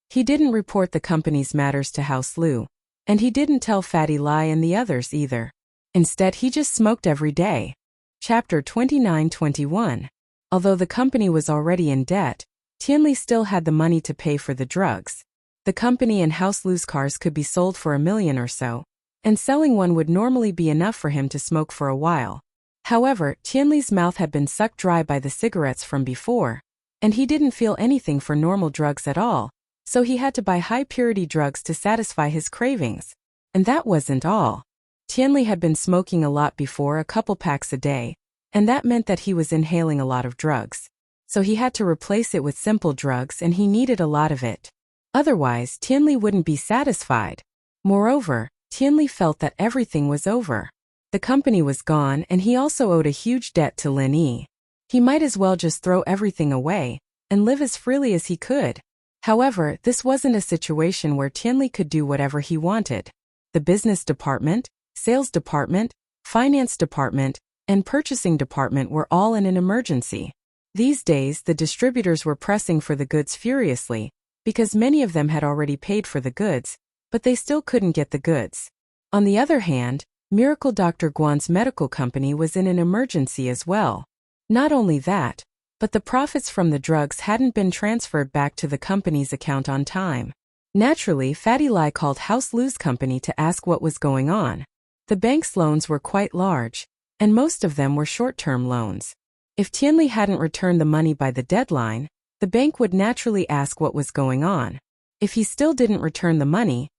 S1: He didn't report the company's matters to House Lu, and he didn't tell Fatty Lai and the others either. Instead, he just smoked every day. Chapter 29-21. Although the company was already in debt, Tianli still had the money to pay for the drugs. The company and House Lu's cars could be sold for $1 million or so, and selling one would normally be enough for him to smoke for a while. However, Tianli's mouth had been sucked dry by the cigarettes from before, and he didn't feel anything for normal drugs at all, so he had to buy high-purity drugs to satisfy his cravings. And that wasn't all. Tianli had been smoking a lot before, a couple packs a day, and that meant that he was inhaling a lot of drugs. So he had to replace it with simple drugs, and he needed a lot of it. Otherwise, Tianli wouldn't be satisfied. Moreover, Tianli felt that everything was over. The company was gone, and he also owed a huge debt to Lin Yi. He might as well just throw everything away and live as freely as he could. However, this wasn't a situation where Tianli could do whatever he wanted. The business department, sales department, finance department, and purchasing department were all in an emergency. These days, the distributors were pressing for the goods furiously, because many of them had already paid for the goods, but they still couldn't get the goods. On the other hand, Miracle Dr. Guan's medical company was in an emergency as well. Not only that, but the profits from the drugs hadn't been transferred back to the company's account on time. Naturally, Fatty Lai called House Lu's company to ask what was going on. The bank's loans were quite large, and most of them were short-term loans. If Tianli hadn't returned the money by the deadline, the bank would naturally ask what was going on. If he still didn't return the money,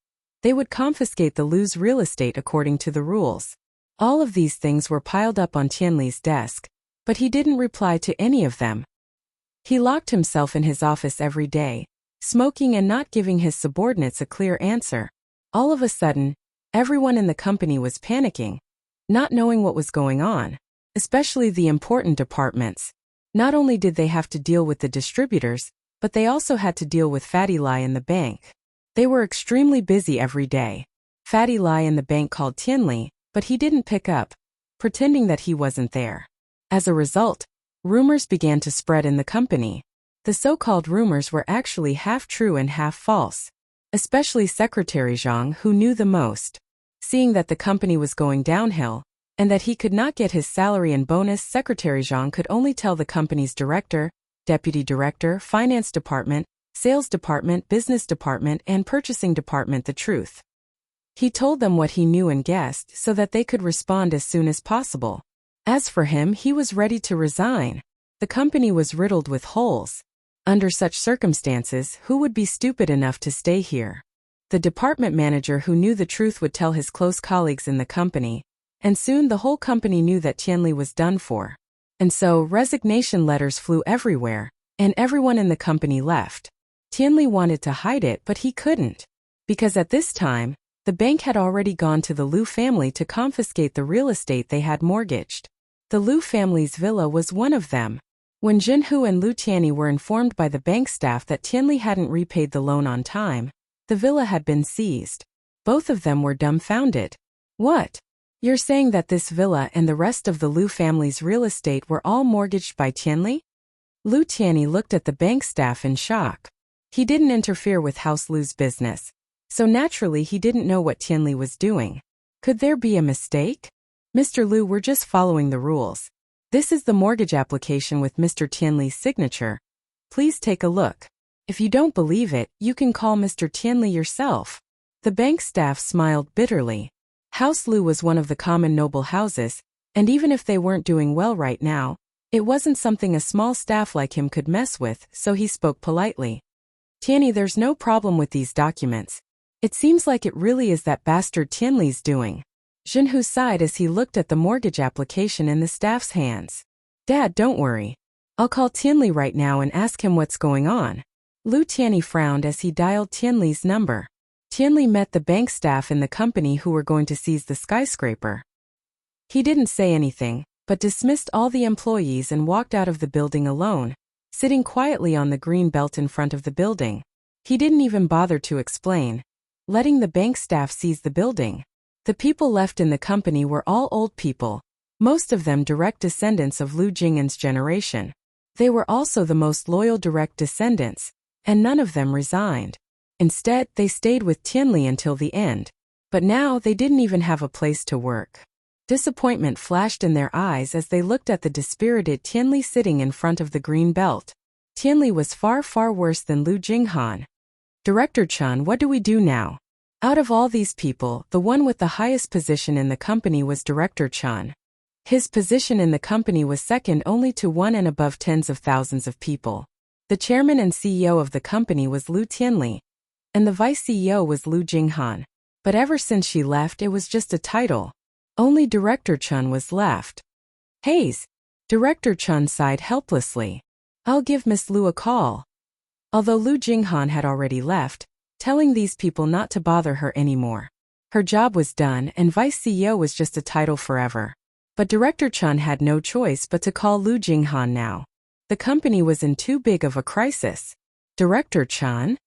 S1: they would confiscate the Lu's real estate according to the rules. All of these things were piled up on Tianli's desk, but he didn't reply to any of them. He locked himself in his office every day, smoking and not giving his subordinates a clear answer. All of a sudden, everyone in the company was panicking, not knowing what was going on. Especially the important departments. Not only did they have to deal with the distributors, but they also had to deal with Fatty Lai in the bank. They were extremely busy every day. Fatty Lai in the bank called Tianli, but he didn't pick up, pretending that he wasn't there. As a result, rumors began to spread in the company. The so-called rumors were actually half true and half false. Especially Secretary Zhang, who knew the most. Seeing that the company was going downhill, and that he could not get his salary and bonus, Secretary Zhang could only tell the company's director, deputy director, finance department, sales department, business department, and purchasing department the truth. He told them what he knew and guessed so that they could respond as soon as possible. As for him, he was ready to resign. The company was riddled with holes. Under such circumstances, who would be stupid enough to stay here? The department manager who knew the truth would tell his close colleagues in the company, and soon the whole company knew that Tianli was done for. And so, resignation letters flew everywhere, and everyone in the company left. Tianli wanted to hide it, but he couldn't. Because at this time, the bank had already gone to the Lu family to confiscate the real estate they had mortgaged. The Lu family's villa was one of them. When Jinhu and Lu Tianyi were informed by the bank staff that Tianli hadn't repaid the loan on time, the villa had been seized. Both of them were dumbfounded. What? You're saying that this villa and the rest of the Lu family's real estate were all mortgaged by Tianli? Lu Tianyi looked at the bank staff in shock. He didn't interfere with House Lu's business, so naturally he didn't know what Tianli was doing. Could there be a mistake? Mr. Lu, we're just following the rules. This is the mortgage application with Mr. Tianli's signature. Please take a look. If you don't believe it, you can call Mr. Tianli yourself. The bank staff smiled bitterly. House Lu was one of the common noble houses, and even if they weren't doing well right now, it wasn't something a small staff like him could mess with, so he spoke politely. Tianyi, there's no problem with these documents. It seems like it really is that bastard Tianli's doing. Jinhu sighed as he looked at the mortgage application in the staff's hands. Dad, don't worry. I'll call Tianli right now and ask him what's going on. Lu Tianli frowned as he dialed Tianli's number. Tianli met the bank staff in the company who were going to seize the skyscraper. He didn't say anything, but dismissed all the employees and walked out of the building alone, sitting quietly on the green belt in front of the building. He didn't even bother to explain, letting the bank staff seize the building. The people left in the company were all old people, most of them direct descendants of Lu Jing'an's generation. They were also the most loyal direct descendants, and none of them resigned. Instead, they stayed with Tianli until the end. But now they didn't even have a place to work. Disappointment flashed in their eyes as they looked at the dispirited Tianli sitting in front of the green belt. Tianli was far, far worse than Lu Jinghan. Director Chen, what do we do now? Out of all these people, the one with the highest position in the company was Director Chen. His position in the company was second only to one and above tens of thousands of people. The chairman and CEO of the company was Lu Tianli, and the vice CEO was Lu Jinghan. But ever since she left, it was just a title. Only Director Chen was left. Haze. Director Chen sighed helplessly. I'll give Miss Lu a call. Although Lu Jinghan had already left, telling these people not to bother her anymore. Her job was done and vice CEO was just a title forever. But Director Chen had no choice but to call Lu Jinghan now. The company was in too big of a crisis. Director Chen?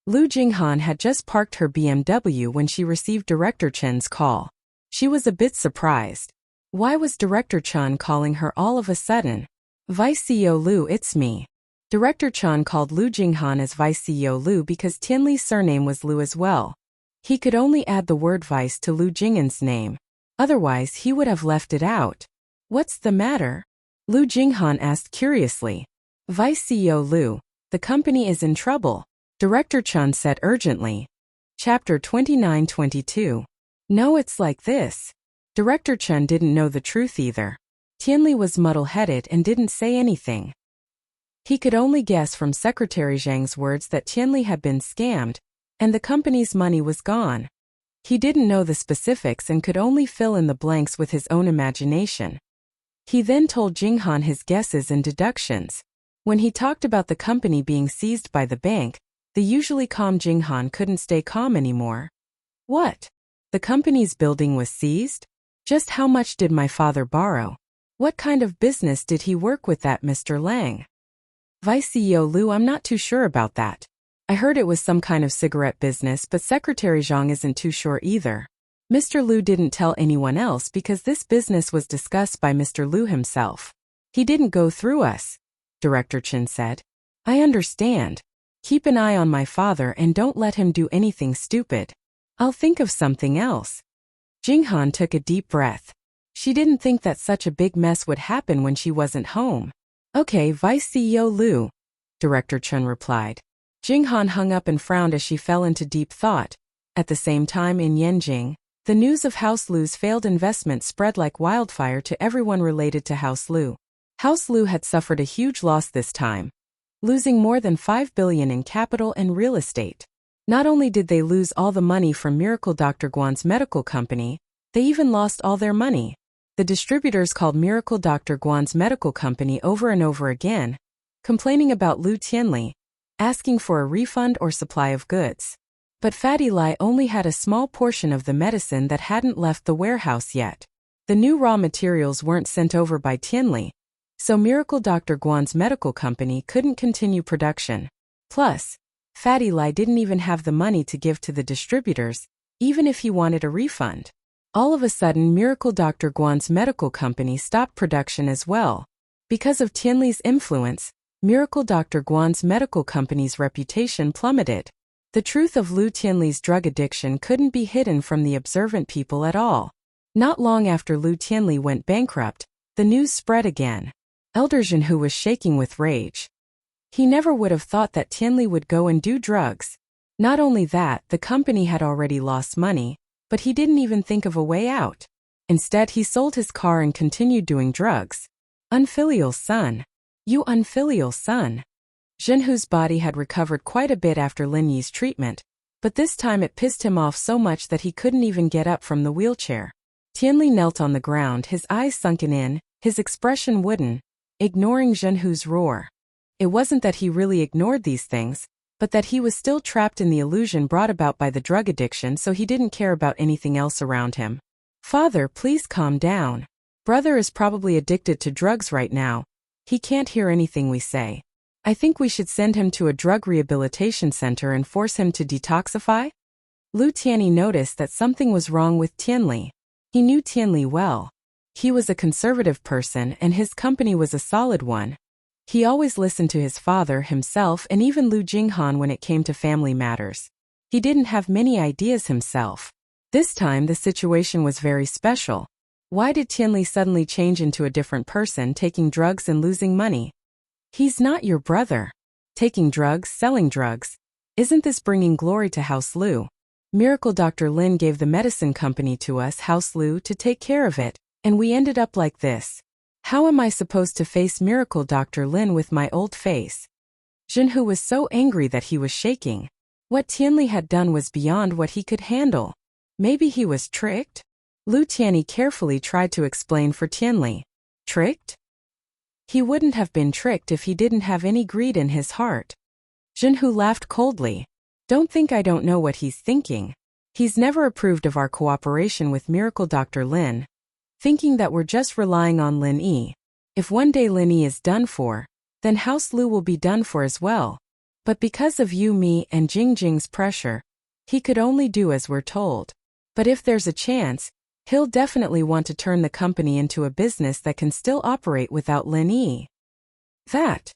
S1: Lu Jinghan had just parked her BMW when she received Director Chen's call. She was a bit surprised. Why was Director Chen calling her all of a sudden? Vice CEO Lu, it's me. Director Chen called Lu Jinghan as Vice CEO Lu because Tianli's surname was Lu as well. He could only add the word vice to Lu Jing'an's name. Otherwise, he would have left it out. What's the matter? Lu Jinghan asked curiously. Vice CEO Lu, the company is in trouble, Director Chen said urgently. Chapter 29-22. No, it's like this. Director Chen didn't know the truth either. Tianli was muddle-headed and didn't say anything. He could only guess from Secretary Zhang's words that Tianli had been scammed, and the company's money was gone. He didn't know the specifics and could only fill in the blanks with his own imagination. He then told Jinghan his guesses and deductions. When he talked about the company being seized by the bank, the usually calm Jinghan couldn't stay calm anymore. What? The company's building was seized? Just how much did my father borrow? What kind of business did he work with that Mr. Lang? Vice CEO Lu, I'm not too sure about that. I heard it was some kind of cigarette business, but Secretary Zhang isn't too sure either. Mr. Lu didn't tell anyone else because this business was discussed by Mr. Lu himself. He didn't go through us, Director Chen said. I understand. Keep an eye on my father and don't let him do anything stupid. I'll think of something else. Jinghan took a deep breath. She didn't think that such a big mess would happen when she wasn't home. Okay, Vice CEO Lu, Director Chen replied. Jinghan hung up and frowned as she fell into deep thought. At the same time in Yanjing, the news of House Lu's failed investment spread like wildfire to everyone related to House Lu. House Lu had suffered a huge loss this time, losing more than 5 billion in capital and real estate. Not only did they lose all the money from Miracle Dr. Guan's medical company, they even lost all their money. The distributors called Miracle Dr. Guan's medical company over and over again, complaining about Lu Tianli, asking for a refund or supply of goods. But Fatty Lai only had a small portion of the medicine that hadn't left the warehouse yet. The new raw materials weren't sent over by Tianli, so Miracle Dr. Guan's medical company couldn't continue production. Plus, Fatty Lai didn't even have the money to give to the distributors, even if he wanted a refund. All of a sudden, Miracle Dr. Guan's medical company stopped production as well. Because of Tianli's influence, Miracle Dr. Guan's medical company's reputation plummeted. The truth of Lu Tianli's drug addiction couldn't be hidden from the observant people at all. Not long after Lu Tianli went bankrupt, the news spread again. Elder Zhenhu was shaking with rage. He never would have thought that Tianli would go and do drugs. Not only that, the company had already lost money, but he didn't even think of a way out. Instead, he sold his car and continued doing drugs. Unfilial son. You unfilial son. Zhenhu's body had recovered quite a bit after Lin Yi's treatment, but this time it pissed him off so much that he couldn't even get up from the wheelchair. Tianli knelt on the ground, his eyes sunken in, his expression wooden, ignoring Zhenhu's roar. It wasn't that he really ignored these things, but that he was still trapped in the illusion brought about by the drug addiction, so he didn't care about anything else around him. Father, please calm down. Brother is probably addicted to drugs right now. He can't hear anything we say. I think we should send him to a drug rehabilitation center and force him to detoxify? Lu Tianyi noticed that something was wrong with Tianli. He knew Tianli well. He was a conservative person and his company was a solid one. He always listened to his father, himself, and even Lu Jinghan when it came to family matters. He didn't have many ideas himself. This time the situation was very special. Why did Tianli suddenly change into a different person, taking drugs and losing money? He's not your brother. Taking drugs, selling drugs. Isn't this bringing glory to House Lu? Miracle Dr. Lin gave the medicine company to us, House Lu, to take care of it, and we ended up like this. How am I supposed to face Miracle Dr. Lin with my old face? Jinhu was so angry that he was shaking. What Tianli had done was beyond what he could handle. Maybe he was tricked? Lu Tianyi carefully tried to explain for Tianli. Tricked? He wouldn't have been tricked if he didn't have any greed in his heart. Jinhu laughed coldly. Don't think I don't know what he's thinking. He's never approved of our cooperation with Miracle Dr. Lin, thinking that we're just relying on Lin Yi. If one day Lin Yi is done for, then House Lu will be done for as well. But because of you, me, and Jing's pressure, he could only do as we're told. But if there's a chance, he'll definitely want to turn the company into a business that can still operate without Lin Yi. That.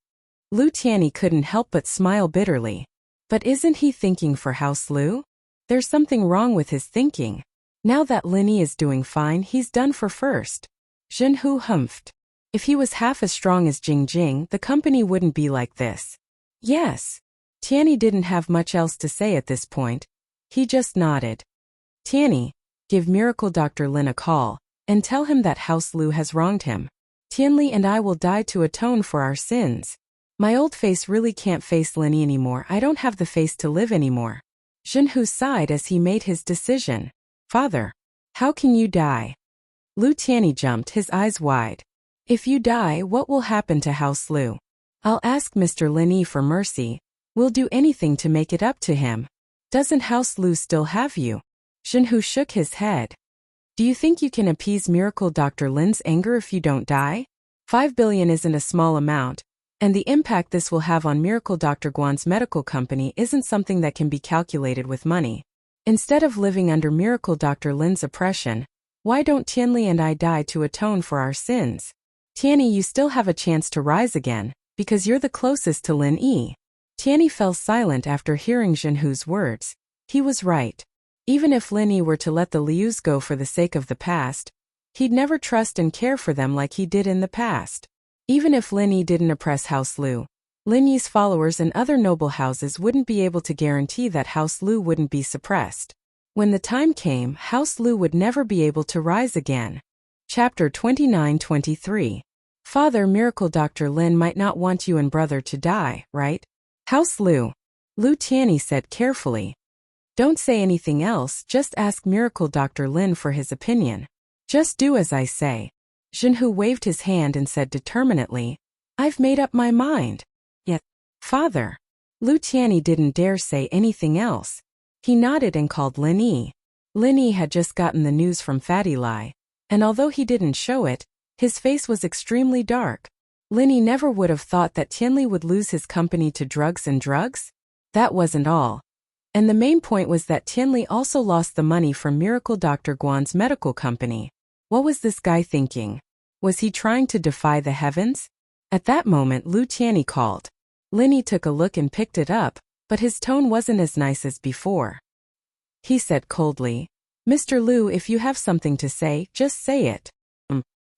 S1: Lu Tianyi couldn't help but smile bitterly. But isn't he thinking for House Lu? There's something wrong with his thinking. Now that Lin Yi is doing fine, he's done for first. Jinhu humphed. If he was half as strong as Jing, the company wouldn't be like this. Yes. Tianyi didn't have much else to say at this point. He just nodded. Tianyi, give Miracle Dr. Lin a call, and tell him that House Lu has wronged him. Tianli and I will die to atone for our sins. My old face really can't face Lin Yi anymore. I don't have the face to live anymore. Jinhu sighed as he made his decision. Father, how can you die? Lu Tianyi jumped, his eyes wide. If you die, what will happen to House Lu? I'll ask Mr. Lin Yi for mercy. We'll do anything to make it up to him. Doesn't House Lu still have you? Jinhu shook his head. Do you think you can appease Miracle Dr. Lin's anger if you don't die? 5 billion isn't a small amount, and the impact this will have on Miracle Dr. Guan's medical company isn't something that can be calculated with money. Instead of living under Miracle Dr. Lin's oppression, why don't Tianli and I die to atone for our sins? Tianyi, you still have a chance to rise again, because you're the closest to Lin Yi. Tianyi fell silent after hearing Jinhu's words. He was right. Even if Lin Yi were to let the Lius go for the sake of the past, he'd never trust and care for them like he did in the past. Even if Lin Yi didn't oppress House Lu, Lin Yi's followers and other noble houses wouldn't be able to guarantee that House Lu wouldn't be suppressed. When the time came, House Lu would never be able to rise again. Chapter 29-23. Father, Miracle Dr. Lin might not want you and brother to die, right? House Lu. Lu Tianyi said carefully. Don't say anything else, just ask Miracle Dr. Lin for his opinion. Just do as I say. Jinhu waved his hand and said determinedly, I've made up my mind. Yet, Father. Lu Tianyi didn't dare say anything else. He nodded and called Lin Yi. Lin Yi had just gotten the news from Fatty Lai, and although he didn't show it, his face was extremely dark. Lin Yi never would have thought that Tianli would lose his company to drugs. That wasn't all. And the main point was that Tianli also lost the money from Miracle Dr. Guan's medical company. What was this guy thinking? Was he trying to defy the heavens? At that moment, Lu Tianyi called. Lin Yi took a look and picked it up, but his tone wasn't as nice as before. He said coldly, Mr. Lu, if you have something to say, just say it.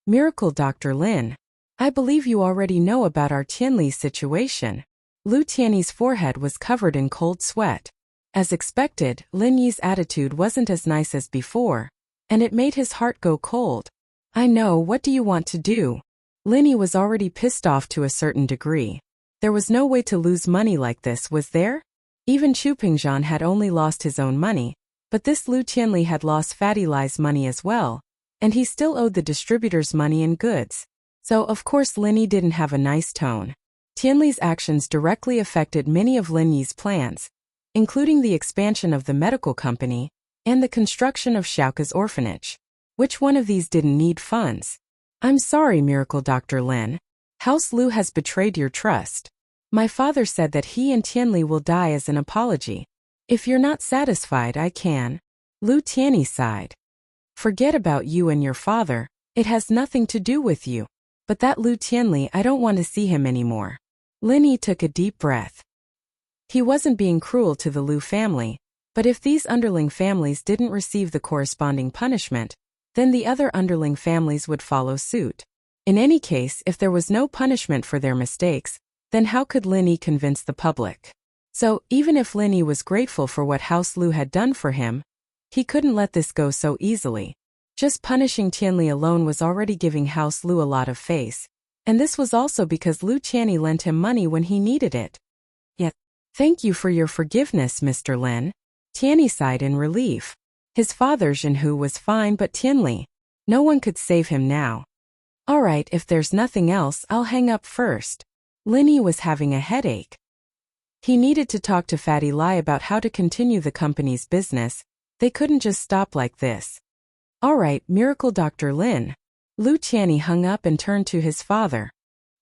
S1: Miracle Dr. Lin. I believe you already know about our Tianli's situation. Lu Tianyi's forehead was covered in cold sweat. As expected, Lin Yi's attitude wasn't as nice as before, and it made his heart go cold. I know, what do you want to do? Lin Yi was already pissed off to a certain degree. There was no way to lose money like this, was there? Even Chu Pingzhan had only lost his own money, but this Lu Tianli had lost Fatty Lai's money as well, and he still owed the distributors money and goods. So of course Lin Yi didn't have a nice tone. Tianli's actions directly affected many of Lin Yi's plans, including the expansion of the medical company and the construction of Xiaoke's orphanage. Which one of these didn't need funds? I'm sorry, Miracle Dr. Lin. House Lu has betrayed your trust. My father said that he and Tianli will die as an apology. If you're not satisfied, I can. Lu Tianyi sighed. Forget about you and your father, it has nothing to do with you. But that Lu Tianli, I don't want to see him anymore. Lin Yi took a deep breath. He wasn't being cruel to the Lu family, but if these underling families didn't receive the corresponding punishment, then the other underling families would follow suit. In any case, if there was no punishment for their mistakes, then how could Lin Yi convince the public? So, even if Lin Yi was grateful for what House Lu had done for him, he couldn't let this go so easily. Just punishing Tianli alone was already giving House Lu a lot of face, and this was also because Lu Tianyi lent him money when he needed it. Yet, thank you for your forgiveness, Mr. Lin. Tianyi sighed in relief. His father Zhenhu was fine, but Tianli, no one could save him now. Alright, if there's nothing else, I'll hang up first. Lin Yi was having a headache. He needed to talk to Fatty Lai about how to continue the company's business. They couldn't just stop like this. Alright, Miracle Dr. Lin. Lu Tianyi hung up and turned to his father.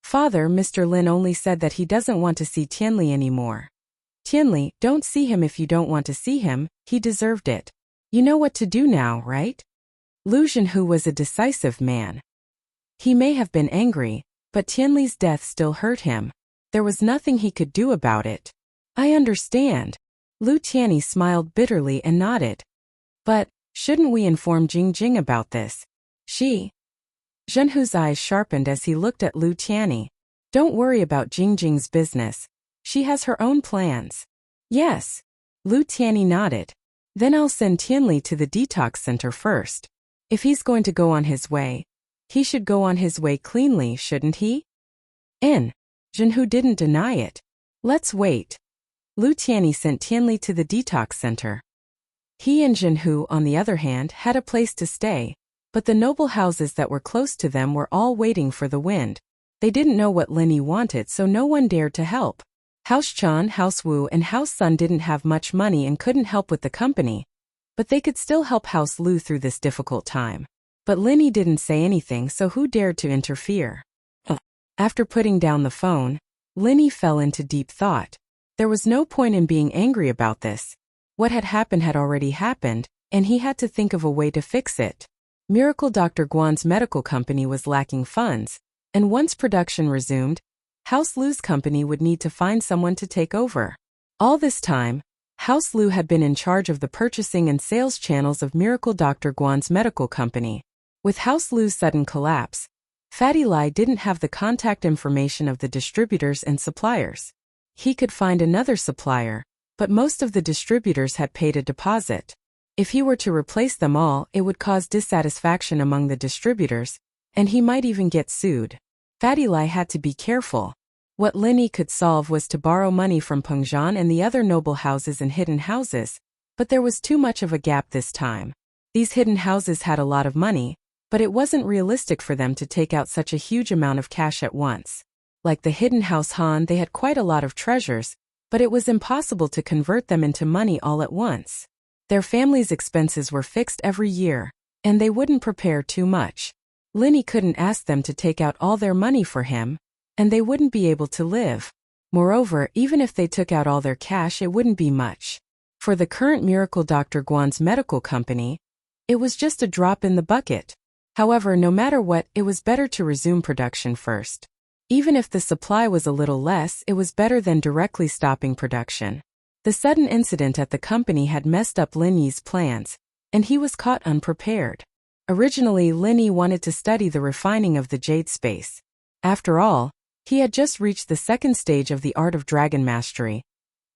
S1: Father, Mr. Lin only said that he doesn't want to see Tianli anymore. Tianli, don't see him if you don't want to see him, he deserved it. You know what to do now, right? Lu Zhenhu was a decisive man. He may have been angry, but Tianli's death still hurt him. There was nothing he could do about it. I understand. Lu Tianyi smiled bitterly and nodded. But, shouldn't we inform Jing about this? Zhenhu's eyes sharpened as he looked at Lu Tianyi. Don't worry about Jing's business. She has her own plans. Yes. Lu Tianyi nodded. Then I'll send Tianli to the detox center first. If he's going to go on his way, he should go on his way cleanly, shouldn't he? Zhenhu didn't deny it. Let's wait. Lu Tianyi sent Tianli to the detox center. He and Zhenhu, on the other hand, had a place to stay, but the noble houses that were close to them were all waiting for the wind. They didn't know what Lin Yi wanted, so no one dared to help. House Chan, House Wu, and House Sun didn't have much money and couldn't help with the company, but they could still help House Lu through this difficult time. But Lin Yi didn't say anything, so who dared to interfere? After putting down the phone, Lin Yi fell into deep thought. There was no point in being angry about this. What had already happened, and he had to think of a way to fix it. Miracle Dr. Guan's medical company was lacking funds, and once production resumed, House Lu's company would need to find someone to take over. All this time, House Lu had been in charge of the purchasing and sales channels of Miracle Dr. Guan's medical company. With House Lu's sudden collapse, Fatty Lai didn't have the contact information of the distributors and suppliers. He could find another supplier, but most of the distributors had paid a deposit. If he were to replace them all, it would cause dissatisfaction among the distributors, and he might even get sued. Fatty Lai had to be careful. What Lin Yi could solve was to borrow money from Pengzhan and the other noble houses and hidden houses, but there was too much of a gap this time. These hidden houses had a lot of money, but it wasn't realistic for them to take out such a huge amount of cash at once. Like the hidden house Han, they had quite a lot of treasures, but it was impossible to convert them into money all at once. Their family's expenses were fixed every year, and they wouldn't prepare too much. Lin Yi couldn't ask them to take out all their money for him, and they wouldn't be able to live. Moreover, even if they took out all their cash, it wouldn't be much. For the current Miracle Dr. Guan's medical company, it was just a drop in the bucket. However, no matter what, it was better to resume production first. Even if the supply was a little less, it was better than directly stopping production. The sudden incident at the company had messed up Lin Yi's plans, and he was caught unprepared. Originally, Lin Yi wanted to study the refining of the jade space. After all, he had just reached the second stage of the art of dragon mastery,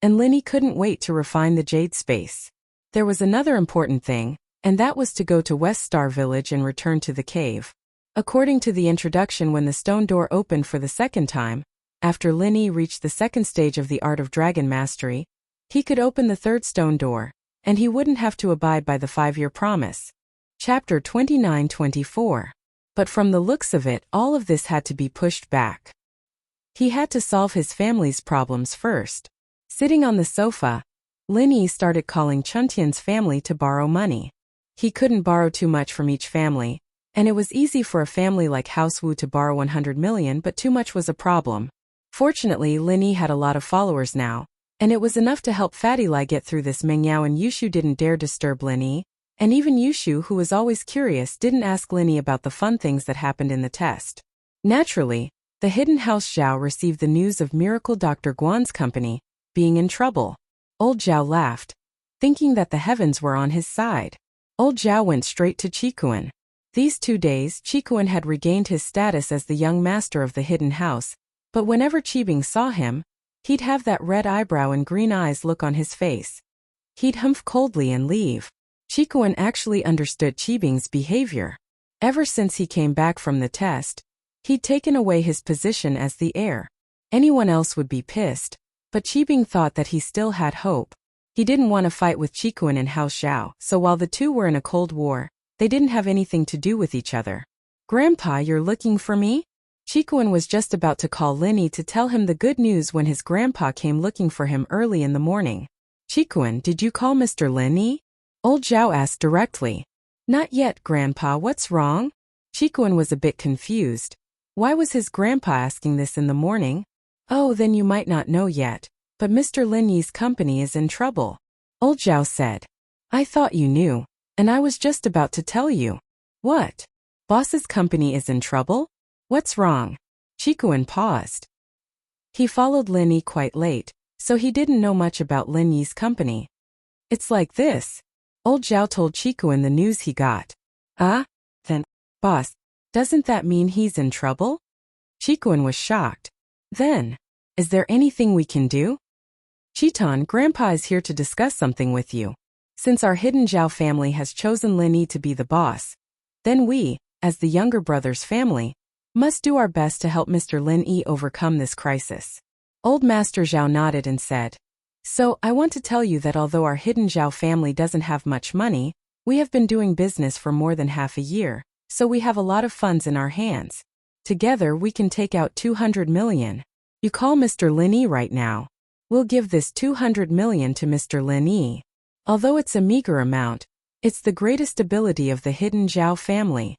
S1: and Lin Yi couldn't wait to refine the jade space. There was another important thing, and that was to go to West Star Village and return to the cave. According to the introduction, when the stone door opened for the second time, after Lin Yi reached the second stage of the art of dragon mastery, he could open the third stone door, and he wouldn't have to abide by the 5-year promise. Chapter 29-24. But from the looks of it, all of this had to be pushed back. He had to solve his family's problems first. Sitting on the sofa, Lin Yi started calling Chuntian's family to borrow money. He couldn't borrow too much from each family, and it was easy for a family like House Wu to borrow 100 million, but too much was a problem. Fortunately, Lin Yi had a lot of followers now, and it was enough to help Fatty Lai get through this. Meng Yao and Yushu didn't dare disturb Lin Yi, and even Yushu, who was always curious, didn't ask Lin Yi about the fun things that happened in the test. Naturally, the hidden house Zhao received the news of Miracle Dr. Guan's company being in trouble. Old Zhao laughed, thinking that the heavens were on his side. Old Zhao went straight to Qikuan. These 2 days, Qikuan had regained his status as the young master of the hidden house, but whenever Qibing saw him, he'd have that red eyebrow and green eyes look on his face. He'd humph coldly and leave. Qikuan actually understood Qibing's behavior. Ever since he came back from the test, he'd taken away his position as the heir. Anyone else would be pissed, but Qibing thought that he still had hope. He didn't want to fight with Qikuan and Hao Xiao, so while the two were in a cold war, they didn't have anything to do with each other. "Grandpa, you're looking for me?" Qikuan was just about to call Lin Yi to tell him the good news when his grandpa came looking for him early in the morning. "Qikuan, did you call Mr. Lin Yi?" Old Zhao asked directly. "Not yet, Grandpa, what's wrong?" Qikuan was a bit confused. Why was his grandpa asking this in the morning? "Oh, then you might not know yet, but Mr. Lin Yi's company is in trouble," Old Zhao said. "I thought you knew, and I was just about to tell you." "What? Boss's company is in trouble? What's wrong?" Qikuan paused. He followed Lin Yi quite late, so he didn't know much about Lin Yi's company. "It's like this." Old Zhao told Qikuan the news he got. Then, boss, doesn't that mean he's in trouble?" Qikuan was shocked. "Then, is there anything we can do?" "Chiton, Grandpa is here to discuss something with you. Since our hidden Zhao family has chosen Lin Yi to be the boss, then we, as the younger brother's family, must do our best to help Mr. Lin Yi overcome this crisis." Old Master Zhao nodded and said, "So, I want to tell you that although our hidden Zhao family doesn't have much money, we have been doing business for more than half a year, so we have a lot of funds in our hands. Together we can take out 200 million. You call Mr. Lin Yi right now. We'll give this 200 million to Mr. Lin Yi. Although it's a meager amount, it's the greatest ability of the hidden Zhao family."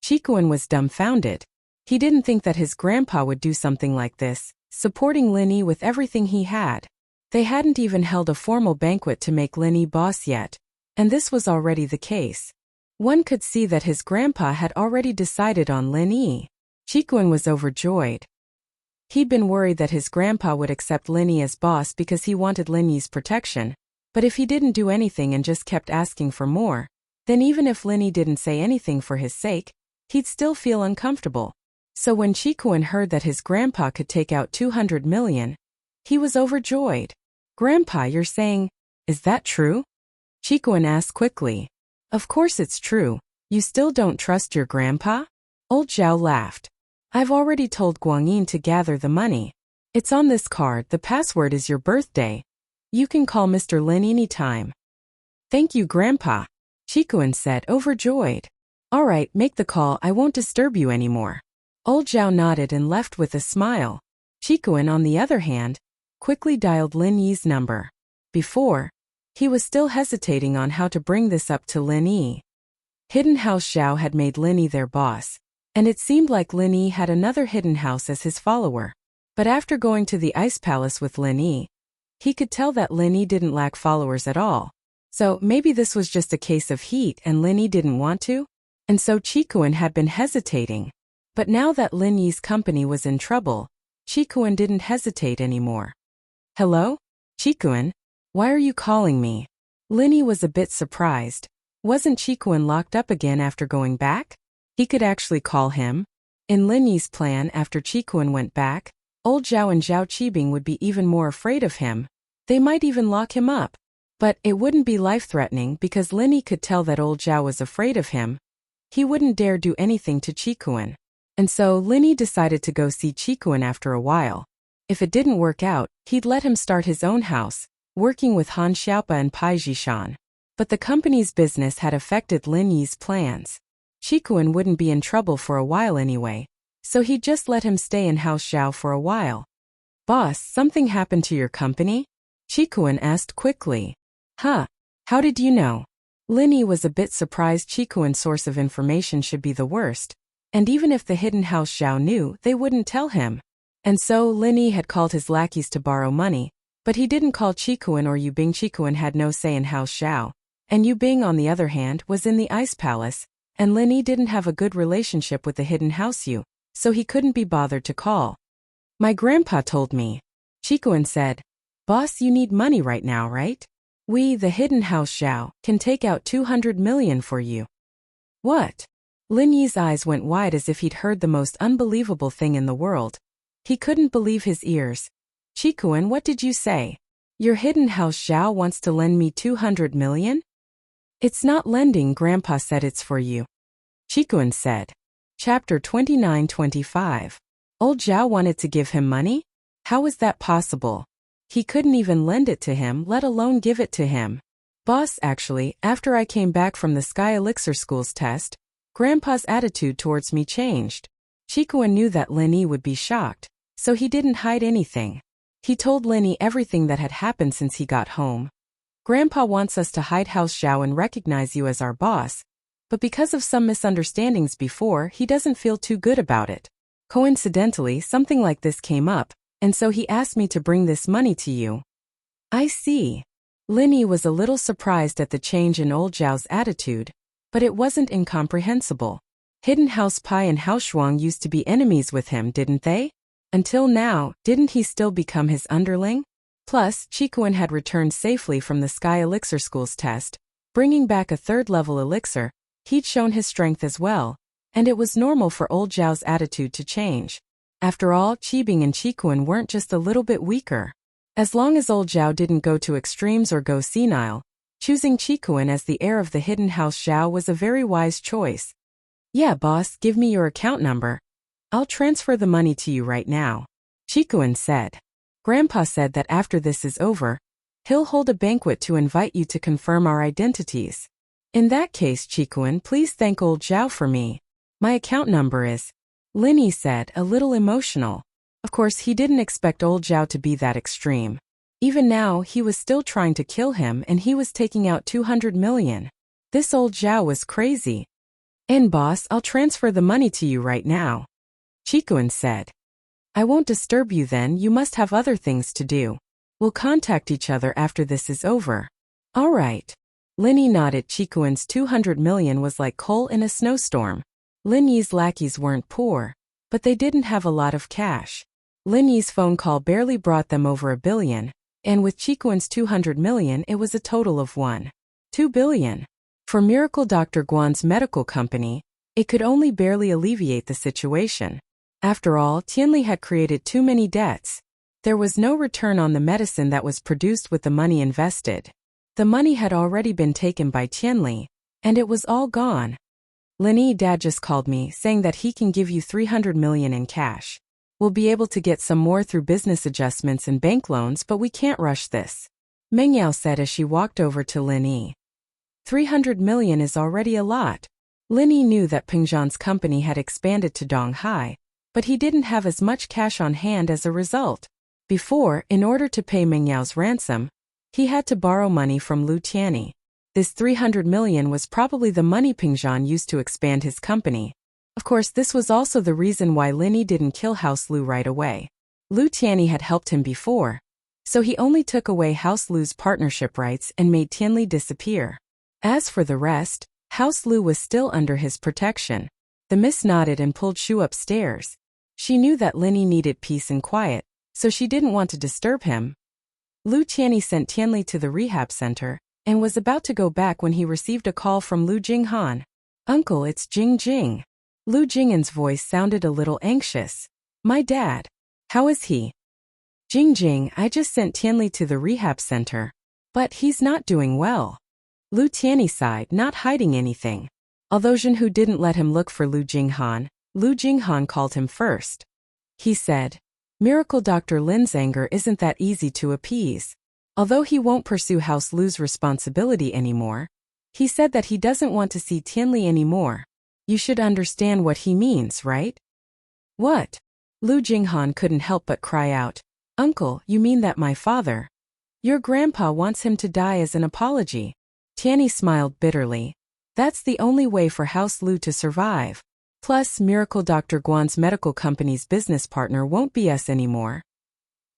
S1: Qikuan was dumbfounded. He didn't think that his grandpa would do something like this, supporting Lin Yi with everything he had. They hadn't even held a formal banquet to make Lin Yi boss yet, and this was already the case. One could see that his grandpa had already decided on Lin Yi. Qikuan was overjoyed. He'd been worried that his grandpa would accept Lin Yi as boss because he wanted Lin Yi's protection, but if he didn't do anything and just kept asking for more, then even if Lin Yi didn't say anything for his sake, he'd still feel uncomfortable. So when Qikuan heard that his grandpa could take out 200 million, he was overjoyed. "Grandpa, you're saying, is that true?" Qikuan asked quickly. "Of course it's true. You still don't trust your grandpa?" Old Zhao laughed. "I've already told Guangyin to gather the money. It's on this card. The password is your birthday. You can call Mr. Lin anytime." "Thank you, Grandpa," Qikuan said, overjoyed. "All right, make the call. I won't disturb you anymore." Old Zhao nodded and left with a smile. Qikuan, on the other hand, quickly dialed Lin Yi's number. Before, he was still hesitating on how to bring this up to Lin Yi. Hidden House Zhao had made Lin Yi their boss, and it seemed like Lin Yi had another hidden house as his follower. But after going to the Ice Palace with Lin Yi, he could tell that Lin Yi didn't lack followers at all. So maybe this was just a case of heat and Lin Yi didn't want to? And so Qikuan had been hesitating. But now that Lin Yi's company was in trouble, Qikuan didn't hesitate anymore. "Hello? Qikuan? Why are you calling me?" Lin Yi was a bit surprised. Wasn't Qikuan locked up again after going back? He could actually call him. In Lin Yi's plan, after Qikuan went back, Old Zhao and Zhao Qibing would be even more afraid of him. They might even lock him up. But it wouldn't be life-threatening because Lin Yi could tell that Old Zhao was afraid of him. He wouldn't dare do anything to Qikuan. And so Lin Yi decided to go see Qikuan after a while. If it didn't work out, he'd let him start his own house, working with Han Xiaopa and Pai Zhishan. But the company's business had affected Lin Yi's plans. Qikuan wouldn't be in trouble for a while anyway, so he just let him stay in House Xiao for a while. Boss, something happened to your company? Chikuan asked quickly. Huh? How did you know? Lin Yi was a bit surprised Chikuan's source of information should be the worst, and even if the hidden House Xiao knew, they wouldn't tell him. And so Lin Yi had called his lackeys to borrow money, but he didn't call Chikuan or Yu Bing. Chikuan had no say in House Xiao, and Yu Bing on the other hand was in the Ice Palace, and Lin Yi didn't have a good relationship with the hidden House Yu, so he couldn't be bothered to call. My grandpa told me. Chikuan said. Boss, you need money right now, right? We, the hidden House Xiao, can take out 200 million for you. What? Lin Yi's eyes went wide as if he'd heard the most unbelievable thing in the world. He couldn't believe his ears. Chikuan, what did you say? Your hidden House Xiao wants to lend me 200 million? It's not lending, Grandpa said, it's for you. Chikuan said. Chapter 29-25. Old Zhao wanted to give him money? How was that possible? He couldn't even lend it to him, let alone give it to him. Boss, actually, after I came back from the Sky Elixir School's test, Grandpa's attitude towards me changed. Chikuan knew that Lin Yi would be shocked, so he didn't hide anything. He told Lin Yi everything that had happened since he got home. Grandpa wants us to hide House Xiao and recognize you as our boss, but because of some misunderstandings before, he doesn't feel too good about it. Coincidentally, something like this came up, and so he asked me to bring this money to you. I see. Lin Yi was a little surprised at the change in old Zhao's attitude, but it wasn't incomprehensible. Hidden House Pai and House Shuang used to be enemies with him, didn't they? Until now, didn't he still become his underling? Plus, Chikuan had returned safely from the Sky Elixir School's test, bringing back a third-level elixir. He'd shown his strength as well, and it was normal for old Zhao's attitude to change. After all, Qibing and Chikuan weren't just a little bit weaker. As long as old Zhao didn't go to extremes or go senile, choosing Chikuan as the heir of the hidden House Xiao was a very wise choice. Yeah, boss, give me your account number. I'll transfer the money to you right now. Chikuan said. Grandpa said that after this is over, he'll hold a banquet to invite you to confirm our identities. In that case, Chikuan, please thank old Zhao for me. My account number is... Lin Yi said, a little emotional. Of course, he didn't expect old Zhao to be that extreme. Even now, he was still trying to kill him and he was taking out 200 million. This old Zhao was crazy. And boss, I'll transfer the money to you right now. Chikuan said. I won't disturb you then, you must have other things to do. We'll contact each other after this is over. All right. Lin Yi nodded. Chikuan's 200 million was like coal in a snowstorm. Lin Yi's lackeys weren't poor, but they didn't have a lot of cash. Lin Yi's phone call barely brought them over 1 billion, and with Chikuan's 200 million it was a total of 1.2 billion. For Miracle Dr. Guan's medical company, it could only barely alleviate the situation. After all, Tianli had created too many debts. There was no return on the medicine that was produced with the money invested. The money had already been taken by Tianli, and it was all gone. Lin Yi, Dad just called me saying that he can give you 300 million in cash. We'll be able to get some more through business adjustments and bank loans, but we can't rush this. Meng Yao said as she walked over to Lin Yi. 300 million is already a lot. Lin Yi knew that Pingzhan's company had expanded to Donghai, but he didn't have as much cash on hand as a result. Before, in order to pay Meng Yao's ransom, he had to borrow money from Lu Tianyi. This 300 million was probably the money Pingzhan used to expand his company. Of course, this was also the reason why Lin Yi didn't kill House Lu right away. Lu Tianyi had helped him before, so he only took away House Lu's partnership rights and made Tianli disappear. As for the rest, House Lu was still under his protection. The miss nodded and pulled Shu upstairs. She knew that Lin Yi needed peace and quiet, so she didn't want to disturb him. Lu Tianyi sent Tianli to the rehab center, and was about to go back when he received a call from Lu Jinghan. Uncle, it's Jing Jing. Lu Jinghan's voice sounded a little anxious. My dad. How is he? Jing Jing, I just sent Tianli to the rehab center, but he's not doing well. Lu Tianyi sighed, not hiding anything. Although Zhenhu didn't let him look for Lu Jinghan called him first. He said, Miracle Dr. Lin's anger isn't that easy to appease. Although he won't pursue House Lu's responsibility anymore, he said that he doesn't want to see Tianli anymore. You should understand what he means, right? What? Lu Jinghan couldn't help but cry out. Uncle, you mean that my father? Your grandpa wants him to die as an apology. Tianyi smiled bitterly. That's the only way for House Lu to survive. Plus, Miracle Dr. Guan's medical company's business partner won't be us anymore.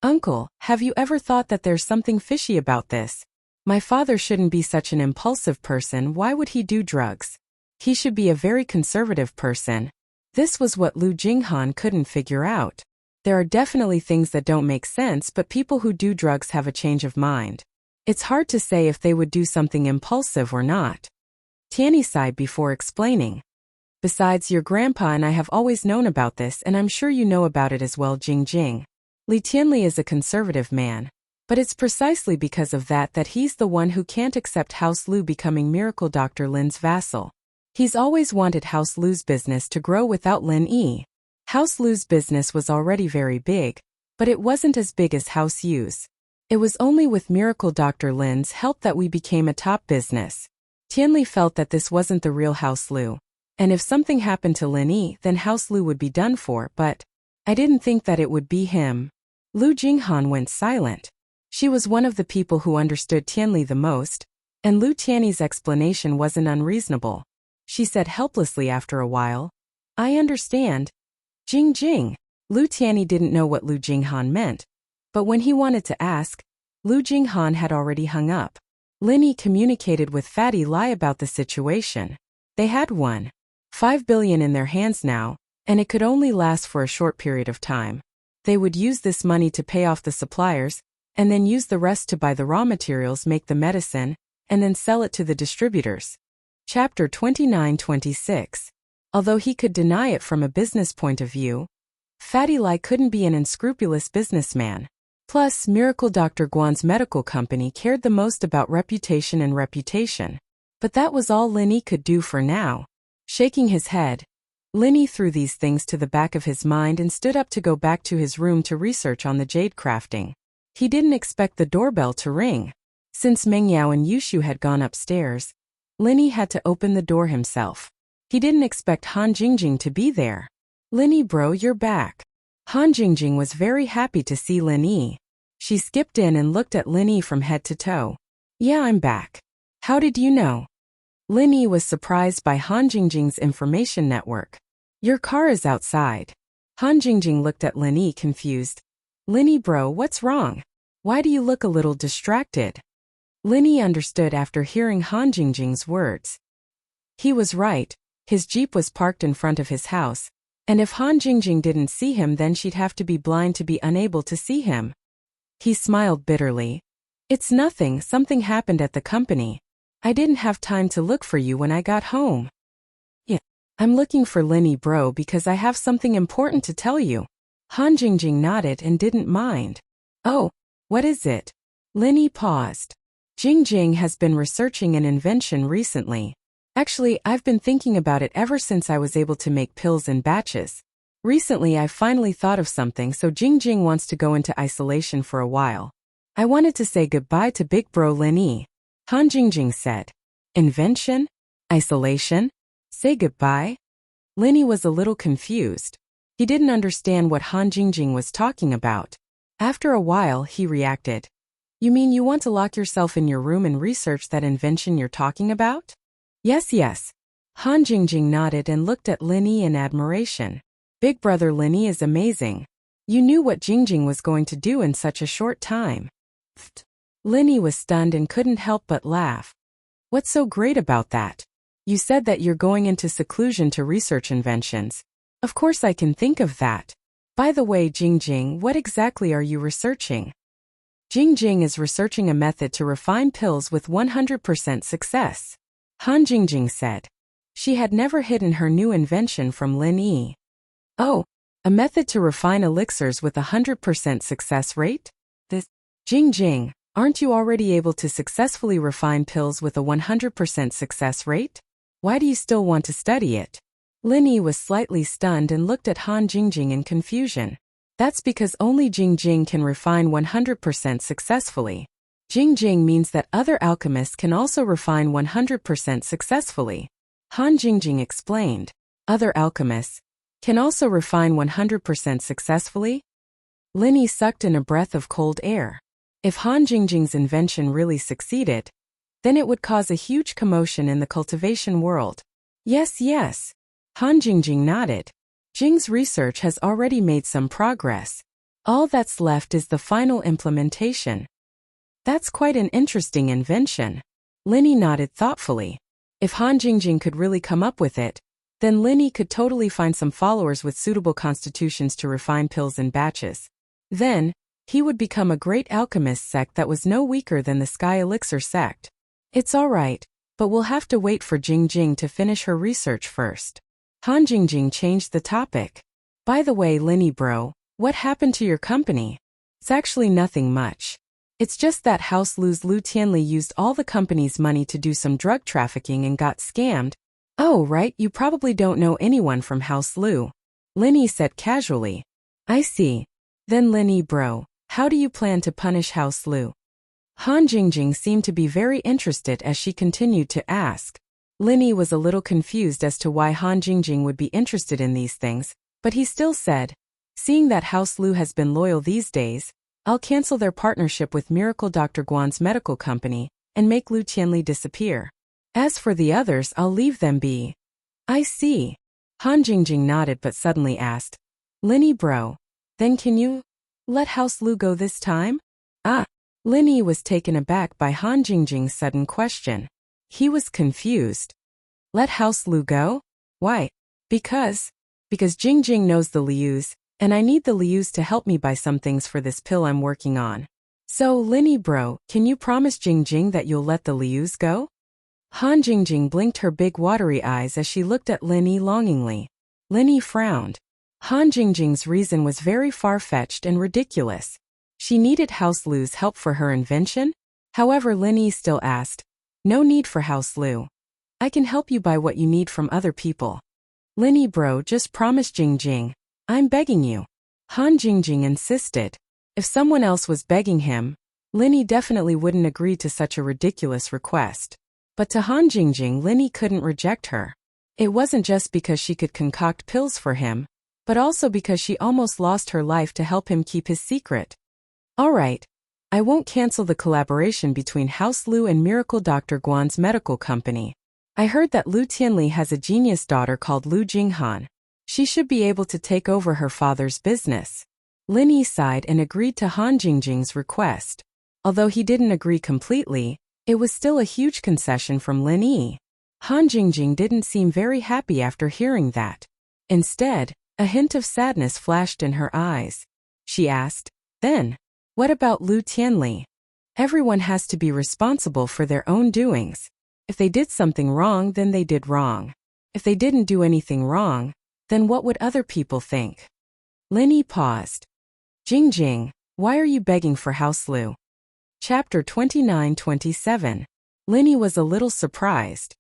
S1: Uncle, have you ever thought that there's something fishy about this? My father shouldn't be such an impulsive person. Why would he do drugs? He should be a very conservative person. This was what Lu Jinghan couldn't figure out. There are definitely things that don't make sense, but people who do drugs have a change of mind. It's hard to say if they would do something impulsive or not. Tianyi sighed before explaining. Besides, your grandpa and I have always known about this, and I'm sure you know about it as well, Jing. Li Tianli is a conservative man. But it's precisely because of that he's the one who can't accept House Lu becoming Miracle Dr. Lin's vassal. He's always wanted House Lu's business to grow without Lin Yi. House Lu's business was already very big, but it wasn't as big as House Yu's. It was only with Miracle Dr. Lin's help that we became a top business. Tianli felt that this wasn't the real House Lu. And if something happened to Lin Yi, then House Lu would be done for, but I didn't think that it would be him. Lu Jinghan went silent. She was one of the people who understood Tianli the most, and Lu Tianyi's explanation wasn't unreasonable. She said helplessly after a while, I understand. Jing. Lu Tianyi didn't know what Lu Jinghan meant, but when he wanted to ask, Lu Jinghan had already hung up. Lin Yi communicated with Fatty Lai about the situation. They had 1.5 billion in their hands now, and it could only last for a short period of time. They would use this money to pay off the suppliers, and then use the rest to buy the raw materials, make the medicine, and then sell it to the distributors. Chapter 29-26. Although he could deny it from a business point of view, Fatty Lai couldn't be an unscrupulous businessman. Plus, Miracle Dr. Guan's medical company cared the most about reputation and reputation. But that was all Lin Yi could do for now. Shaking his head, Lin Yi threw these things to the back of his mind and stood up to go back to his room to research on the jade crafting. He didn't expect the doorbell to ring. Since Meng Yao and Yushu had gone upstairs, Lin Yi had to open the door himself. He didn't expect Han Jingjing to be there. Lin Yi bro, you're back. Han Jingjing was very happy to see Lin Yi. She skipped in and looked at Lin Yi from head to toe. Yeah, I'm back. How did you know? Lin Yi was surprised by Han Jingjing's information network. Your car is outside. Han Jingjing looked at Lin Yi confused. Lin Yi bro, what's wrong? Why do you look a little distracted? Lin Yi understood after hearing Han Jingjing's words. He was right. His Jeep was parked in front of his house, and if Han Jingjing didn't see him, then she'd have to be blind to be unable to see him. He smiled bitterly. It's nothing, something happened at the company. I didn't have time to look for you when I got home. Yeah, I'm looking for Lin Yi bro because I have something important to tell you. Han Jingjing nodded and didn't mind. Oh, what is it? Lin Yi paused. Jingjing has been researching an invention recently. Actually, I've been thinking about it ever since I was able to make pills in batches. Recently, I finally thought of something, so Jingjing wants to go into isolation for a while. I wanted to say goodbye to big bro Lin Yi. Han Jingjing said. Invention? Isolation? Say goodbye? Lin Yi was a little confused. He didn't understand what Han Jingjing was talking about. After a while, he reacted. You mean you want to lock yourself in your room and research that invention you're talking about? Yes. Han Jingjing nodded and looked at Lin Yi in admiration. Big brother Lin Yi is amazing. You knew what Jingjing was going to do in such a short time. Pfft. Lin Yi was stunned and couldn't help but laugh. What's so great about that? You said that you're going into seclusion to research inventions. Of course I can think of that. By the way, Jingjing, what exactly are you researching? Jingjing is researching a method to refine pills with 100% success. Han Jingjing said. She had never hidden her new invention from Lin Yi. Oh, a method to refine elixirs with 100% success rate? This. Jingjing, aren't you already able to successfully refine pills with a 100% success rate? Why do you still want to study it? Lin Yi was slightly stunned and looked at Han Jingjing in confusion. That's because only Jingjing can refine 100% successfully. Jingjing means that other alchemists can also refine 100% successfully. Han Jingjing explained. Other alchemists. can also refine 100% successfully? Linny sucked in a breath of cold air. If Han Jingjing's invention really succeeded, then it would cause a huge commotion in the cultivation world. Yes, yes. Han Jingjing nodded. Jing's research has already made some progress. All that's left is the final implementation. That's quite an interesting invention. Linny nodded thoughtfully. If Han Jingjing could really come up with it, then Linny could totally find some followers with suitable constitutions to refine pills in batches. Then, he would become a great alchemist sect that was no weaker than the Sky Elixir sect. It's alright, but we'll have to wait for Jing Jing to finish her research first. Han Jingjing changed the topic. By the way, Linny bro, what happened to your company? It's actually nothing much. It's just that House Lu's Lu Tianli used all the company's money to do some drug trafficking and got scammed. Oh right, you probably don't know anyone from House Lu. Linny said casually. I see. Then Linny bro, how do you plan to punish House Lu? Han Jingjing seemed to be very interested as she continued to ask. Linny was a little confused as to why Han Jingjing would be interested in these things, but he still said, seeing that House Lu has been loyal these days, I'll cancel their partnership with Miracle Dr. Guan's medical company and make Lu Tianli disappear. As for the others, I'll leave them be. I see. Han Jingjing nodded but suddenly asked, Linny bro, then can you let House Lu go this time? Ah. Linny was taken aback by Han Jingjing's sudden question. He was confused. Let House Lu go? Why? Because Jing Jing knows the Lius, and I need the Lius to help me buy some things for this pill I'm working on. So, Linny bro, can you promise Jing Jing that you'll let the Lius go? Han Jingjing blinked her big watery eyes as she looked at Linny longingly. Linny frowned. Han Jingjing's reason was very far-fetched and ridiculous. She needed House Lu's help for her invention? However, Linny still asked, no need for House Lu. I can help you buy what you need from other people. Linny bro, just promise Jing Jing. I'm begging you. Han Jingjing insisted. If someone else was begging him, Linny definitely wouldn't agree to such a ridiculous request. But to Han Jingjing, Linny couldn't reject her. It wasn't just because she could concoct pills for him, but also because she almost lost her life to help him keep his secret. Alright, I won't cancel the collaboration between House Lu and Miracle Dr. Guan's medical company. I heard that Lu Tianli has a genius daughter called Lu Jinghan. She should be able to take over her father's business. Linny sighed and agreed to Han Jingjing's request. Although he didn't agree completely, it was still a huge concession from Linny. Han Jingjing didn't seem very happy after hearing that. Instead, a hint of sadness flashed in her eyes. She asked, then, what about Lu Tianli? Everyone has to be responsible for their own doings. If they did something wrong, then they did wrong. If they didn't do anything wrong, then what would other people think? Linny paused. Jing Jing, why are you begging for House Lu? Chapter 29-27. Linny was a little surprised.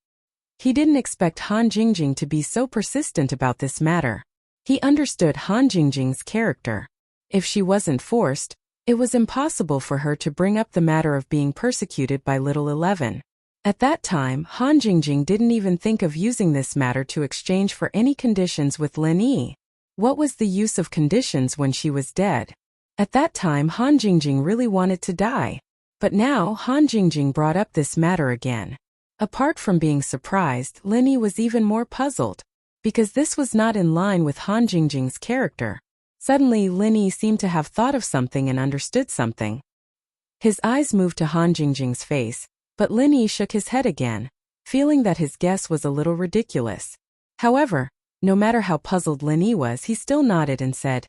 S1: He didn't expect Han Jingjing to be so persistent about this matter. He understood Han Jingjing's character. If she wasn't forced, it was impossible for her to bring up the matter of being persecuted by Little 11. At that time, Han Jingjing didn't even think of using this matter to exchange for any conditions with Linny. What was the use of conditions when she was dead? At that time, Han Jingjing really wanted to die. But now, Han Jingjing brought up this matter again. Apart from being surprised, Linny was even more puzzled, because this was not in line with Han Jingjing's character. Suddenly, Linny seemed to have thought of something and understood something. His eyes moved to Han Jingjing's face, but Linny shook his head again, feeling that his guess was a little ridiculous. However, no matter how puzzled Linny was, he still nodded and said,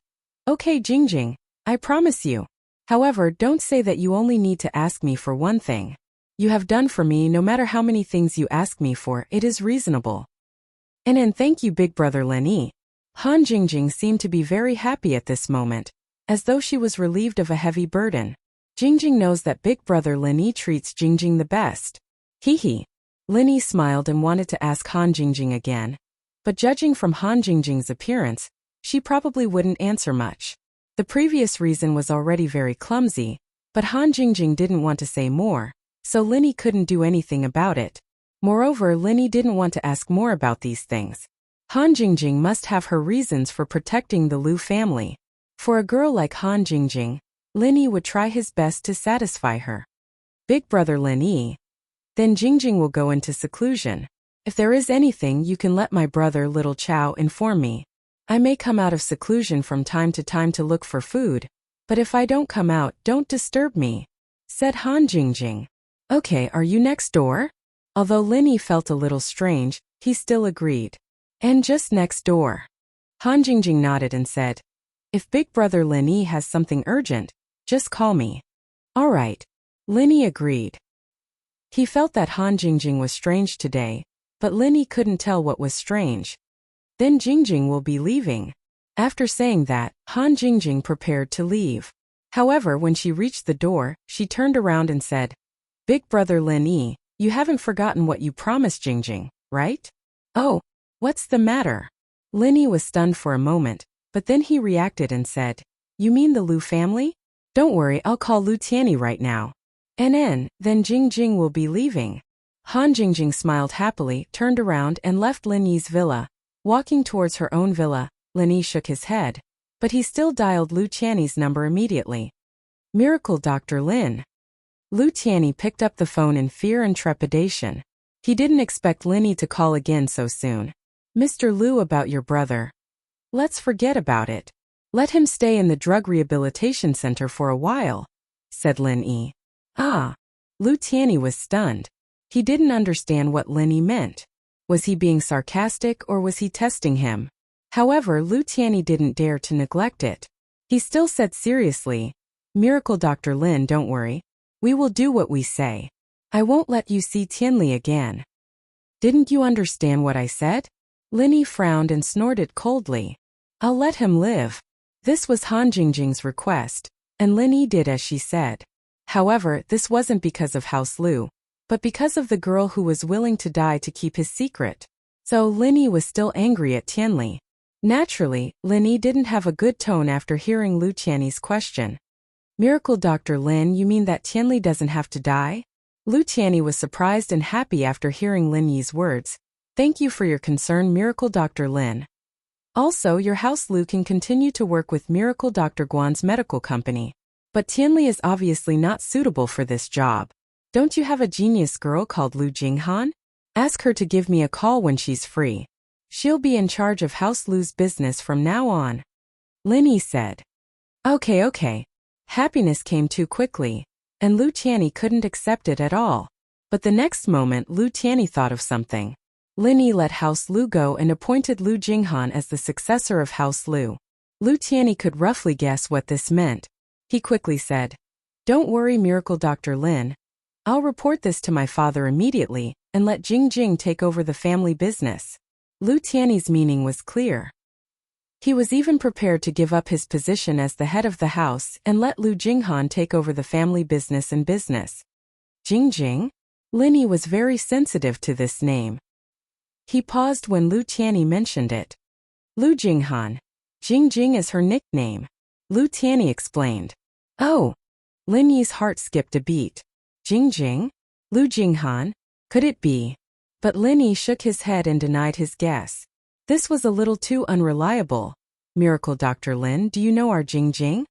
S1: Okay Jingjing, I promise you. However, don't say that you only need to ask me for one thing. You have done for me no matter how many things you ask me for, it is reasonable. And thank you big brother Linny. Han Jingjing seemed to be very happy at this moment, as though she was relieved of a heavy burden. Jingjing knows that big brother Linny treats Jingjing the best. Hee. Linny smiled and wanted to ask Han Jingjing again. But judging from Han Jingjing's appearance, she probably wouldn't answer much. The previous reason was already very clumsy, but Han Jingjing didn't want to say more, so Linny couldn't do anything about it. Moreover, Linny didn't want to ask more about these things. Han Jingjing must have her reasons for protecting the Lu family. For a girl like Han Jingjing, Lin Yi would try his best to satisfy her. Big brother Lin Yi. Then Jingjing will go into seclusion. If there is anything, you can let my brother Little Chow inform me. I may come out of seclusion from time to time to look for food, but if I don't come out, don't disturb me, said Han Jingjing. Okay, are you next door? Although Lin Yi felt a little strange, he still agreed. And just next door. Han Jingjing nodded and said, if Big Brother Lin Yi has something urgent, just call me. All right. Lin Yi agreed. He felt that Han Jingjing was strange today, but Lin Yi couldn't tell what was strange. Then Jingjing will be leaving. After saying that, Han Jingjing prepared to leave. However, when she reached the door, she turned around and said, Big Brother Lin Yi, you haven't forgotten what you promised Jingjing, right? Oh, what's the matter? Lin Yi was stunned for a moment, but then he reacted and said, you mean the Lu family? Don't worry, I'll call Lu Tianyi right now. Then Jingjing will be leaving. Han Jingjing smiled happily, turned around and left Lin Yi's villa. Walking towards her own villa, Lin Yi shook his head, but he still dialed Lu Tianyi's number immediately. Miracle Dr. Lin. Lu Tianyi picked up the phone in fear and trepidation. He didn't expect Lin Yi to call again so soon. Mr. Lu, about your brother. Let's forget about it. Let him stay in the drug rehabilitation center for a while, said Lin Yi. Ah. Lu Tianyi was stunned. He didn't understand what Lin Yi meant. Was he being sarcastic or was he testing him? However, Lu Tianyi didn't dare to neglect it. He still said seriously, Miracle Dr. Lin, don't worry. We will do what we say. I won't let you see Tianli again. Didn't you understand what I said? Lin Yi frowned and snorted coldly. I'll let him live. This was Han Jingjing's request, and Lin Yi did as she said. However, this wasn't because of House Lu, but because of the girl who was willing to die to keep his secret. So Lin Yi was still angry at Tianli. Naturally, Lin Yi didn't have a good tone after hearing Lu Tianyi's question. Miracle Dr. Lin, you mean that Tianli doesn't have to die? Lu Tianyi was surprised and happy after hearing Lin Yi's words. Thank you for your concern, Miracle Dr. Lin. Also, your House Lu can continue to work with Miracle Dr. Guan's medical company. But Tianli is obviously not suitable for this job. Don't you have a genius girl called Lu Jinghan? Ask her to give me a call when she's free. She'll be in charge of House Lu's business from now on. Lin Yi said. Okay. Happiness came too quickly, and Lu Tianyi couldn't accept it at all. But the next moment Lu Tianyi thought of something. Lin Yi let House Lu go and appointed Lu Jinghan as the successor of House Lu. Lu Tianyi could roughly guess what this meant. He quickly said, Don't worry, Miracle Dr. Lin. I'll report this to my father immediately and let Jingjing take over the family business. Lu Tianyi's meaning was clear. He was even prepared to give up his position as the head of the house and let Lu Jinghan take over the family business and business. Jingjing? Lin Yi was very sensitive to this name. He paused when Lu Tianyi mentioned it. Lu Jinghan. Jingjing is her nickname. Lu Tianyi explained. Oh. Lin Yi's heart skipped a beat. Jingjing? Lu Jinghan? Could it be? But Lin Yi shook his head and denied his guess. This was a little too unreliable. Miracle Dr. Lin, do you know our Jingjing?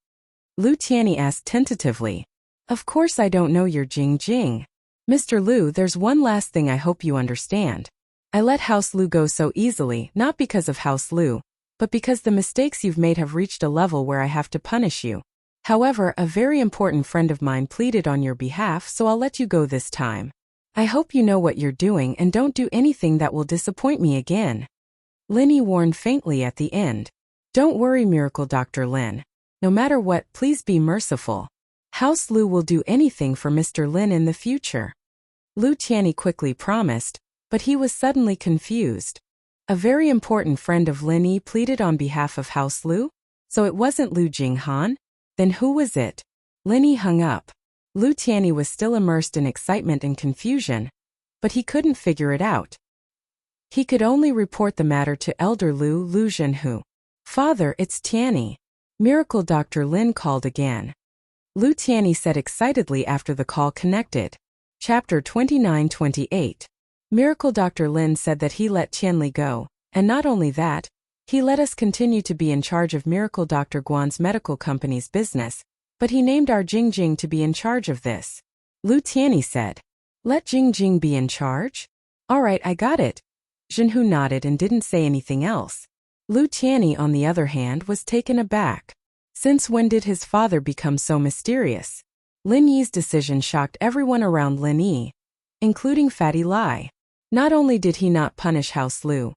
S1: Lu Tianyi asked tentatively. Of course I don't know your Jingjing. Mr. Lu, there's one last thing I hope you understand. I let House Lu go so easily, not because of House Lu, but because the mistakes you've made have reached a level where I have to punish you. However, a very important friend of mine pleaded on your behalf, so I'll let you go this time. I hope you know what you're doing and don't do anything that will disappoint me again. Lin Yi warned faintly at the end. Don't worry, Miracle Dr. Lin. No matter what, please be merciful. House Lu will do anything for Mr. Lin in the future. Lu Tianyi quickly promised, but he was suddenly confused. A very important friend of Lin Yi pleaded on behalf of House Lu? So it wasn't Lu Jinghan? Then who was it? Lin Yi hung up. Lu Tianyi was still immersed in excitement and confusion, but he couldn't figure it out. He could only report the matter to Elder Lu Zhenhu. Father, it's Tianyi. Miracle Dr. Lin called again. Lu Tianyi said excitedly after the call connected. Chapter 29-28. Miracle Dr. Lin said that he let Tianli go, And not only that, he let us continue to be in charge of Miracle Dr. Guan's medical company's business, but he named our Jingjing to be in charge of this. Lu Tianyi said. Let Jingjing be in charge? All right, I got it. Zhenhu nodded and didn't say anything else. Lu Tianyi, on the other hand, was taken aback. Since when did his father become so mysterious? Lin Yi's decision shocked everyone around Lin Yi, including Fatty Lai. Not only did he not punish House Lu,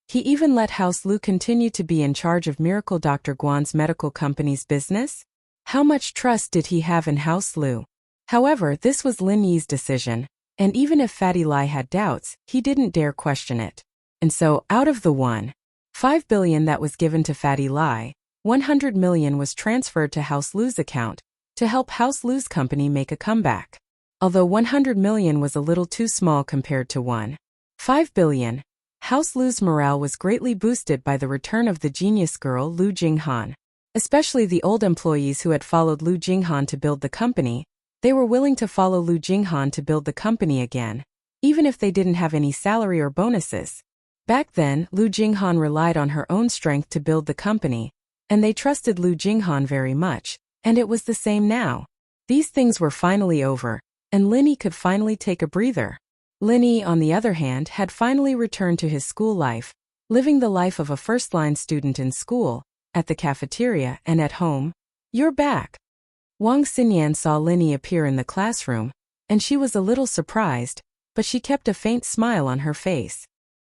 S1: he even let House Lu continue to be in charge of Miracle Dr. Guan's medical company's business? How much trust did he have in House Lu? However, this was Lin Yi's decision, and even if Fatty Lai had doubts, he didn't dare question it. And so, out of the 1.5 billion that was given to Fatty Lai, 100 million was transferred to House Lu's account to help House Lu's company make a comeback. Although 100 million was a little too small compared to 1.5 billion, House Lu's morale was greatly boosted by the return of the genius girl Lu Jinghan. Especially the old employees who had followed Lu Jinghan to build the company, they were willing to follow Lu Jinghan to build the company again, even if they didn't have any salary or bonuses. Back then, Lu Jinghan relied on her own strength to build the company, and they trusted Lu Jinghan very much, and it was the same now. These things were finally over, and Lin Yi could finally take a breather. Lin Yi, on the other hand, had finally returned to his school life, living the life of a first-line student in school, at the cafeteria, and at home. You're back. Wang Xinyan saw Lin Yi appear in the classroom, and she was a little surprised, but she kept a faint smile on her face.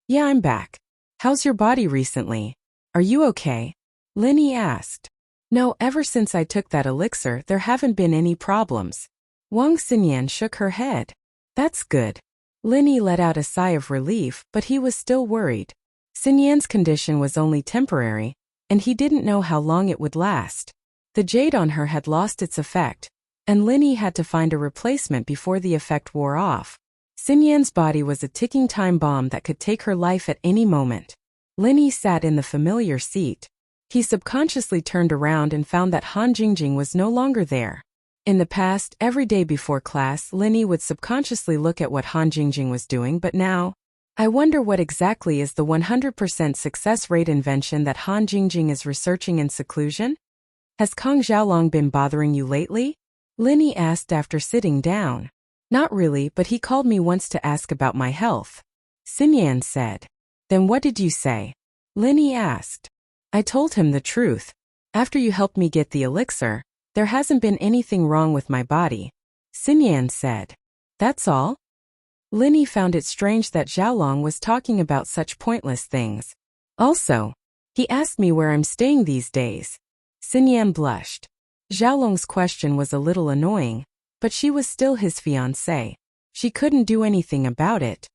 S1: Yeah, I'm back. How's your body recently? Are you okay? Lin Yi asked. No, ever since I took that elixir, there haven't been any problems. Wang Xinyan shook her head. That's good. Lin Yi let out a sigh of relief, but he was still worried. Xinyan's condition was only temporary, and he didn't know how long it would last. The jade on her had lost its effect, and Lin Yi had to find a replacement before the effect wore off. Xinyan's body was a ticking time bomb that could take her life at any moment. Lin Yi sat in the familiar seat. He subconsciously turned around and found that Han Jingjing was no longer there. In the past, every day before class, Lin Yi would subconsciously look at what Han Jingjing was doing, but now, I wonder what exactly is the 100% success rate invention that Han Jingjing is researching in seclusion? Has Kong Xiaolong been bothering you lately? Lin Yi asked after sitting down. Not really, but he called me once to ask about my health. Xinyan said. Then what did you say? Lin Yi asked. I told him the truth. After you helped me get the elixir, there hasn't been anything wrong with my body. Xinyan said. That's all? Lin Yi found it strange that Xiaolong was talking about such pointless things. Also, he asked me where I'm staying these days. Xinyan blushed. Xiaolong's question was a little annoying, but she was still his fiancée. She couldn't do anything about it.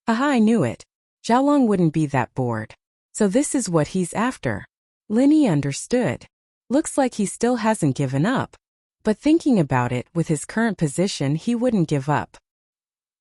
S1: Aha, I knew it. Xiaolong wouldn't be that bored. So this is what he's after. Lin Yi understood. Looks like he still hasn't given up. But thinking about it, with his current position, he wouldn't give up.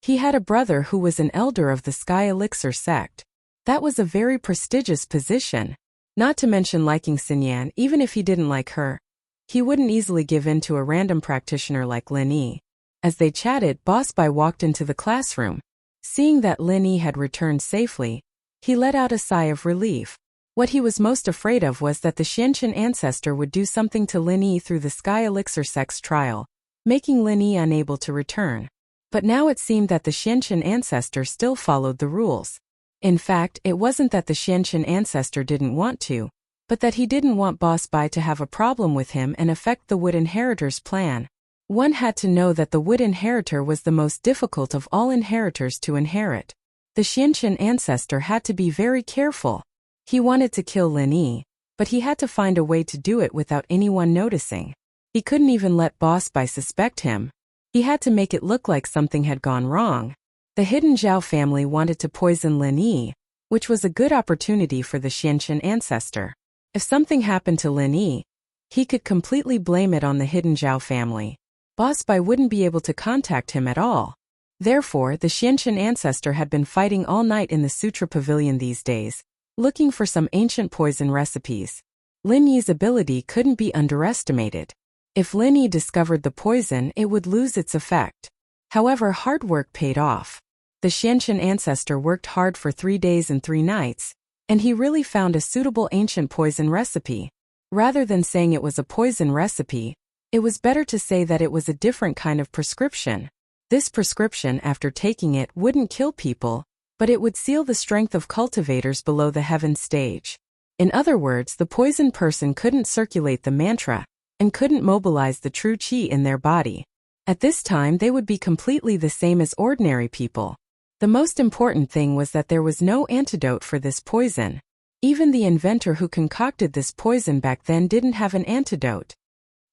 S1: He had a brother who was an elder of the Sky Elixir sect. That was a very prestigious position. Not to mention liking Xinyan, even if he didn't like her, he wouldn't easily give in to a random practitioner like Lin Yi. As they chatted, Boss Bai walked into the classroom. Seeing that Lin Yi had returned safely, he let out a sigh of relief. What he was most afraid of was that the Xianqin ancestor would do something to Lin Yi through the Sky Elixir sect's trial, making Lin Yi unable to return. But now it seemed that the Xianqin ancestor still followed the rules. In fact, it wasn't that the Xianqin ancestor didn't want to, but that he didn't want Boss Bai to have a problem with him and affect the Wood Inheritor's plan. One had to know that the Wood Inheritor was the most difficult of all inheritors to inherit. The Xianqin ancestor had to be very careful. He wanted to kill Lin Yi, but he had to find a way to do it without anyone noticing. He couldn't even let Boss Bai suspect him. He had to make it look like something had gone wrong. The hidden Zhao family wanted to poison Lin Yi, which was a good opportunity for the Xianqin ancestor. If something happened to Lin Yi, he could completely blame it on the hidden Zhao family. Boss Bai wouldn't be able to contact him at all. Therefore, the Xianqin ancestor had been fighting all night in the Sutra Pavilion these days, looking for some ancient poison recipes. Lin Yi's ability couldn't be underestimated. If Lin Yi discovered the poison, it would lose its effect. However, hard work paid off. The Xianqin ancestor worked hard for 3 days and 3 nights, and he really found a suitable ancient poison recipe. Rather than saying it was a poison recipe, it was better to say that it was a different kind of prescription. This prescription, after taking it, wouldn't kill people, but it would seal the strength of cultivators below the heaven stage. In other words, the poisoned person couldn't circulate the mantra, and couldn't mobilize the true qi in their body. At this time they would be completely the same as ordinary people. The most important thing was that there was no antidote for this poison. Even the inventor who concocted this poison back then didn't have an antidote.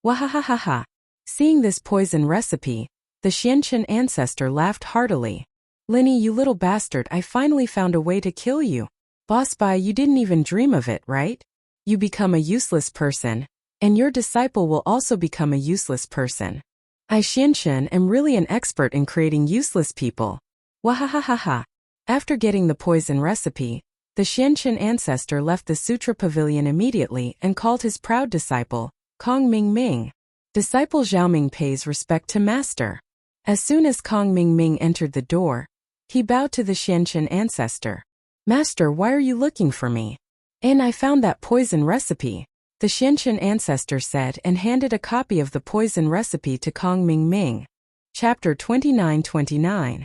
S1: Wahahaha. Seeing this poison recipe, the Xianchen ancestor laughed heartily. Linny, you little bastard, I finally found a way to kill you. Boss Bai, you didn't even dream of it, right? You become a useless person, and your disciple will also become a useless person. I Xianchen am really an expert in creating useless people. Wahahaha. After getting the poison recipe, the Xianchen ancestor left the sutra pavilion immediately and called his proud disciple, Kong Ming. Disciple Xiaoming pays respect to master. As soon as Kong Ming entered the door, he bowed to the Xianchen ancestor. Master, why are you looking for me? And I found that poison recipe, the Xianchen ancestor said and handed a copy of the poison recipe to Kong Ming. Chapter 29-29.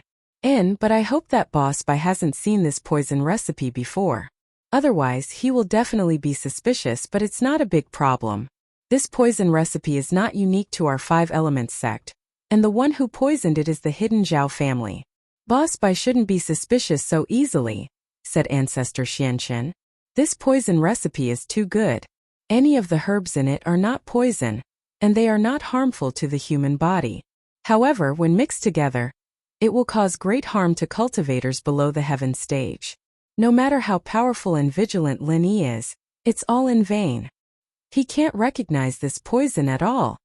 S1: But I hope that Boss Bai hasn't seen this poison recipe before. Otherwise, he will definitely be suspicious, but it's not a big problem. This poison recipe is not unique to our 5 Elements sect, and the one who poisoned it is the hidden Zhao family. Boss Bai shouldn't be suspicious so easily, said Ancestor Xianchen. This poison recipe is too good. Any of the herbs in it are not poison, and they are not harmful to the human body. However, when mixed together, it will cause great harm to cultivators below the heaven stage. No matter how powerful and vigilant Lin Yi is, it's all in vain. He can't recognize this poison at all.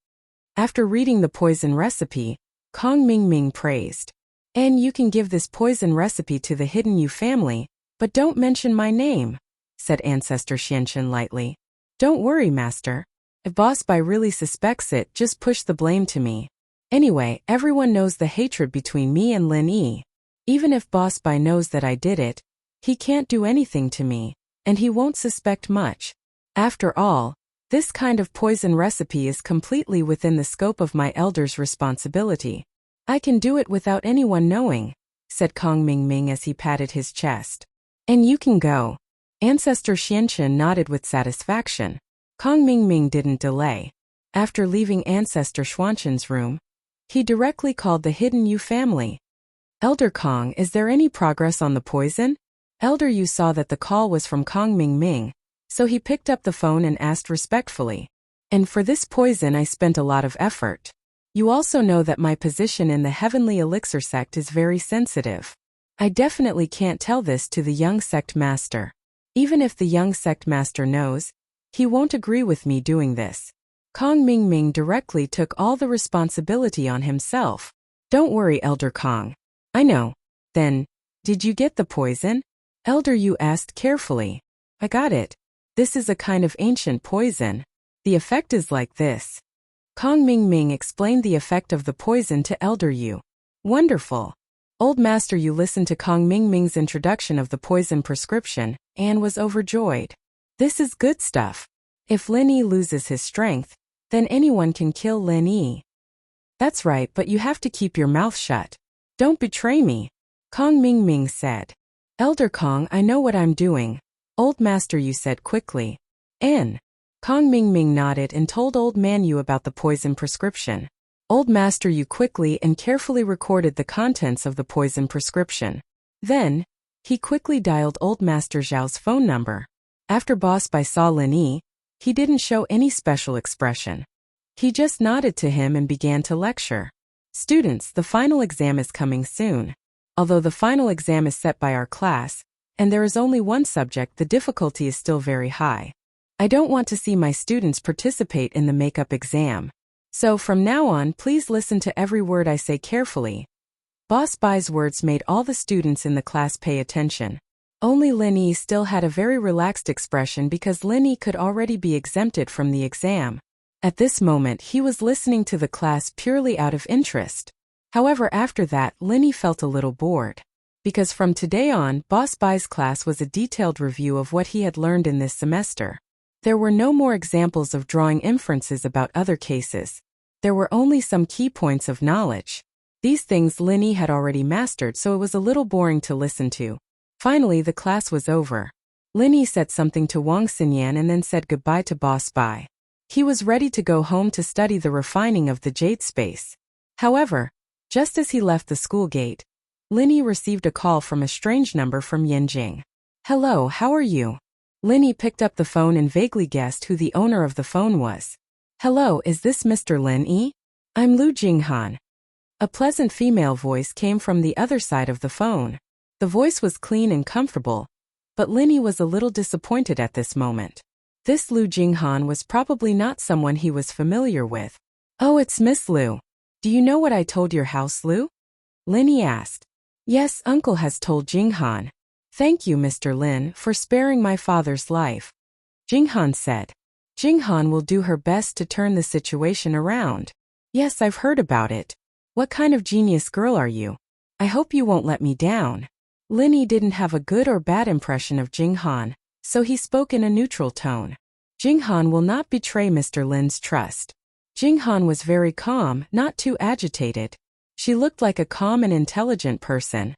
S1: After reading the poison recipe, Kong Ming praised. And you can give this poison recipe to the hidden Yu family, but don't mention my name, said Ancestor Xianchen lightly. Don't worry, Master. If Boss Bai really suspects it, just push the blame to me. Anyway, everyone knows the hatred between me and Lin Yi. Even if Boss Bai knows that I did it, he can't do anything to me, and he won't suspect much. After all, this kind of poison recipe is completely within the scope of my elder's responsibility. I can do it without anyone knowing, said Kong Ming as he patted his chest. And you can go. Ancestor Xianchen nodded with satisfaction. Kong Ming didn't delay. After leaving Ancestor Xuanchen's room, he directly called the hidden Yu family. Elder Kong, is there any progress on the poison? Elder Yu saw that the call was from Kong Ming, so he picked up the phone and asked respectfully. And for this poison I spent a lot of effort. You also know that my position in the Heavenly Elixir sect is very sensitive. I definitely can't tell this to the young sect master. Even if the young sect master knows, he won't agree with me doing this. Kong Ming directly took all the responsibility on himself. Don't worry, Elder Kong. I know. Then, did you get the poison? Elder Yu asked carefully. I got it. This is a kind of ancient poison. The effect is like this. Kong Ming explained the effect of the poison to Elder Yu. Wonderful. Old Master Yu listened to Kong Ming's introduction of the poison prescription and was overjoyed. This is good stuff. If Lin Yi loses his strength, then anyone can kill Lin Yi. That's right, but you have to keep your mouth shut. Don't betray me, Kong Ming said. Elder Kong, I know what I'm doing, Old Master Yu said quickly. Kong Ming nodded and told Old Man Yu about the poison prescription. Old Master Yu quickly and carefully recorded the contents of the poison prescription. Then, he quickly dialed Old Master Zhao's phone number. After Boss Bai saw Lin Yi, he didn't show any special expression. He just nodded to him and began to lecture. Students, the final exam is coming soon. Although the final exam is set by our class, and there is only one subject, the difficulty is still very high. I don't want to see my students participate in the makeup exam. So from now on, please listen to every word I say carefully. Boss Bai's words made all the students in the class pay attention. Only Lin Yi still had a very relaxed expression because Lin Yi could already be exempted from the exam. At this moment he was listening to the class purely out of interest. However, after that Lin Yi felt a little bored. because from today on, Boss Bai's class was a detailed review of what he had learned in this semester. There were no more examples of drawing inferences about other cases. There were only some key points of knowledge. These things Linny had already mastered, so it was a little boring to listen to. Finally, the class was over. Linny said something to Wang Xinyan and then said goodbye to Boss Bai. He was ready to go home to study the refining of the jade space. However, just as he left the school gate, Linny received a call from a strange number from Yanjing. "Hello, how are you?" Linny picked up the phone and vaguely guessed who the owner of the phone was. "Hello, is this Mr. Lin Yi? I'm Lu Jinghan." A pleasant female voice came from the other side of the phone. The voice was clean and comfortable, but Linny was a little disappointed at this moment. This Lu Jinghan was probably not someone he was familiar with. "Oh, it's Miss Lu. Do you know what I told your house, Lu?" Linny asked. "Yes, Uncle has told Jinghan. Thank you, Mr. Lin, for sparing my father's life," Jinghan said. "Jinghan will do her best to turn the situation around." "Yes, I've heard about it. What kind of genius girl are you? I hope you won't let me down." Linny didn't have a good or bad impression of Jinghan, so he spoke in a neutral tone. "Jinghan will not betray Mr. Lin's trust." Jinghan was very calm, not too agitated. She looked like a calm and intelligent person.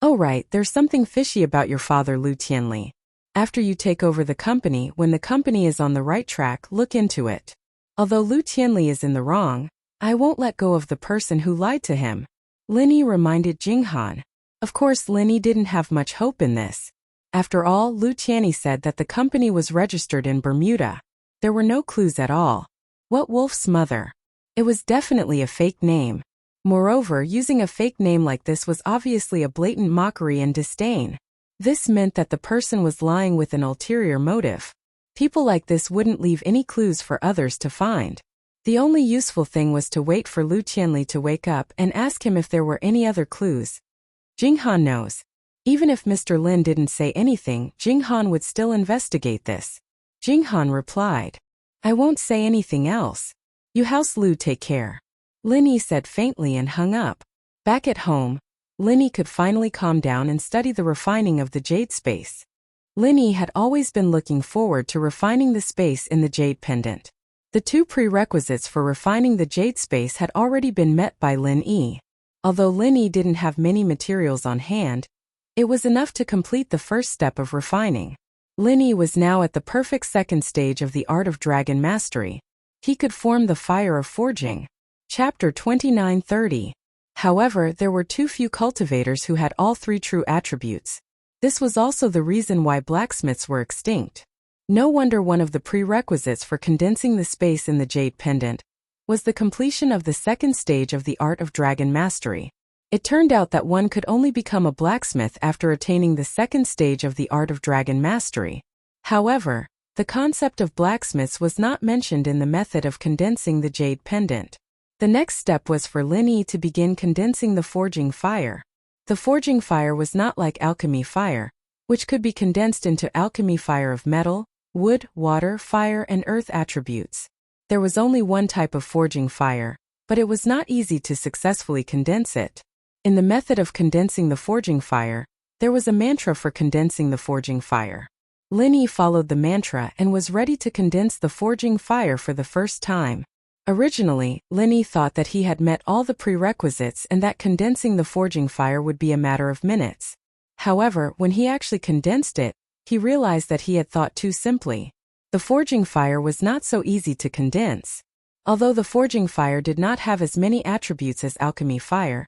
S1: "Oh right, there's something fishy about your father, Lu Tianli. After you take over the company, when the company is on the right track, look into it. Although Lu Tianli is in the wrong, I won't let go of the person who lied to him," Linny reminded Jinghan. Of course, Linny didn't have much hope in this. After all, Lu Tianli said that the company was registered in Bermuda. There were no clues at all. What wolf's mother? It was definitely a fake name. Moreover, using a fake name like this was obviously a blatant mockery and disdain. This meant that the person was lying with an ulterior motive. People like this wouldn't leave any clues for others to find. The only useful thing was to wait for Lu Tianli to wake up and ask him if there were any other clues. Jinghan knows. Even if Mr. Lin didn't say anything, Jinghan would still investigate this. Jinghan replied, "I won't say anything else. You house Lu take care," Linny said faintly and hung up. Back at home, Linny could finally calm down and study the refining of the jade space. Linny had always been looking forward to refining the space in the jade pendant. The two prerequisites for refining the jade space had already been met by Lin Yi. Although Linny didn't have many materials on hand, it was enough to complete the first step of refining. Linny was now at the perfect second stage of the art of dragon mastery. He could form the fire of forging. Chapter 29:30. However, there were too few cultivators who had all three true attributes. This was also the reason why blacksmiths were extinct. No wonder one of the prerequisites for condensing the space in the jade pendant was the completion of the second stage of the art of dragon mastery. It turned out that one could only become a blacksmith after attaining the second stage of the art of dragon mastery. However, the concept of blacksmiths was not mentioned in the method of condensing the jade pendant. The next step was for Linny to begin condensing the forging fire. The forging fire was not like alchemy fire, which could be condensed into alchemy fire of metal, wood, water, fire, and earth attributes. There was only one type of forging fire, but it was not easy to successfully condense it. In the method of condensing the forging fire, there was a mantra for condensing the forging fire. Linny followed the mantra and was ready to condense the forging fire for the first time. Originally, Linny thought that he had met all the prerequisites and that condensing the forging fire would be a matter of minutes. However, when he actually condensed it, he realized that he had thought too simply. The forging fire was not so easy to condense. Although the forging fire did not have as many attributes as alchemy fire,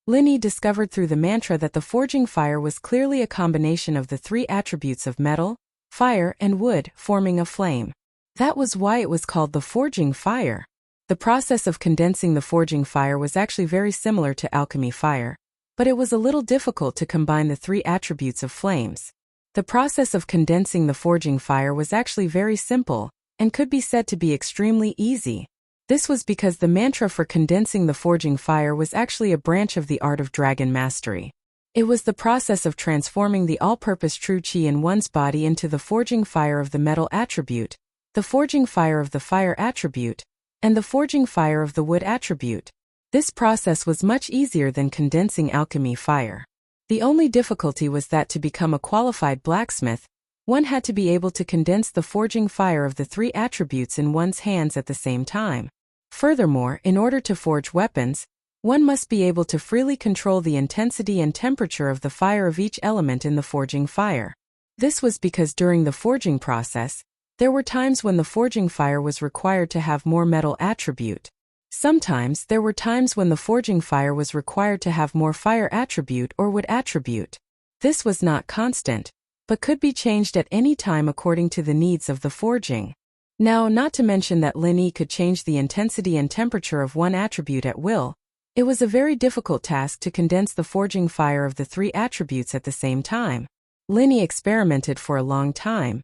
S1: Linny discovered through the mantra that the forging fire was clearly a combination of the three attributes of metal, fire, and wood, forming a flame. That was why it was called the forging fire. The process of condensing the forging fire was actually very similar to alchemy fire, but it was a little difficult to combine the three attributes of flames. The process of condensing the forging fire was actually very simple, and could be said to be extremely easy. This was because the mantra for condensing the forging fire was actually a branch of the art of dragon mastery. It was the process of transforming the all-purpose true qi in one's body into the forging fire of the metal attribute, the forging fire of the fire attribute, and the forging fire of the wood attribute. This process was much easier than condensing alchemy fire. The only difficulty was that to become a qualified blacksmith, one had to be able to condense the forging fire of the 3 attributes in one's hands at the same time. Furthermore, in order to forge weapons, one must be able to freely control the intensity and temperature of the fire of each element in the forging fire. This was because during the forging process, there were times when the forging fire was required to have more metal attribute. Sometimes there were times when the forging fire was required to have more fire attribute or wood attribute. This was not constant, but could be changed at any time according to the needs of the forging. Now, not to mention that Lin Yi could change the intensity and temperature of one attribute at will, it was a very difficult task to condense the forging fire of the 3 attributes at the same time. Lin Yi experimented for a long time,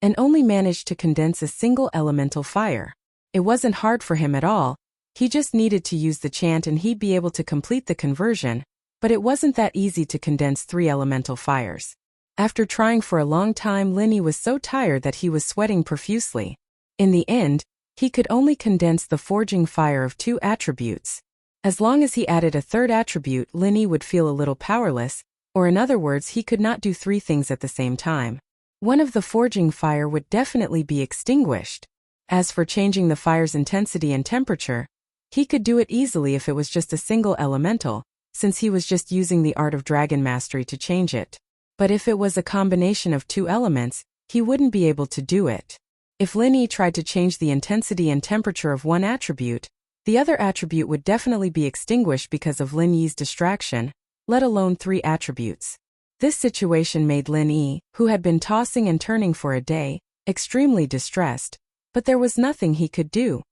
S1: and only managed to condense a single elemental fire. It wasn't hard for him at all, he just needed to use the chant and he'd be able to complete the conversion, but it wasn't that easy to condense 3 elemental fires. After trying for a long time, Lin Yi was so tired that he was sweating profusely. In the end, he could only condense the forging fire of 2 attributes. As long as he added a 3rd attribute, Lin Yi would feel a little powerless, or in other words, he could not do 3 things at the same time. One of the forging fire would definitely be extinguished. As for changing the fire's intensity and temperature, he could do it easily if it was just a single elemental, since he was just using the art of dragon mastery to change it. But if it was a combination of 2 elements, he wouldn't be able to do it. If Lin Yi tried to change the intensity and temperature of one attribute, the other attribute would definitely be extinguished because of Lin Yi's distraction, let alone 3 attributes. This situation made Lin Yi, who had been tossing and turning for a day, extremely distressed, but there was nothing he could do.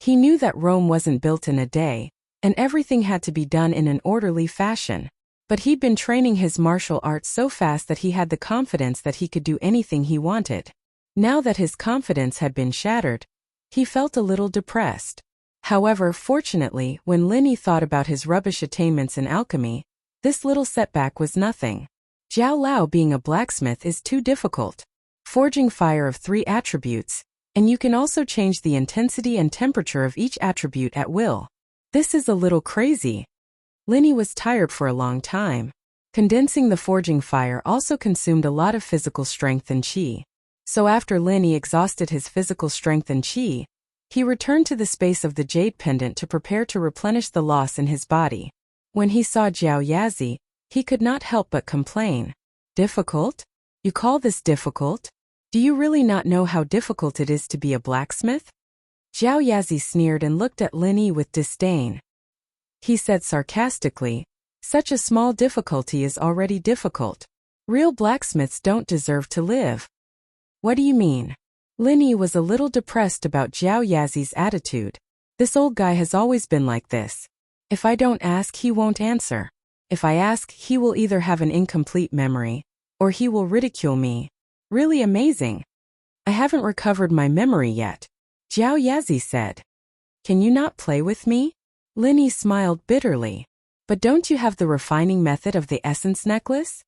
S1: He knew that Rome wasn't built in a day, and everything had to be done in an orderly fashion. But he'd been training his martial arts so fast that he had the confidence that he could do anything he wanted. Now that his confidence had been shattered, he felt a little depressed. However, fortunately, when Lin Yi thought about his rubbish attainments in alchemy, this little setback was nothing. Jiao Lao being a blacksmith is too difficult. Forging fire of 3 attributes, and you can also change the intensity and temperature of each attribute at will. This is a little crazy. Lin Yi was tired for a long time. Condensing the forging fire also consumed a lot of physical strength and qi. So after Lin Yi exhausted his physical strength and qi, he returned to the space of the jade pendant to prepare to replenish the loss in his body. When he saw Jiao Yazi, he could not help but complain. Difficult? You call this difficult? Do you really not know how difficult it is to be a blacksmith? Jiao Yazi sneered and looked at Lin Yi with disdain. He said sarcastically, such a small difficulty is already difficult. Real blacksmiths don't deserve to live. What do you mean? Lin Yi was a little depressed about Jiao Yazi's attitude. This old guy has always been like this. If I don't ask, he won't answer. If I ask, he will either have an incomplete memory, or he will ridicule me. Really amazing. I haven't recovered my memory yet, Jiao Yazi said. Can you not play with me? Lin Yi smiled bitterly. But don't you have the refining method of the essence necklace?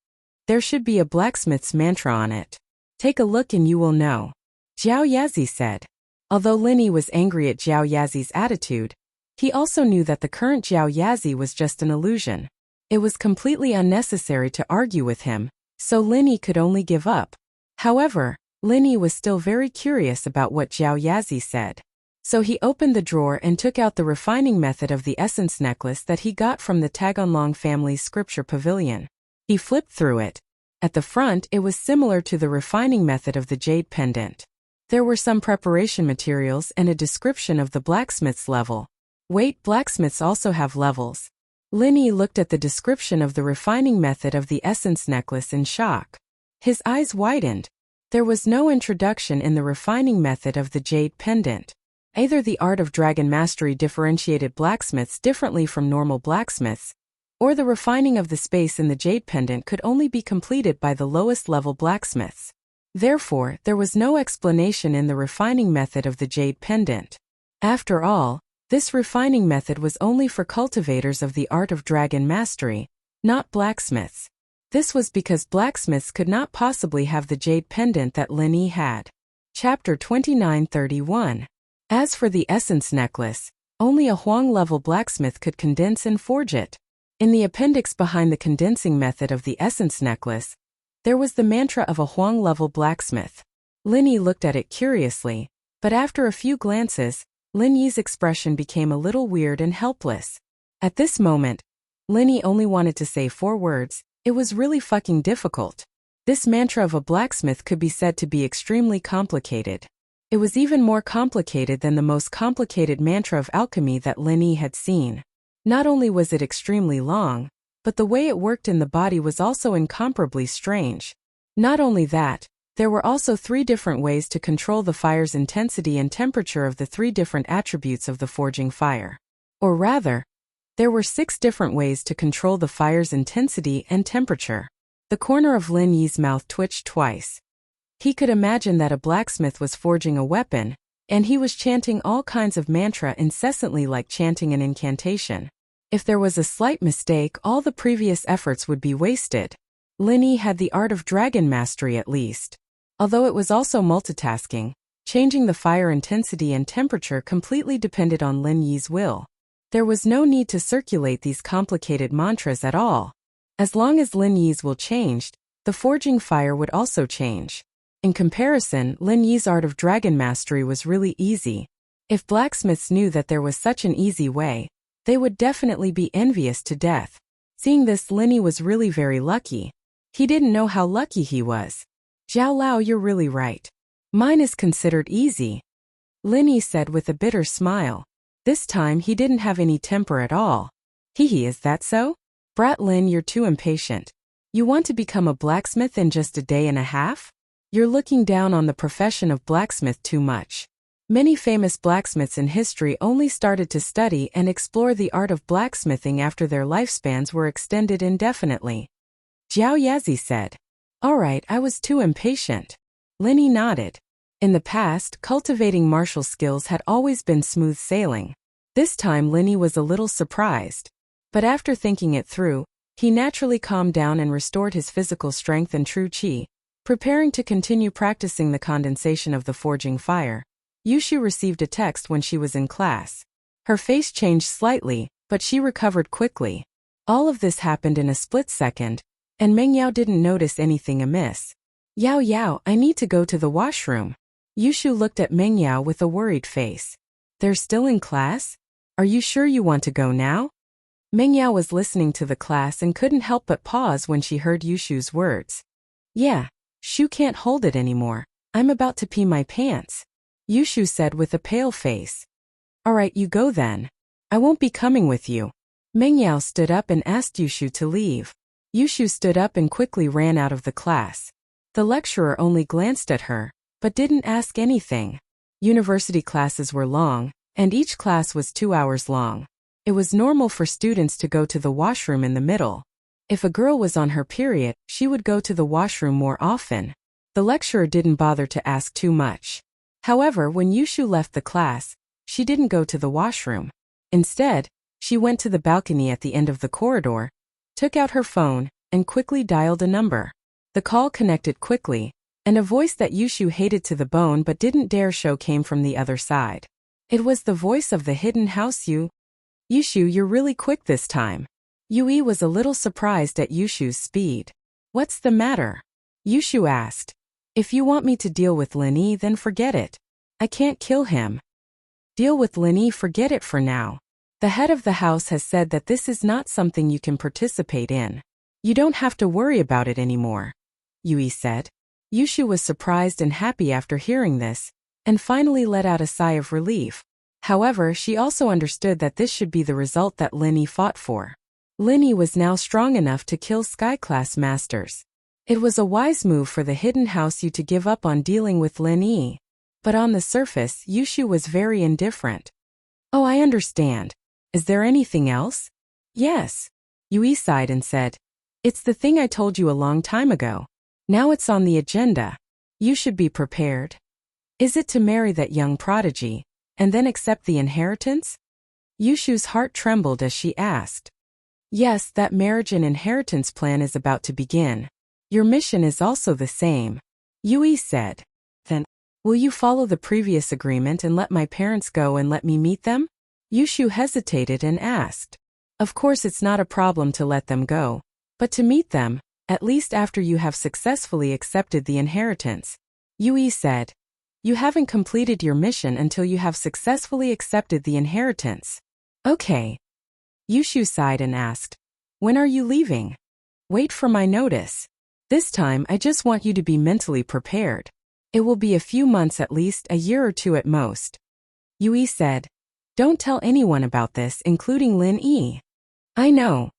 S1: There should be a blacksmith's mantra on it. Take a look and you will know, Jiao Yazi said. Although Lin Yi was angry at Jiao Yazi's attitude, he also knew that the current Jiao Yazi was just an illusion. It was completely unnecessary to argue with him, so Lin Yi could only give up. However, Lin Yi was still very curious about what Jiao Yazi said. So he opened the drawer and took out the refining method of the essence necklace that he got from the Tagonlong family's scripture pavilion. He flipped through it. At the front, it was similar to the refining method of the jade pendant. There were some preparation materials and a description of the blacksmith's level. Wait, blacksmiths also have levels. Lin Yi looked at the description of the refining method of the essence necklace in shock. His eyes widened. There was no introduction in the refining method of the jade pendant. Either the art of dragon mastery differentiated blacksmiths differently from normal blacksmiths, or the refining of the space in the jade pendant could only be completed by the lowest level blacksmiths. Therefore, there was no explanation in the refining method of the jade pendant. After all, this refining method was only for cultivators of the art of dragon mastery, not blacksmiths. This was because blacksmiths could not possibly have the jade pendant that Lin Yi had. Chapter 29:31. As for the essence necklace, only a Huang-level blacksmith could condense and forge it. In the appendix behind the condensing method of the essence necklace, there was the mantra of a Huang-level blacksmith. Lin Yi looked at it curiously, but after a few glances, Lin Yi's expression became a little weird and helpless. At this moment, Lin Yi only wanted to say 4 words. It was really fucking difficult. This mantra of a blacksmith could be said to be extremely complicated. It was even more complicated than the most complicated mantra of alchemy that Lin Yi had seen. Not only was it extremely long, but the way it worked in the body was also incomparably strange. Not only that, there were also 3 different ways to control the fire's intensity and temperature of the 3 different attributes of the forging fire. Or rather, there were 6 different ways to control the fire's intensity and temperature. The corner of Lin Yi's mouth twitched twice. He could imagine that a blacksmith was forging a weapon, and he was chanting all kinds of mantra incessantly like chanting an incantation. If there was a slight mistake, all the previous efforts would be wasted. Lin Yi had the art of dragon mastery at least. Although it was also multitasking, changing the fire intensity and temperature completely depended on Lin Yi's will. There was no need to circulate these complicated mantras at all. As long as Lin Yi's will changed, the forging fire would also change. In comparison, Lin Yi's art of dragon mastery was really easy. If blacksmiths knew that there was such an easy way, they would definitely be envious to death. Seeing this, Lin Yi was really very lucky. He didn't know how lucky he was. Zhao Lao, you're really right. Mine is considered easy, Lin Yi said with a bitter smile. This time he didn't have any temper at all. Hee, is that so? Brat Lin, you're too impatient. You want to become a blacksmith in just a day and a half? You're looking down on the profession of blacksmith too much. Many famous blacksmiths in history only started to study and explore the art of blacksmithing after their lifespans were extended indefinitely. Jiao Yazi said. All right, I was too impatient. Lin Yi nodded. In the past, cultivating martial skills had always been smooth sailing. This time Lin Yi was a little surprised. But after thinking it through, he naturally calmed down and restored his physical strength and true qi, preparing to continue practicing the condensation of the forging fire. Yushu received a text when she was in class. Her face changed slightly, but she recovered quickly. All of this happened in a split second, and Meng Yao didn't notice anything amiss. Yao Yao, I need to go to the washroom. Yushu looked at Meng Yao with a worried face. They're still in class? Are you sure you want to go now? Meng Yao was listening to the class and couldn't help but pause when she heard Yushu's words. Yeah, Shu can't hold it anymore. I'm about to pee my pants. Yushu said with a pale face. Alright, you go then. I won't be coming with you. Meng Yao stood up and asked Yushu to leave. Yushu stood up and quickly ran out of the class. The lecturer only glanced at her, but didn't ask anything. University classes were long, and each class was 2 hours long. It was normal for students to go to the washroom in the middle. If a girl was on her period, she would go to the washroom more often. The lecturer didn't bother to ask too much. However, when Yushu left the class, she didn't go to the washroom. Instead, she went to the balcony at the end of the corridor, took out her phone, and quickly dialed a number. The call connected quickly, and a voice that Yushu hated to the bone but didn't dare show came from the other side. It was the voice of the hidden house Yu. Yushu, you're really quick this time. Yui was a little surprised at Yushu's speed. What's the matter? Yushu asked. If you want me to deal with Lin Yi, then forget it. I can't kill him. Deal with Lin Yi, forget it for now. The head of the house has said that this is not something you can participate in. You don't have to worry about it anymore, Yui said. Yushu was surprised and happy after hearing this, and finally let out a sigh of relief. However, she also understood that this should be the result that Lin Yi fought for. Lin Yi was now strong enough to kill Sky-class masters. It was a wise move for the hidden house Yu to give up on dealing with Lin Yi. But on the surface, Yushu was very indifferent. Oh, I understand. Is there anything else? Yes. Yui sighed and said. It's the thing I told you a long time ago. Now it's on the agenda. You should be prepared. Is it to marry that young prodigy, and then accept the inheritance? Yushu's heart trembled as she asked. Yes, that marriage and inheritance plan is about to begin. Your mission is also the same, Yui said. Then, will you follow the previous agreement and let my parents go and let me meet them? Yushu hesitated and asked. Of course it's not a problem to let them go, but to meet them, at least after you have successfully accepted the inheritance. Yui said. You haven't completed your mission until you have successfully accepted the inheritance. Okay. Yushu sighed and asked, when are you leaving? Wait for my notice. This time I just want you to be mentally prepared. It will be a few months, at least a year or two at most. Yui said. Don't tell anyone about this, including Lin Yi. I know.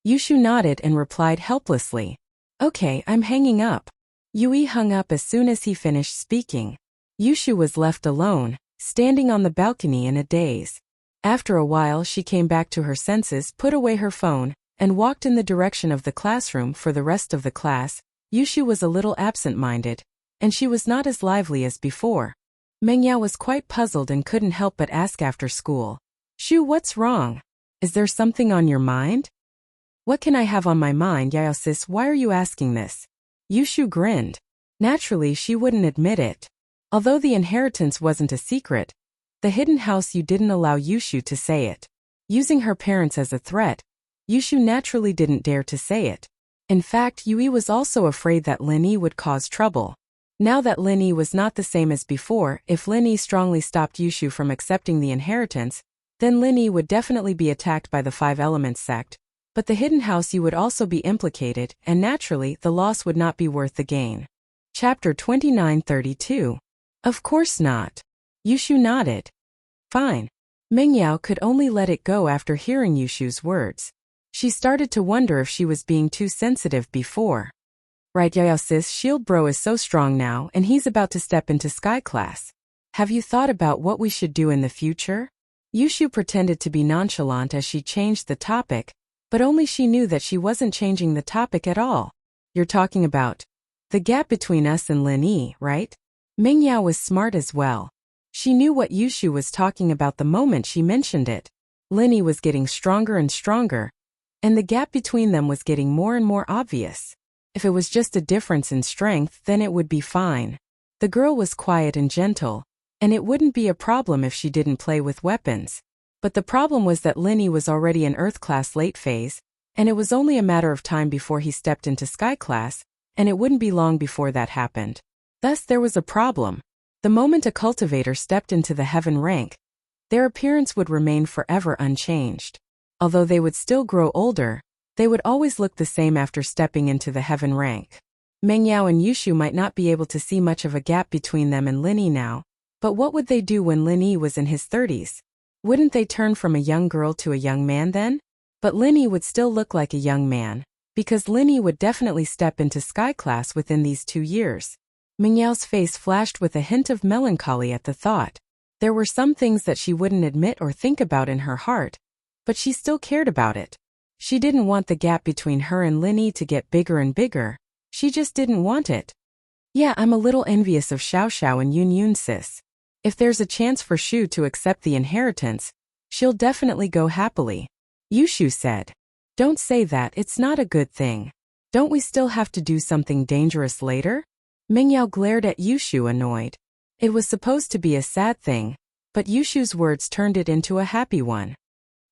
S1: Yushu nodded and replied helplessly. Okay, I'm hanging up. Yui hung up as soon as he finished speaking. Yushu was left alone, standing on the balcony in a daze. After a while she came back to her senses, put away her phone, and walked in the direction of the classroom. For the rest of the class, Yushu was a little absent-minded, and she was not as lively as before. Mengyao was quite puzzled and couldn't help but ask after school. Shu, what's wrong? Is there something on your mind? What can I have on my mind, Yao sis? Why are you asking this? Yushu grinned. Naturally she wouldn't admit it. Although the inheritance wasn't a secret, the hidden house, you didn't allow Yushu to say it. Using her parents as a threat, Yushu naturally didn't dare to say it. In fact, Yui was also afraid that Lin Yi would cause trouble. Now that Lin Yi was not the same as before, if Lin Yi strongly stopped Yushu from accepting the inheritance, then Lin Yi would definitely be attacked by the Five Elements sect, but the hidden house you would also be implicated, and naturally the loss would not be worth the gain. Chapter 2932. Of course not. Yushu nodded. Fine. Mengyao could only let it go after hearing Yushu's words. She started to wonder if she was being too sensitive before. Right, Yao sis, Shield Bro is so strong now and he's about to step into Sky Class. Have you thought about what we should do in the future? Yushu pretended to be nonchalant as she changed the topic, but only she knew that she wasn't changing the topic at all. You're talking about the gap between us and Lin Yi, right? Mengyao was smart as well. She knew what Yushu was talking about the moment she mentioned it. Lin Yi was getting stronger and stronger, and the gap between them was getting more and more obvious. If it was just a difference in strength, then it would be fine. The girl was quiet and gentle, and it wouldn't be a problem if she didn't play with weapons. But the problem was that Lin Yi was already in Earth Class late phase, and it was only a matter of time before he stepped into Sky Class, and it wouldn't be long before that happened. Thus there was a problem. The moment a cultivator stepped into the heaven rank, their appearance would remain forever unchanged. Although they would still grow older, they would always look the same after stepping into the heaven rank. Mengyao and Yushu might not be able to see much of a gap between them and Lin Yi now, but what would they do when Lin Yi was in his 30s? Wouldn't they turn from a young girl to a young man then? But Lin Yi would still look like a young man, because Lin Yi would definitely step into Sky Class within these 2 years. Mengyao's face flashed with a hint of melancholy at the thought. There were some things that she wouldn't admit or think about in her heart, but she still cared about it. She didn't want the gap between her and Lin Yi to get bigger and bigger. She just didn't want it. Yeah, I'm a little envious of Xiao Xiao and Yun Yun sis. If there's a chance for Shu to accept the inheritance, she'll definitely go happily. Yushu said. Don't say that, it's not a good thing. Don't we still have to do something dangerous later? Mengyao glared at Yushu, annoyed. It was supposed to be a sad thing, but Yushu's words turned it into a happy one.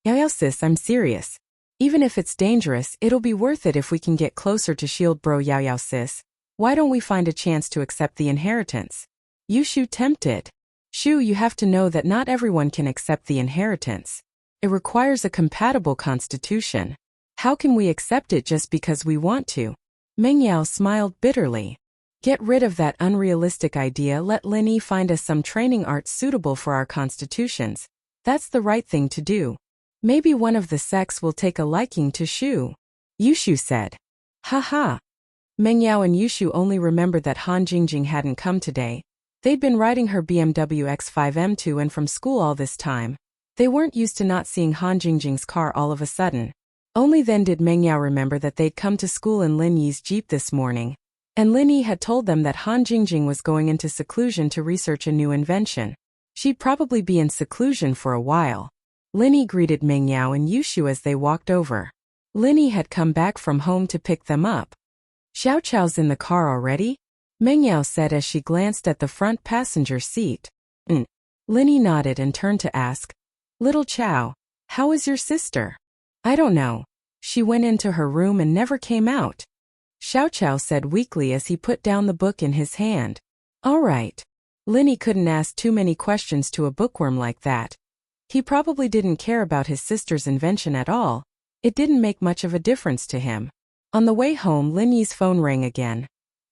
S1: Yao sis, I'm serious. Even if it's dangerous, it'll be worth it if we can get closer to Shield Bro. Yao sis. Why don't we find a chance to accept the inheritance? Yushu tempted. Shu, you have to know that not everyone can accept the inheritance. It requires a compatible constitution. How can we accept it just because we want to? Mengyao smiled bitterly. Get rid of that unrealistic idea. Let Lin Yi find us some training arts suitable for our constitutions. That's the right thing to do. Maybe one of the sects will take a liking to Shu. Yushu said. Ha. Mengyao and Yushu only remembered that Han Jingjing hadn't come today. They'd been riding her BMW X5M to and from school all this time. They weren't used to not seeing Han Jingjing's car all of a sudden. Only then did Mengyao remember that they'd come to school in Lin Yi's Jeep this morning. And Lin Yi had told them that Han Jingjing was going into seclusion to research a new invention. She'd probably be in seclusion for a while. Lin Yi greeted Mengyao and Yushu as they walked over. Lin Yi had come back from home to pick them up. Xiao Chao's in the car already? Mengyao said as she glanced at the front passenger seat. Lin Yi nodded and turned to ask, Little Chao, how is your sister? I don't know. She went into her room and never came out. Xiao said weakly as he put down the book in his hand. All right. Linny couldn't ask too many questions to a bookworm like that. He probably didn't care about his sister's invention at all. It didn't make much of a difference to him. On the way home, Linny's phone rang again.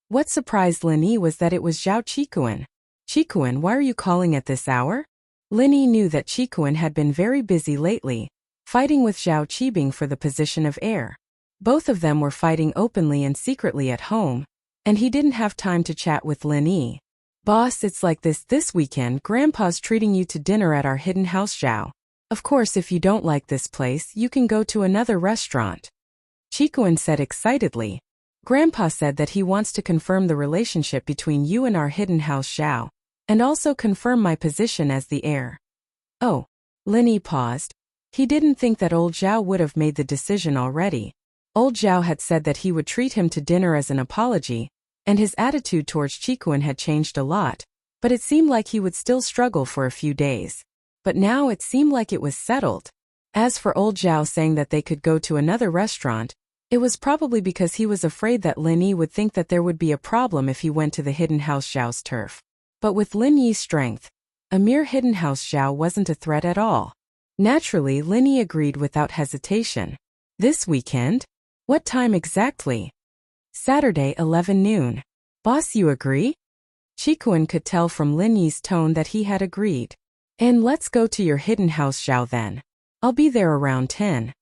S1: What surprised Linny was that it was Zhao Qikuan. Qikuan, why are you calling at this hour? Linny knew that Qikuan had been very busy lately, fighting with Zhao Qibing for the position of heir. Both of them were fighting openly and secretly at home, and he didn't have time to chat with Linny. Boss, it's like this weekend. Grandpa's treating you to dinner at our hidden house, Zhao. Of course, if you don't like this place, you can go to another restaurant. Qikuan said excitedly. Grandpa said that he wants to confirm the relationship between you and our hidden house, Zhao, and also confirm my position as the heir. Oh. Linny paused. He didn't think that old Zhao would have made the decision already. Old Zhao had said that he would treat him to dinner as an apology, and his attitude towards Qikuan had changed a lot, but it seemed like he would still struggle for a few days. But now it seemed like it was settled. As for old Zhao saying that they could go to another restaurant, it was probably because he was afraid that Lin Yi would think that there would be a problem if he went to the hidden house Zhao's turf. But with Lin Yi's strength, a mere hidden house Zhao wasn't a threat at all. Naturally, Lin Yi agreed without hesitation. This weekend? What time exactly? Saturday, 11 noon. Boss, you agree? Qikuan could tell from Lin Yi's tone that he had agreed. And let's go to your hidden house Zhao then. I'll be there around 10.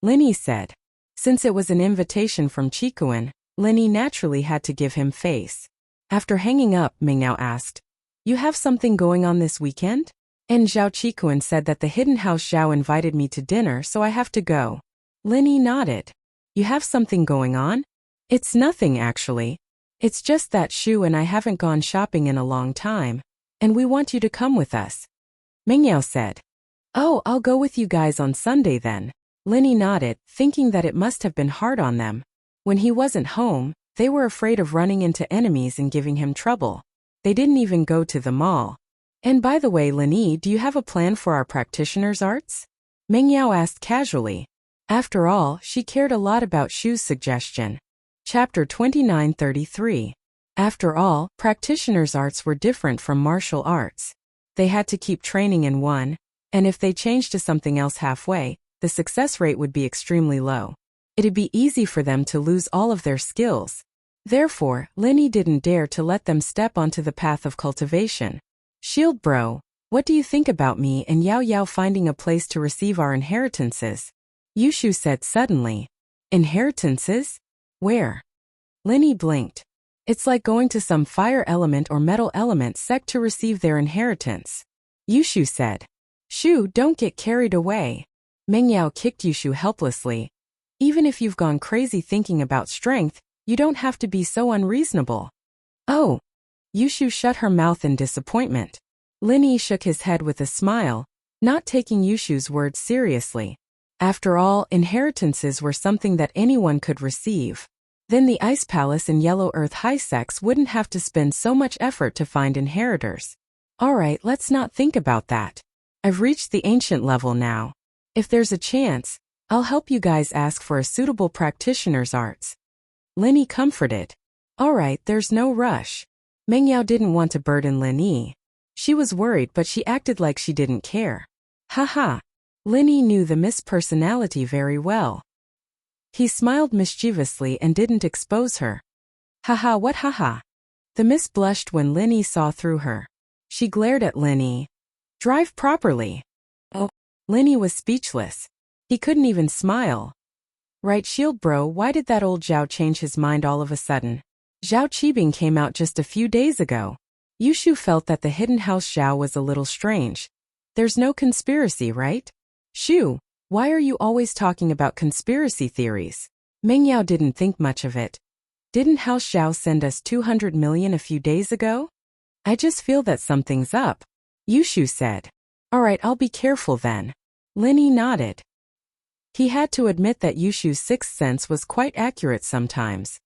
S1: Lin Yi said. Since it was an invitation from Qikuan, Lin Yi naturally had to give him face. After hanging up, Mingyao asked, You have something going on this weekend? And Zhao Qikuan said that the hidden house Zhao invited me to dinner, so I have to go. Lin Yi nodded. You have something going on? It's nothing actually. It's just that Shu and I haven't gone shopping in a long time, and we want you to come with us. Mingyao said. Oh, I'll go with you guys on Sunday then. Lin Yi nodded, thinking that it must have been hard on them. When he wasn't home, they were afraid of running into enemies and giving him trouble. They didn't even go to the mall. And by the way, Lin Yi, do you have a plan for our practitioner's arts? Mingyao asked casually. After all, she cared a lot about Shu's suggestion. Chapter 29:33. After all, practitioner's arts were different from martial arts. They had to keep training in one, and if they changed to something else halfway, the success rate would be extremely low. It'd be easy for them to lose all of their skills. Therefore, Lin Yi didn't dare to let them step onto the path of cultivation. Shield bro, what do you think about me and Yao Yao finding a place to receive our inheritances? Yushu said suddenly. Inheritances? Where? Lin Yi blinked. It's like going to some fire element or metal element sect to receive their inheritance. Yushu said. Shu, don't get carried away. Mingyao kicked Yushu helplessly. Even if you've gone crazy thinking about strength, you don't have to be so unreasonable. Oh. Yushu shut her mouth in disappointment. Lin Yi shook his head with a smile, not taking Yushu's words seriously. After all, inheritances were something that anyone could receive. Then the Ice Palace and Yellow Earth High Sects wouldn't have to spend so much effort to find inheritors. Alright, let's not think about that. I've reached the ancient level now. If there's a chance, I'll help you guys ask for a suitable practitioner's arts. Lin Yi comforted. Alright, there's no rush. Mingyao didn't want to burden Lin Yi. She was worried, but she acted like she didn't care. Haha. Lin Yi knew the Miss personality very well. He smiled mischievously and didn't expose her. Haha, what haha? The Miss blushed when Lin Yi saw through her. She glared at Lin Yi. Drive properly. Oh. Lin Yi was speechless. He couldn't even smile. Right, Shield bro, why did that old Zhao change his mind all of a sudden? Zhao Qibing came out just a few days ago. Yushu felt that the hidden house Zhao was a little strange. There's no conspiracy, right? Shu, why are you always talking about conspiracy theories? Mingyao didn't think much of it. Didn't House Zhao send us 200 million a few days ago? I just feel that something's up. Yushu said. Alright, I'll be careful then. Lin Yi nodded. He had to admit that Yushu's sixth sense was quite accurate sometimes.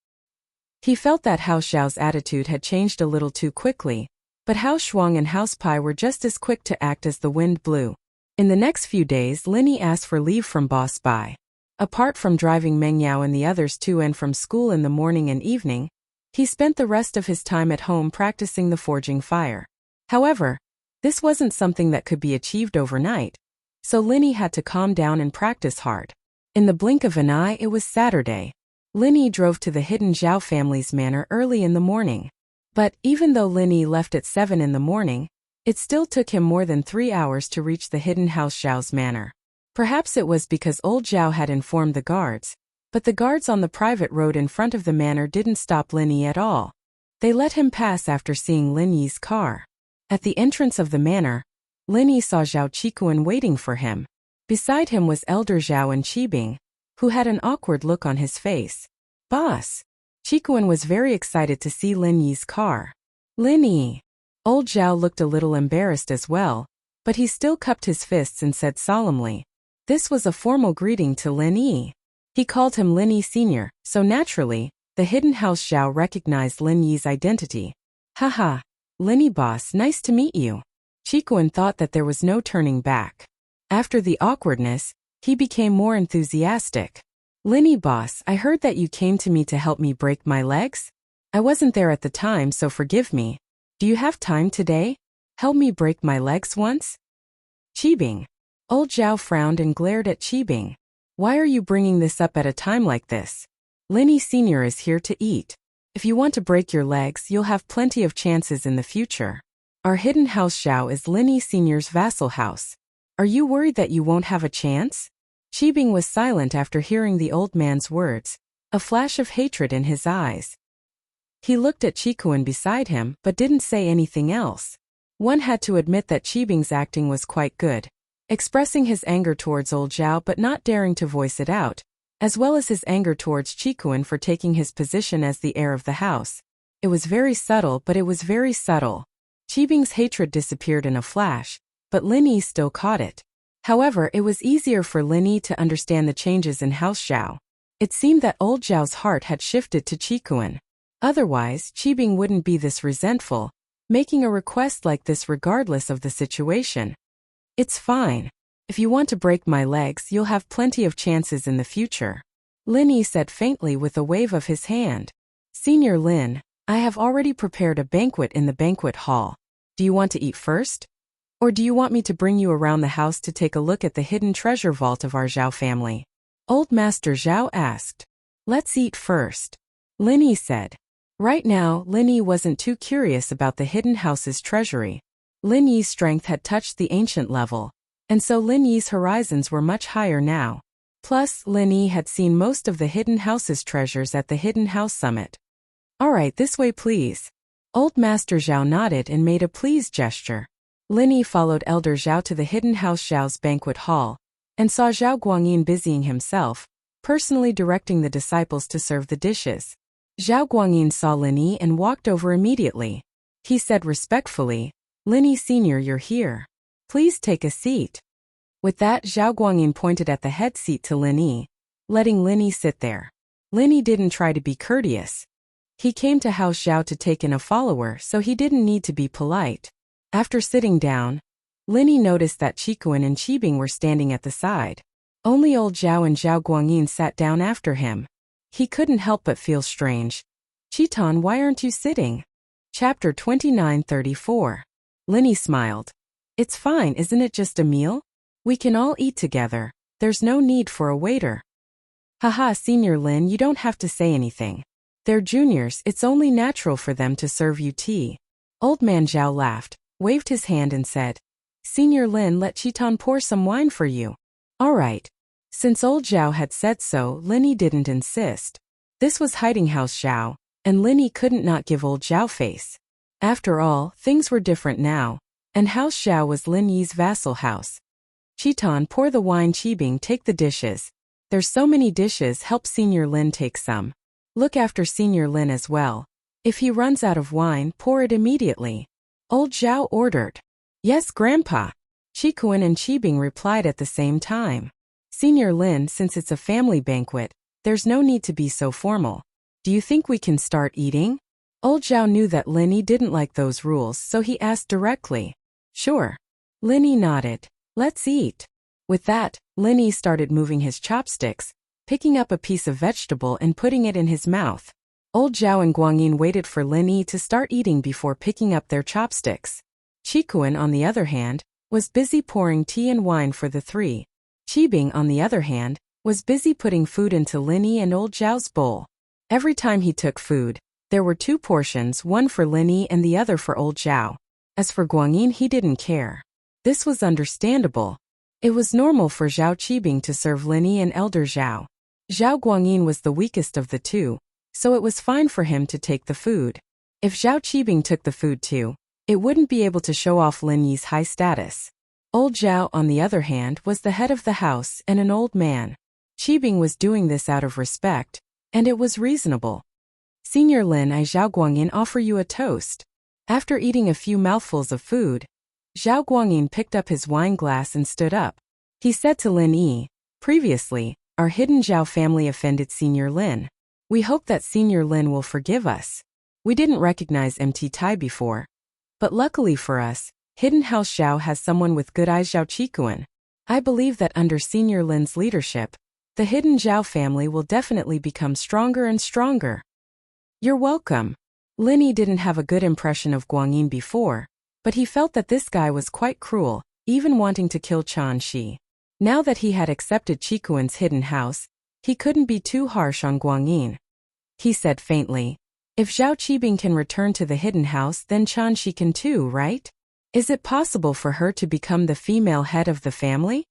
S1: He felt that House Zhao's attitude had changed a little too quickly, but House Shuang and House Pai were just as quick to act as the wind blew. In the next few days, Lin Yi asked for leave from Boss Bai. Apart from driving Meng Yao and the others to and from school in the morning and evening, he spent the rest of his time at home practicing the forging fire. However, this wasn't something that could be achieved overnight, so Linny had to calm down and practice hard. In the blink of an eye, it was Saturday. Linny drove to the hidden Zhao family's manor early in the morning. But even though Linny left at 7 in the morning, it still took him more than 3 hours to reach the hidden house Zhao's manor. Perhaps it was because old Zhao had informed the guards, but the guards on the private road in front of the manor didn't stop Linny at all. They let him pass after seeing Linny's car. At the entrance of the manor, Linny saw Zhao Qikuan waiting for him. Beside him was Elder Zhao and Qibing, who had an awkward look on his face. "Boss." Qikuan was very excited to see Linny's car. "Linny." Old Zhao looked a little embarrassed as well, but he still cupped his fists and said solemnly. This was a formal greeting to Linny. He called him Linny Sr., so naturally, the hidden house Zhao recognized Linny's identity. "Haha, Linny boss, nice to meet you." Qikuan thought that there was no turning back. After the awkwardness, he became more enthusiastic. "Linny boss, I heard that you came to me to help me break my legs? I wasn't there at the time, so forgive me. Do you have time today? Help me break my legs once?" Qibing. Old Zhao frowned and glared at Qibing. "Why are you bringing this up at a time like this? Linny Sr. is here to eat. If you want to break your legs, you'll have plenty of chances in the future. Our hidden house Zhao is Linny Sr.'s vassal house. Are you worried that you won't have a chance?" Qibing was silent after hearing the old man's words, a flash of hatred in his eyes. He looked at Qikuan beside him but didn't say anything else. One had to admit that Qibing's acting was quite good, expressing his anger towards old Zhao but not daring to voice it out, as well as his anger towards Qikuan for taking his position as the heir of the house. It was very subtle, but it was very subtle. Qibing's hatred disappeared in a flash, but Linny still caught it. However, it was easier for Linny to understand the changes in House Zhao. It seemed that old Zhao's heart had shifted to Qikuan. Otherwise, Qibing wouldn't be this resentful, making a request like this regardless of the situation. "It's fine. If you want to break my legs, you'll have plenty of chances in the future," Linny said faintly with a wave of his hand. "Senior Lin, I have already prepared a banquet in the banquet hall. Do you want to eat first? Or do you want me to bring you around the house to take a look at the hidden treasure vault of our Zhao family?" Old Master Zhao asked. "Let's eat first," Linny said. Right now, Linny wasn't too curious about the hidden house's treasury. Lin Yi's strength had touched the ancient level, and so Lin Yi's horizons were much higher now. Plus, Lin Yi had seen most of the hidden house's treasures at the Hidden House Summit. "Alright, this way please." Old Master Zhao nodded and made a please gesture. Lin Yi followed Elder Zhao to the Hidden House Zhao's banquet hall, and saw Zhao Guangyin busying himself, personally directing the disciples to serve the dishes. Zhao Guangyin saw Lin Yi and walked over immediately. He said respectfully, "Lin Yi Sr., you're here. Please take a seat." With that, Zhao Guangyin pointed at the head seat to Lin Yi, letting Lin Yi sit there. Lin Yi didn't try to be courteous. He came to House Zhao to take in a follower, so he didn't need to be polite. After sitting down, Lin Yi noticed that Qikuan and Qibing were standing at the side. Only old Zhao and Zhao Guangyin sat down after him. He couldn't help but feel strange. "Chiton, why aren't you sitting?" Chapter 29:34. Lin Yi smiled. "It's fine, isn't it just a meal? We can all eat together. There's no need for a waiter." "Haha, Senior Lin, you don't have to say anything. They're juniors, it's only natural for them to serve you tea." Old man Zhao laughed, waved his hand and said, "Senior Lin, let Chiton pour some wine for you." "Alright." Since old Zhao had said so, Lin Yi didn't insist. This was Hiding House Zhao, and Lin Yi couldn't not give old Zhao face. After all, things were different now, and House Zhao was Lin Yi's vassal house. "Chiton, pour the wine. Qibing, take the dishes. There's so many dishes, help Senior Lin take some. Look after Senior Lin as well. If he runs out of wine, pour it immediately." Old Zhao ordered. "Yes, Grandpa." Qikuan and Qibing replied at the same time. "Senior Lin, since it's a family banquet, there's no need to be so formal. Do you think we can start eating?" Old Zhao knew that Lin Yi didn't like those rules, so he asked directly. "Sure." Lin Yi nodded. "Let's eat." With that, Lin Yi started moving his chopsticks, picking up a piece of vegetable and putting it in his mouth. Old Zhao and Guangyin waited for Lin Yi to start eating before picking up their chopsticks. Qikuan, on the other hand, was busy pouring tea and wine for the three. Qibing, on the other hand, was busy putting food into Lin Yi and Old Zhao's bowl. Every time he took food, there were 2 portions, one for Lin Yi and the other for Old Zhao. As for Guangyin, he didn't care. This was understandable. It was normal for Zhao Qibing to serve Lin Yi and Elder Zhao. Zhao Guangyin was the weakest of the 2, so it was fine for him to take the food. If Zhao Qibing took the food too, it wouldn't be able to show off Lin Yi's high status. Old Zhao, on the other hand, was the head of the house and an old man. Qibing was doing this out of respect, and it was reasonable. Senior Lin, I Zhao Guangyin offer you a toast. After eating a few mouthfuls of food, Zhao Guangyin picked up his wine glass and stood up. He said to Lin Yi, previously, our hidden Zhao family offended Senior Lin. We hope that Senior Lin will forgive us. We didn't recognize MT Tai before. But luckily for us, Hidden House Zhao has someone with good eyes, Zhao Qikuan. I believe that under Senior Lin's leadership, the hidden Zhao family will definitely become stronger and stronger. You're welcome. Lin Yi didn't have a good impression of Guangyin before, but he felt that this guy was quite cruel, even wanting to kill Chan Shi. Now that he had accepted Qikuan's hidden house, he couldn't be too harsh on Guangyin. He said faintly, if Zhao Qibing can return to the hidden house, then Chan Shi can too, right? Is it possible for her to become the female head of the family?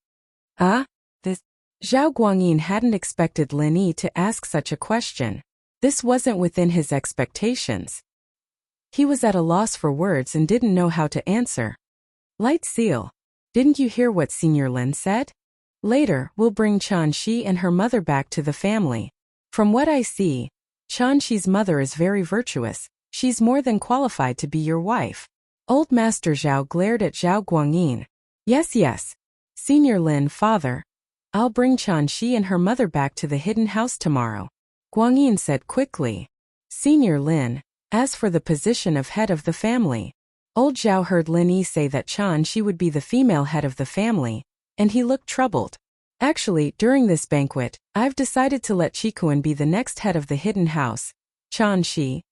S1: This. Zhao Guangyin hadn't expected Lin Yi to ask such a question. This wasn't within his expectations. He was at a loss for words and didn't know how to answer. Light Seal. Didn't you hear what Senior Lin said? Later, we'll bring Chan Shi and her mother back to the family. From what I see, Chan Shi's mother is very virtuous. She's more than qualified to be your wife. Old Master Zhao glared at Zhao Guangyin. Yes. Senior Lin, father. I'll bring Chan Shi and her mother back to the hidden house tomorrow. Guangyin said quickly. Senior Lin, as for the position of head of the family. Old Zhao heard Lin Yi say that Chan Shi would be the female head of the family, and he looked troubled. Actually, during this banquet, I've decided to let Qikuan be the next head of the hidden house. Chan Shi.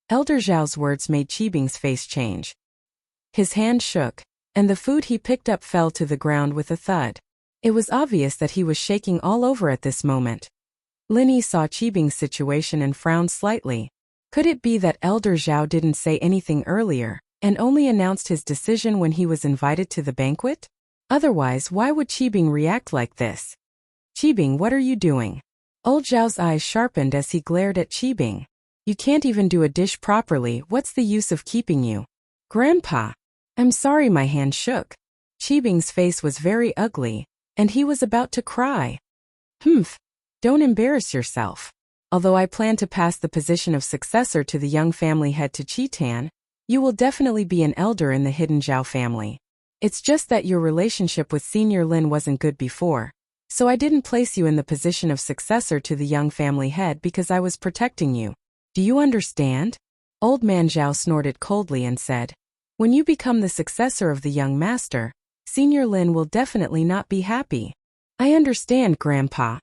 S1: Elder Zhao's words made Qibing's face change. His hand shook, and the food he picked up fell to the ground with a thud. It was obvious that he was shaking all over at this moment. Lin Yi saw Qibing's situation and frowned slightly. Could it be that Elder Zhao didn't say anything earlier, and only announced his decision when he was invited to the banquet? Otherwise, why would Qibing react like this? Qibing, what are you doing? Old Zhao's eyes sharpened as he glared at Qibing. You can't even do a dish properly, what's the use of keeping you? Grandpa. I'm sorry, my hand shook. Qibing's face was very ugly, and he was about to cry. Don't embarrass yourself. Although I plan to pass the position of successor to the young family head to Qitan, you will definitely be an elder in the hidden Zhao family. It's just that your relationship with Senior Lin wasn't good before, so I didn't place you in the position of successor to the young family head because I was protecting you. Do you understand? Old man Zhao snorted coldly and said, when you become the successor of the young master, Senior Lin will definitely not be happy. I understand, Grandpa.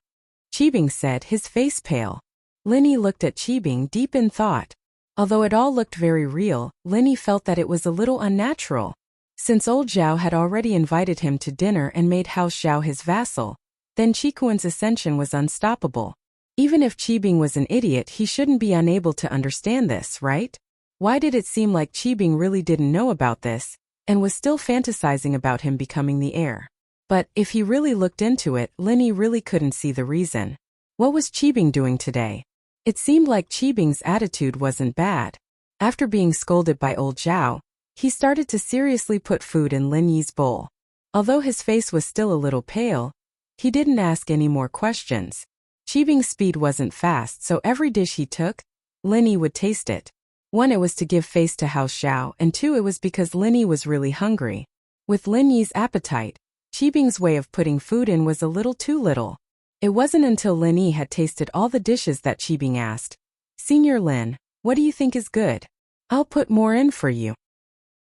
S1: Qibing said, his face pale. Lin Yi looked at Qibing deep in thought. Although it all looked very real, Lin Yi felt that it was a little unnatural. Since old Zhao had already invited him to dinner and made House Zhao his vassal, then Qikuan's ascension was unstoppable. Even if Qibing was an idiot, he shouldn't be unable to understand this, right? Why did it seem like Qibing really didn't know about this, and was still fantasizing about him becoming the heir? But, if he really looked into it, Lin Yi really couldn't see the reason. What was Qibing doing today? It seemed like Qibing's attitude wasn't bad. After being scolded by old Zhao, he started to seriously put food in Lin Yi's bowl. Although his face was still a little pale, he didn't ask any more questions. Qibing's speed wasn't fast, so every dish he took, Lin Yi would taste it. 1, it was to give face to House Zhao, and 2, it was because Lin Yi was really hungry. With Lin Yi's appetite, Qibing's way of putting food in was a little too little. It wasn't until Lin Yi had tasted all the dishes that Qibing asked, Senior Lin, what do you think is good? I'll put more in for you.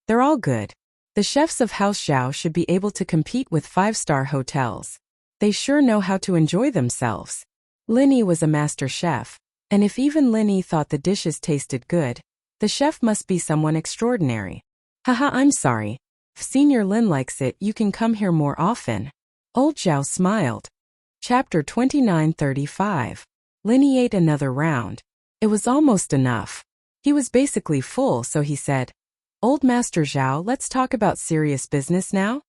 S1: They're all good. The chefs of House Zhao should be able to compete with 5-star hotels. They sure know how to enjoy themselves. Linny was a master chef, and if even Linny thought the dishes tasted good, the chef must be someone extraordinary. Haha, I'm sorry. If Senior Lin likes it, you can come here more often. Old Zhao smiled. Chapter 29:35. Linny ate another round. It was almost enough. He was basically full, so he said, Old Master Zhao, let's talk about serious business now?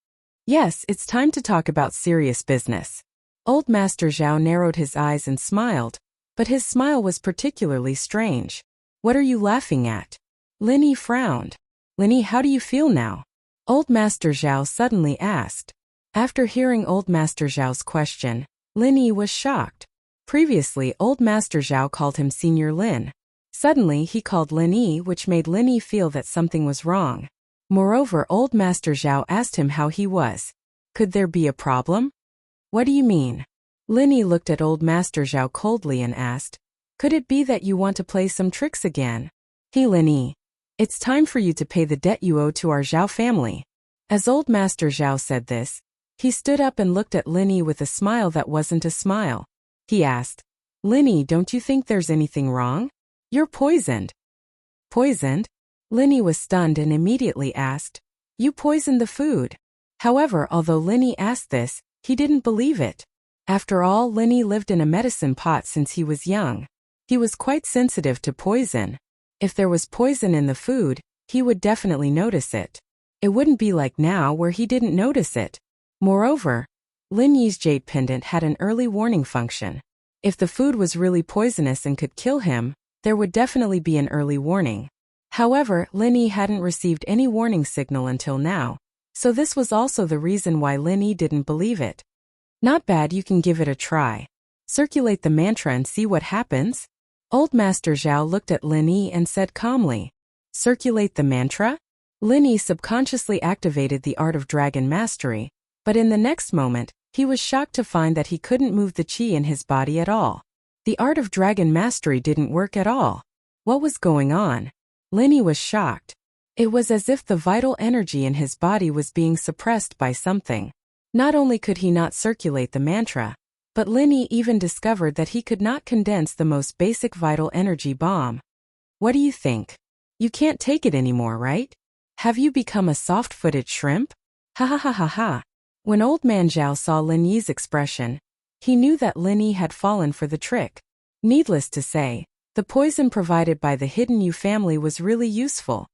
S1: Yes, it's time to talk about serious business. Old Master Zhao narrowed his eyes and smiled, but his smile was particularly strange. What are you laughing at? Linny frowned. Linny, how do you feel now? Old Master Zhao suddenly asked. After hearing Old Master Zhao's question, Linny was shocked. Previously, Old Master Zhao called him Senior Lin. Suddenly, he called Linny, which made Linny feel that something was wrong. Moreover, Old Master Zhao asked him how he was. Could there be a problem? What do you mean? Linny looked at Old Master Zhao coldly and asked, Could it be that you want to play some tricks again? Hey Linny, it's time for you to pay the debt you owe to our Zhao family. As Old Master Zhao said this, he stood up and looked at Linny with a smile that wasn't a smile. He asked, Linny, don't you think there's anything wrong? You're poisoned. Poisoned? Linny was stunned and immediately asked, You poisoned the food. However, although Linny asked this, he didn't believe it. After all, Linny lived in a medicine pot since he was young. He was quite sensitive to poison. If there was poison in the food, he would definitely notice it. It wouldn't be like now where he didn't notice it. Moreover, Linny's jade pendant had an early warning function. If the food was really poisonous and could kill him, there would definitely be an early warning. However, Linny hadn't received any warning signal until now, so this was also the reason why Linny didn't believe it. Not bad, you can give it a try. Circulate the mantra and see what happens. Old Master Zhao looked at Linny and said calmly, Circulate the mantra? Linny subconsciously activated the art of dragon mastery, but in the next moment, he was shocked to find that he couldn't move the chi in his body at all. The art of dragon mastery didn't work at all. What was going on? Linny was shocked. It was as if the vital energy in his body was being suppressed by something. Not only could he not circulate the mantra, but Linny even discovered that he could not condense the most basic vital energy bomb. What do you think? You can't take it anymore, right? Have you become a soft-footed shrimp? Ha ha ha ha ha. When Old Man Zhao saw Linny's expression, he knew that Linny had fallen for the trick. Needless to say, the poison provided by the Hidden Yu family was really useful.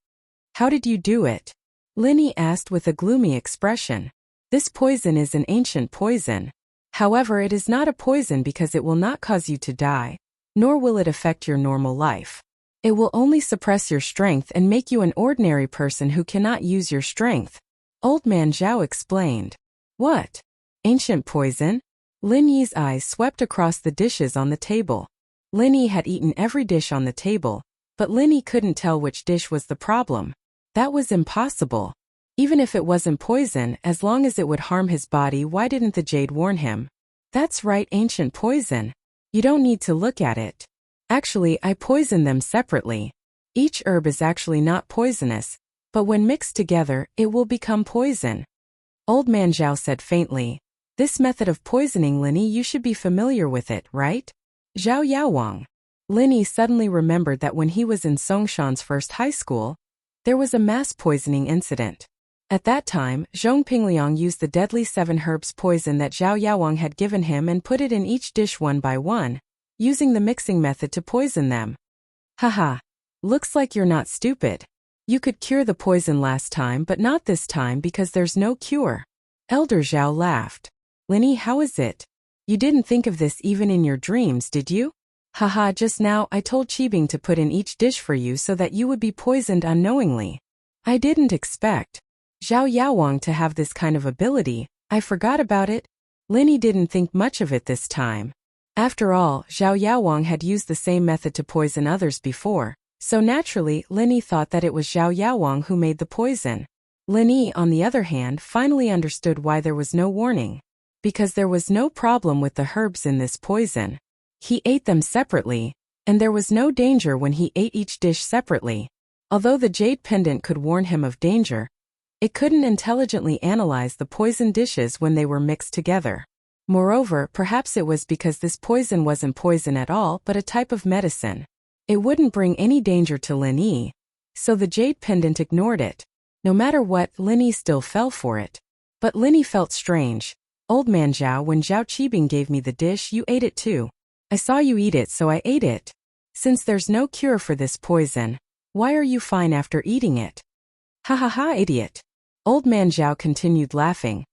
S1: How did you do it? Linny asked with a gloomy expression. This poison is an ancient poison. However, it is not a poison because it will not cause you to die, nor will it affect your normal life. It will only suppress your strength and make you an ordinary person who cannot use your strength. Old Man Zhao explained. What? Ancient poison? Linny's eyes swept across the dishes on the table. Linny had eaten every dish on the table, but Linny couldn't tell which dish was the problem. That was impossible. Even if it wasn't poison, as long as it would harm his body, why didn't the jade warn him? That's right, ancient poison. You don't need to look at it. Actually, I poisoned them separately. Each herb is actually not poisonous, but when mixed together, it will become poison. Old Man Zhao said faintly, This method of poisoning, Linny, you should be familiar with it, right? Zhao Yaowang. Linny suddenly remembered that when he was in Songshan's first high school, there was a mass poisoning incident. At that time, Zhong Pingliang used the deadly 7 herbs poison that Zhao Yaowang had given him and put it in each dish one by one, using the mixing method to poison them. Haha. Looks like you're not stupid. You could cure the poison last time but not this time because there's no cure. Elder Zhao laughed. Linny, how is it? You didn't think of this even in your dreams, did you? Haha, just now I told Qibing to put in each dish for you so that you would be poisoned unknowingly. I didn't expect Zhao Yaowang to have this kind of ability. I forgot about it. Linny didn't think much of it this time. After all, Zhao Yaowang had used the same method to poison others before, so naturally Linny thought that it was Zhao Yaowang who made the poison. Linny, on the other hand, finally understood why there was no warning. Because there was no problem with the herbs in this poison. He ate them separately, and there was no danger when he ate each dish separately. Although the jade pendant could warn him of danger, it couldn't intelligently analyze the poisoned dishes when they were mixed together. Moreover, perhaps it was because this poison wasn't poison at all but a type of medicine. It wouldn't bring any danger to Lin Yi. So the jade pendant ignored it. No matter what, Lin Yi still fell for it. But Lin Yi felt strange. Old man Zhao, when Zhao Qibing gave me the dish, you ate it too. I saw you eat it, so I ate it. Since there's no cure for this poison, why are you fine after eating it? Ha ha ha, idiot. Old man Zhao continued laughing.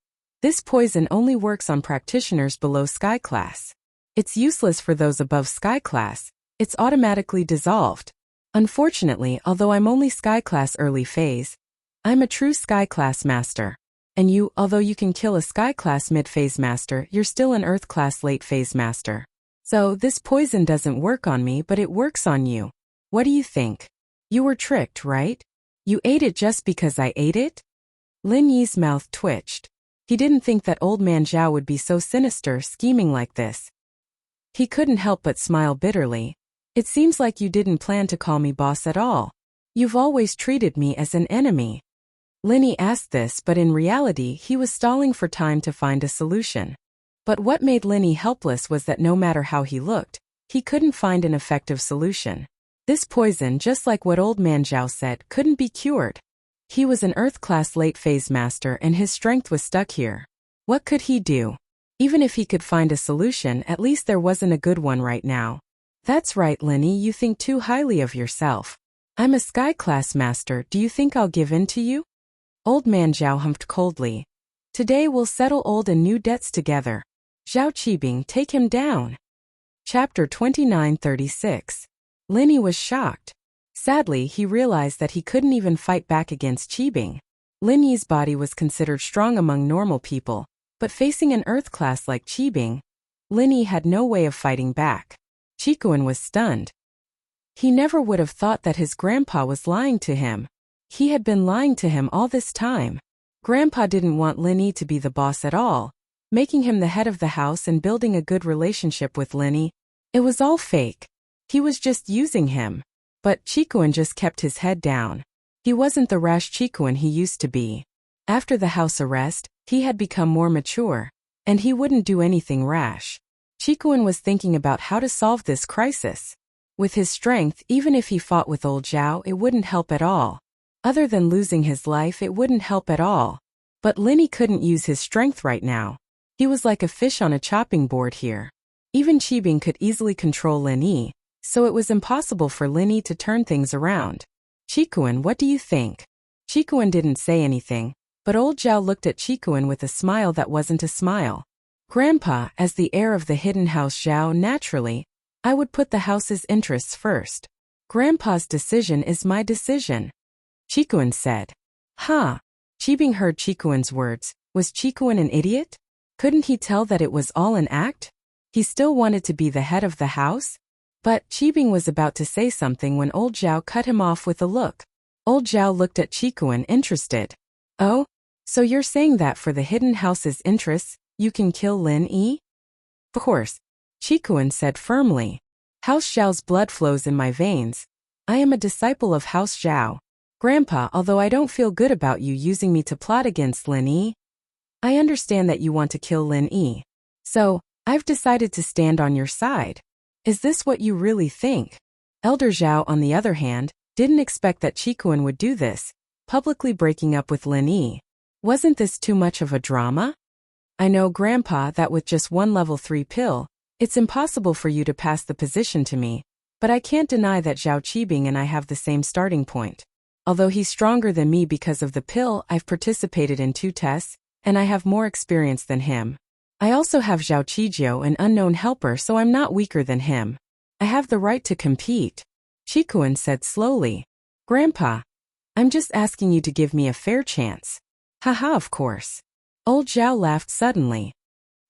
S1: This poison only works on practitioners below sky class. It's useless for those above sky class. It's automatically dissolved. Unfortunately, although I'm only sky class early phase, I'm a true sky class master. And you, although you can kill a sky class mid-phase master, you're still an earth class late phase master. So this poison doesn't work on me, but it works on you. What do you think? You were tricked, right? You ate it just because I ate it? Lin Yi's mouth twitched. He didn't think that old man Zhao would be so sinister, scheming like this. He couldn't help but smile bitterly. It seems like you didn't plan to call me boss at all. You've always treated me as an enemy. Lin Yi asked this, but in reality he was stalling for time to find a solution. But what made Lin Yi helpless was that no matter how he looked, he couldn't find an effective solution. This poison, just like what old man Zhao said, couldn't be cured. He was an earth-class late-phase master and his strength was stuck here. What could he do? Even if he could find a solution, at least there wasn't a good one right now. That's right, Lin Yi, you think too highly of yourself. I'm a sky-class master, do you think I'll give in to you? Old man Zhao humped coldly. Today we'll settle old and new debts together. Zhao Qibing, take him down. Chapter 2936. Lin Yi was shocked. Sadly, he realized that he couldn't even fight back against Qibing. Lin Yi's body was considered strong among normal people, but facing an earth class like Qibing, Lin Yi had no way of fighting back. Qikuan was stunned. He never would have thought that his grandpa was lying to him. He had been lying to him all this time. Grandpa didn't want Lin Yi to be the boss at all, making him the head of the house and building a good relationship with Lin Yi. It was all fake. He was just using him. But Qikuan just kept his head down. He wasn't the rash Qikuan he used to be. After the house arrest, he had become more mature, and he wouldn't do anything rash. Qikuan was thinking about how to solve this crisis. With his strength, even if he fought with old Zhao, it wouldn't help at all. Other than losing his life, it wouldn't help at all. But Lin Yi couldn't use his strength right now. He was like a fish on a chopping board here. Even Qibing could easily control Lin Yi, so it was impossible for Lin Yi to turn things around. Qikuan, what do you think? Qikuan didn't say anything, but old Zhao looked at Qikuan with a smile that wasn't a smile. Grandpa, as the heir of the hidden house Zhao, naturally, I would put the house's interests first. Grandpa's decision is my decision. Qikuan said. Huh. Qibing heard Qikuan's words. Was Qikuan an idiot? Couldn't he tell that it was all an act? He still wanted to be the head of the house? But Qibing was about to say something when old Zhao cut him off with a look. Old Zhao looked at Qikuan, interested. Oh? So you're saying that for the hidden house's interests, you can kill Lin Yi? Of course. Qikuan said firmly. House Zhao's blood flows in my veins. I am a disciple of House Zhao. Grandpa, although I don't feel good about you using me to plot against Lin Yi, I understand that you want to kill Lin Yi. So, I've decided to stand on your side. Is this what you really think? Elder Zhao, on the other hand, didn't expect that Qikuan would do this, publicly breaking up with Lin Yi. Wasn't this too much of a drama? I know, Grandpa, that with just one level 3 pill, it's impossible for you to pass the position to me, but I can't deny that Zhao Qibing and I have the same starting point. Although he's stronger than me because of the pill, I've participated in 2 tests, and I have more experience than him. I also have Zhao Qijiu, an unknown helper, so I'm not weaker than him. I have the right to compete. Qikuan said slowly. Grandpa, I'm just asking you to give me a fair chance. Haha, of course. Old Zhao laughed suddenly.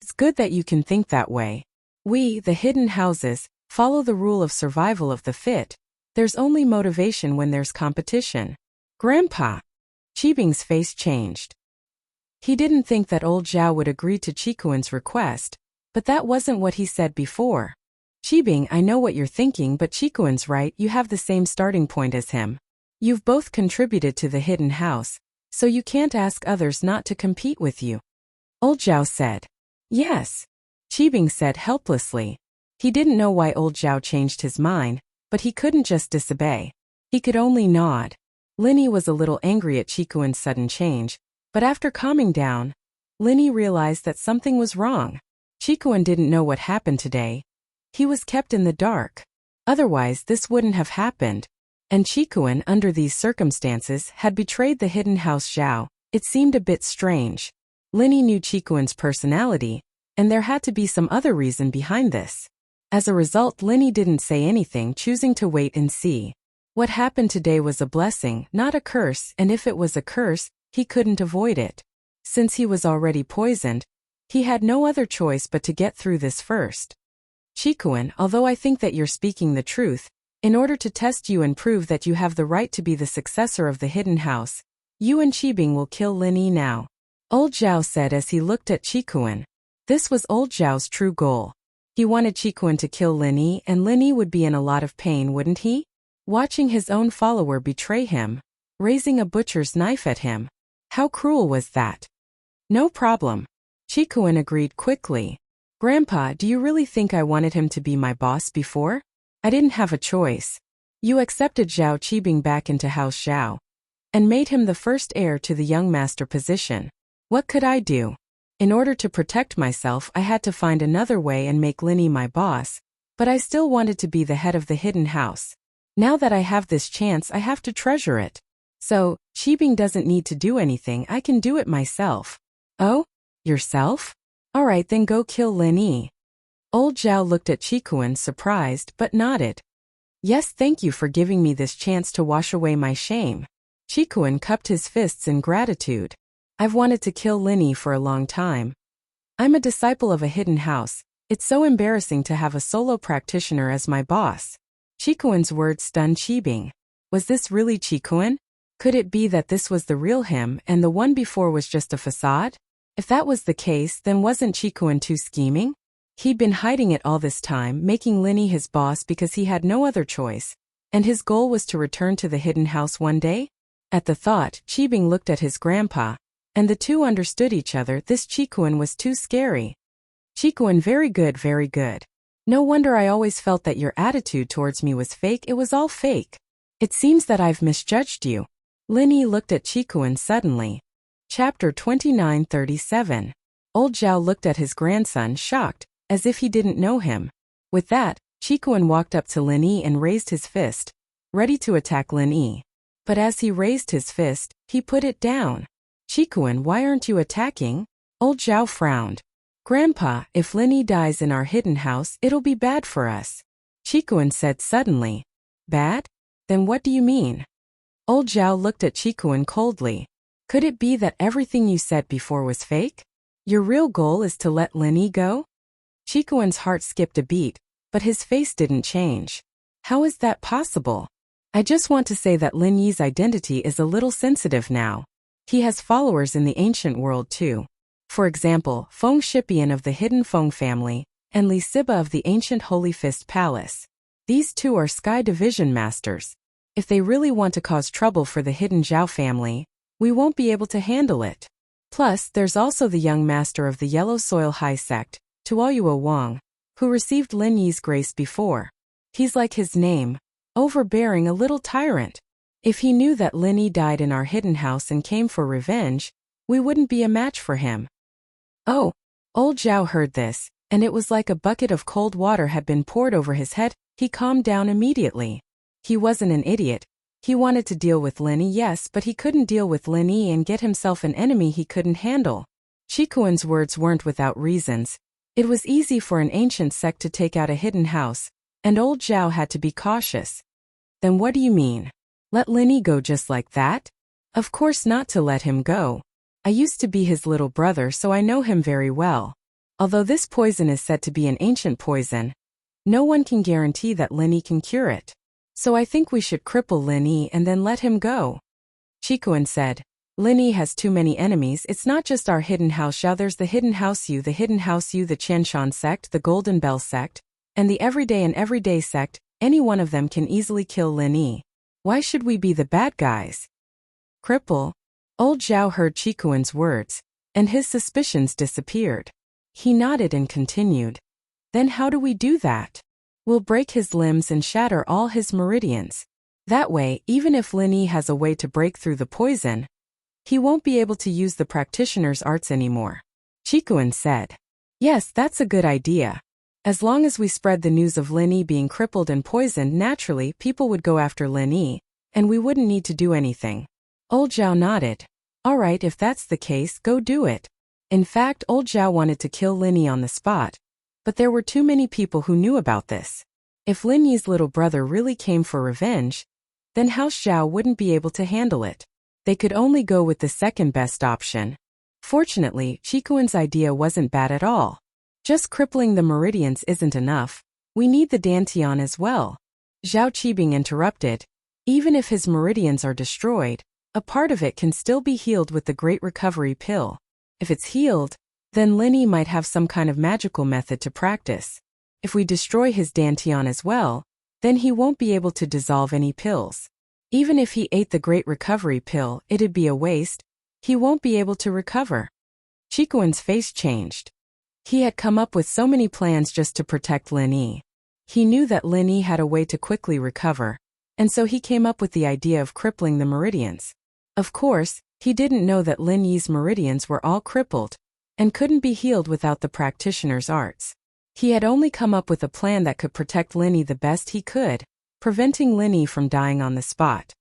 S1: It's good that you can think that way. We, the hidden houses, follow the rule of survival of the fit. There's only motivation when there's competition. Grandpa. Qibing's face changed. He didn't think that old Zhao would agree to Qikuan's request, but that wasn't what he said before. Qibing, I know what you're thinking, but Qikuan's right, you have the same starting point as him. You've both contributed to the hidden house, so you can't ask others not to compete with you. Old Zhao said. Yes. Qibing said helplessly. He didn't know why old Zhao changed his mind, but he couldn't just disobey. He could only nod. Linny was a little angry at Qikuan's sudden change, but after calming down, Linny realized that something was wrong. Qikuan didn't know what happened today. He was kept in the dark. Otherwise, this wouldn't have happened. And Qikuan, under these circumstances, had betrayed the hidden house Zhao. It seemed a bit strange. Linny knew Qikuan's personality, and there had to be some other reason behind this. As a result, Linny didn't say anything, choosing to wait and see. What happened today was a blessing, not a curse, and if it was a curse, he couldn't avoid it. Since he was already poisoned, he had no other choice but to get through this first. Qikuan, although I think that you're speaking the truth, in order to test you and prove that you have the right to be the successor of the hidden house, you and Qibing will kill Linny now. Old Zhao said as he looked at Qikuan. This was old Zhao's true goal. He wanted Qikuan to kill Linny, and Linny would be in a lot of pain, wouldn't he? Watching his own follower betray him, raising a butcher's knife at him. How cruel was that? No problem. Qikuan agreed quickly. Grandpa, do you really think I wanted him to be my boss before? I didn't have a choice. You accepted Zhao Qibing back into House Zhao and made him the first heir to the young master position. What could I do? In order to protect myself, I had to find another way and make Linny my boss, but I still wanted to be the head of the hidden house. Now that I have this chance, I have to treasure it. So, Qibing doesn't need to do anything, I can do it myself. Oh? Yourself? Alright, then go kill Linny. Old Zhao looked at Qikuan surprised but nodded. Yes, thank you for giving me this chance to wash away my shame. Qikuan cupped his fists in gratitude. I've wanted to kill Linny for a long time. I'm a disciple of a hidden house. It's so embarrassing to have a solo practitioner as my boss. Qikuan's words stunned Qibing. Was this really Qikuan? Could it be that this was the real him and the one before was just a facade? If that was the case, then wasn't Qikuan too scheming? He'd been hiding it all this time, making Linny his boss because he had no other choice, and his goal was to return to the hidden house one day? At the thought, Qibing looked at his grandpa, and the two understood each other. This Qikuan was too scary. Qikuan, very good, very good. No wonder I always felt that your attitude towards me was fake. It was all fake. It seems that I've misjudged you. Linny looked at Qikuan suddenly. Chapter 29:37. Old Zhao looked at his grandson shocked, as if he didn't know him. With that, Qikuan walked up to Linny and raised his fist, ready to attack Linny. But as he raised his fist, he put it down. Qikuan, why aren't you attacking? Old Zhao frowned. Grandpa, if Linny dies in our hidden house, it'll be bad for us. Qikuan said suddenly. Bad? Then what do you mean? Old Zhao looked at Qikuan coldly. Could it be that everything you said before was fake? Your real goal is to let Linny go? Qikuan's heart skipped a beat, but his face didn't change. How is that possible? I just want to say that Lin Yi's identity is a little sensitive now. He has followers in the ancient world too. For example, Feng Shipian of the hidden Feng family, and Li Siba of the ancient Holy Fist Palace. These two are Sky Division Masters. If they really want to cause trouble for the hidden Zhao family, we won't be able to handle it. Plus, there's also the young master of the Yellow Soil High Sect, Tuoyuo Wang, who received Lin Yi's grace before. He's like his name, overbearing, a little tyrant. If he knew that Lin Yi died in our hidden house and came for revenge, we wouldn't be a match for him. Oh, old Zhao heard this, and it was like a bucket of cold water had been poured over his head. He calmed down immediately. He wasn't an idiot. He wanted to deal with Lin Yi, yes, but he couldn't deal with Lin Yi and get himself an enemy he couldn't handle. Qikuan's words weren't without reasons. It was easy for an ancient sect to take out a hidden house, and old Zhao had to be cautious. Then what do you mean? Let Lin Yi go just like that? Of course not to let him go. I used to be his little brother, so I know him very well. Although this poison is said to be an ancient poison, no one can guarantee that Lin Yi can cure it. So I think we should cripple Lin Yi and then let him go. Qikuan said. Lin Yi has too many enemies. It's not just our hidden house Zhao, there's the hidden house Yu, the hidden house Yu, the Qianshan sect, the Golden Bell sect, and the everyday sect. Any one of them can easily kill Lin Yi. Why should we be the bad guys? Cripple? Old Zhao heard Qikuan's words, and his suspicions disappeared. He nodded and continued. Then how do we do that? We'll break his limbs and shatter all his meridians. That way, even if Lin Yi has a way to break through the poison, he won't be able to use the practitioner's arts anymore. Chikuan said. Yes, that's a good idea. As long as we spread the news of Lin Yi being crippled and poisoned, naturally people would go after Lin Yi, and we wouldn't need to do anything. Old Zhao nodded. Alright, if that's the case, go do it. In fact, Old Zhao wanted to kill Lin Yi on the spot, but there were too many people who knew about this. If Lin Yi's little brother really came for revenge, then House Zhao wouldn't be able to handle it. They could only go with the second best option. Fortunately, Chikuan's idea wasn't bad at all. Just crippling the meridians isn't enough. We need the Dantian as well. Zhao Qibing interrupted. Even if his meridians are destroyed, a part of it can still be healed with the Great Recovery Pill. If it's healed, then Lin Yi might have some kind of magical method to practice. If we destroy his Dantian as well, then he won't be able to dissolve any pills. Even if he ate the Great Recovery Pill, it'd be a waste. He won't be able to recover. Chikuan's face changed. He had come up with so many plans just to protect Lin Yi. He knew that Lin Yi had a way to quickly recover, and so he came up with the idea of crippling the meridians. Of course, he didn't know that Lin Yi's meridians were all crippled and couldn't be healed without the practitioner's arts. He had only come up with a plan that could protect Lin Yi the best he could, preventing Lin Yi from dying on the spot.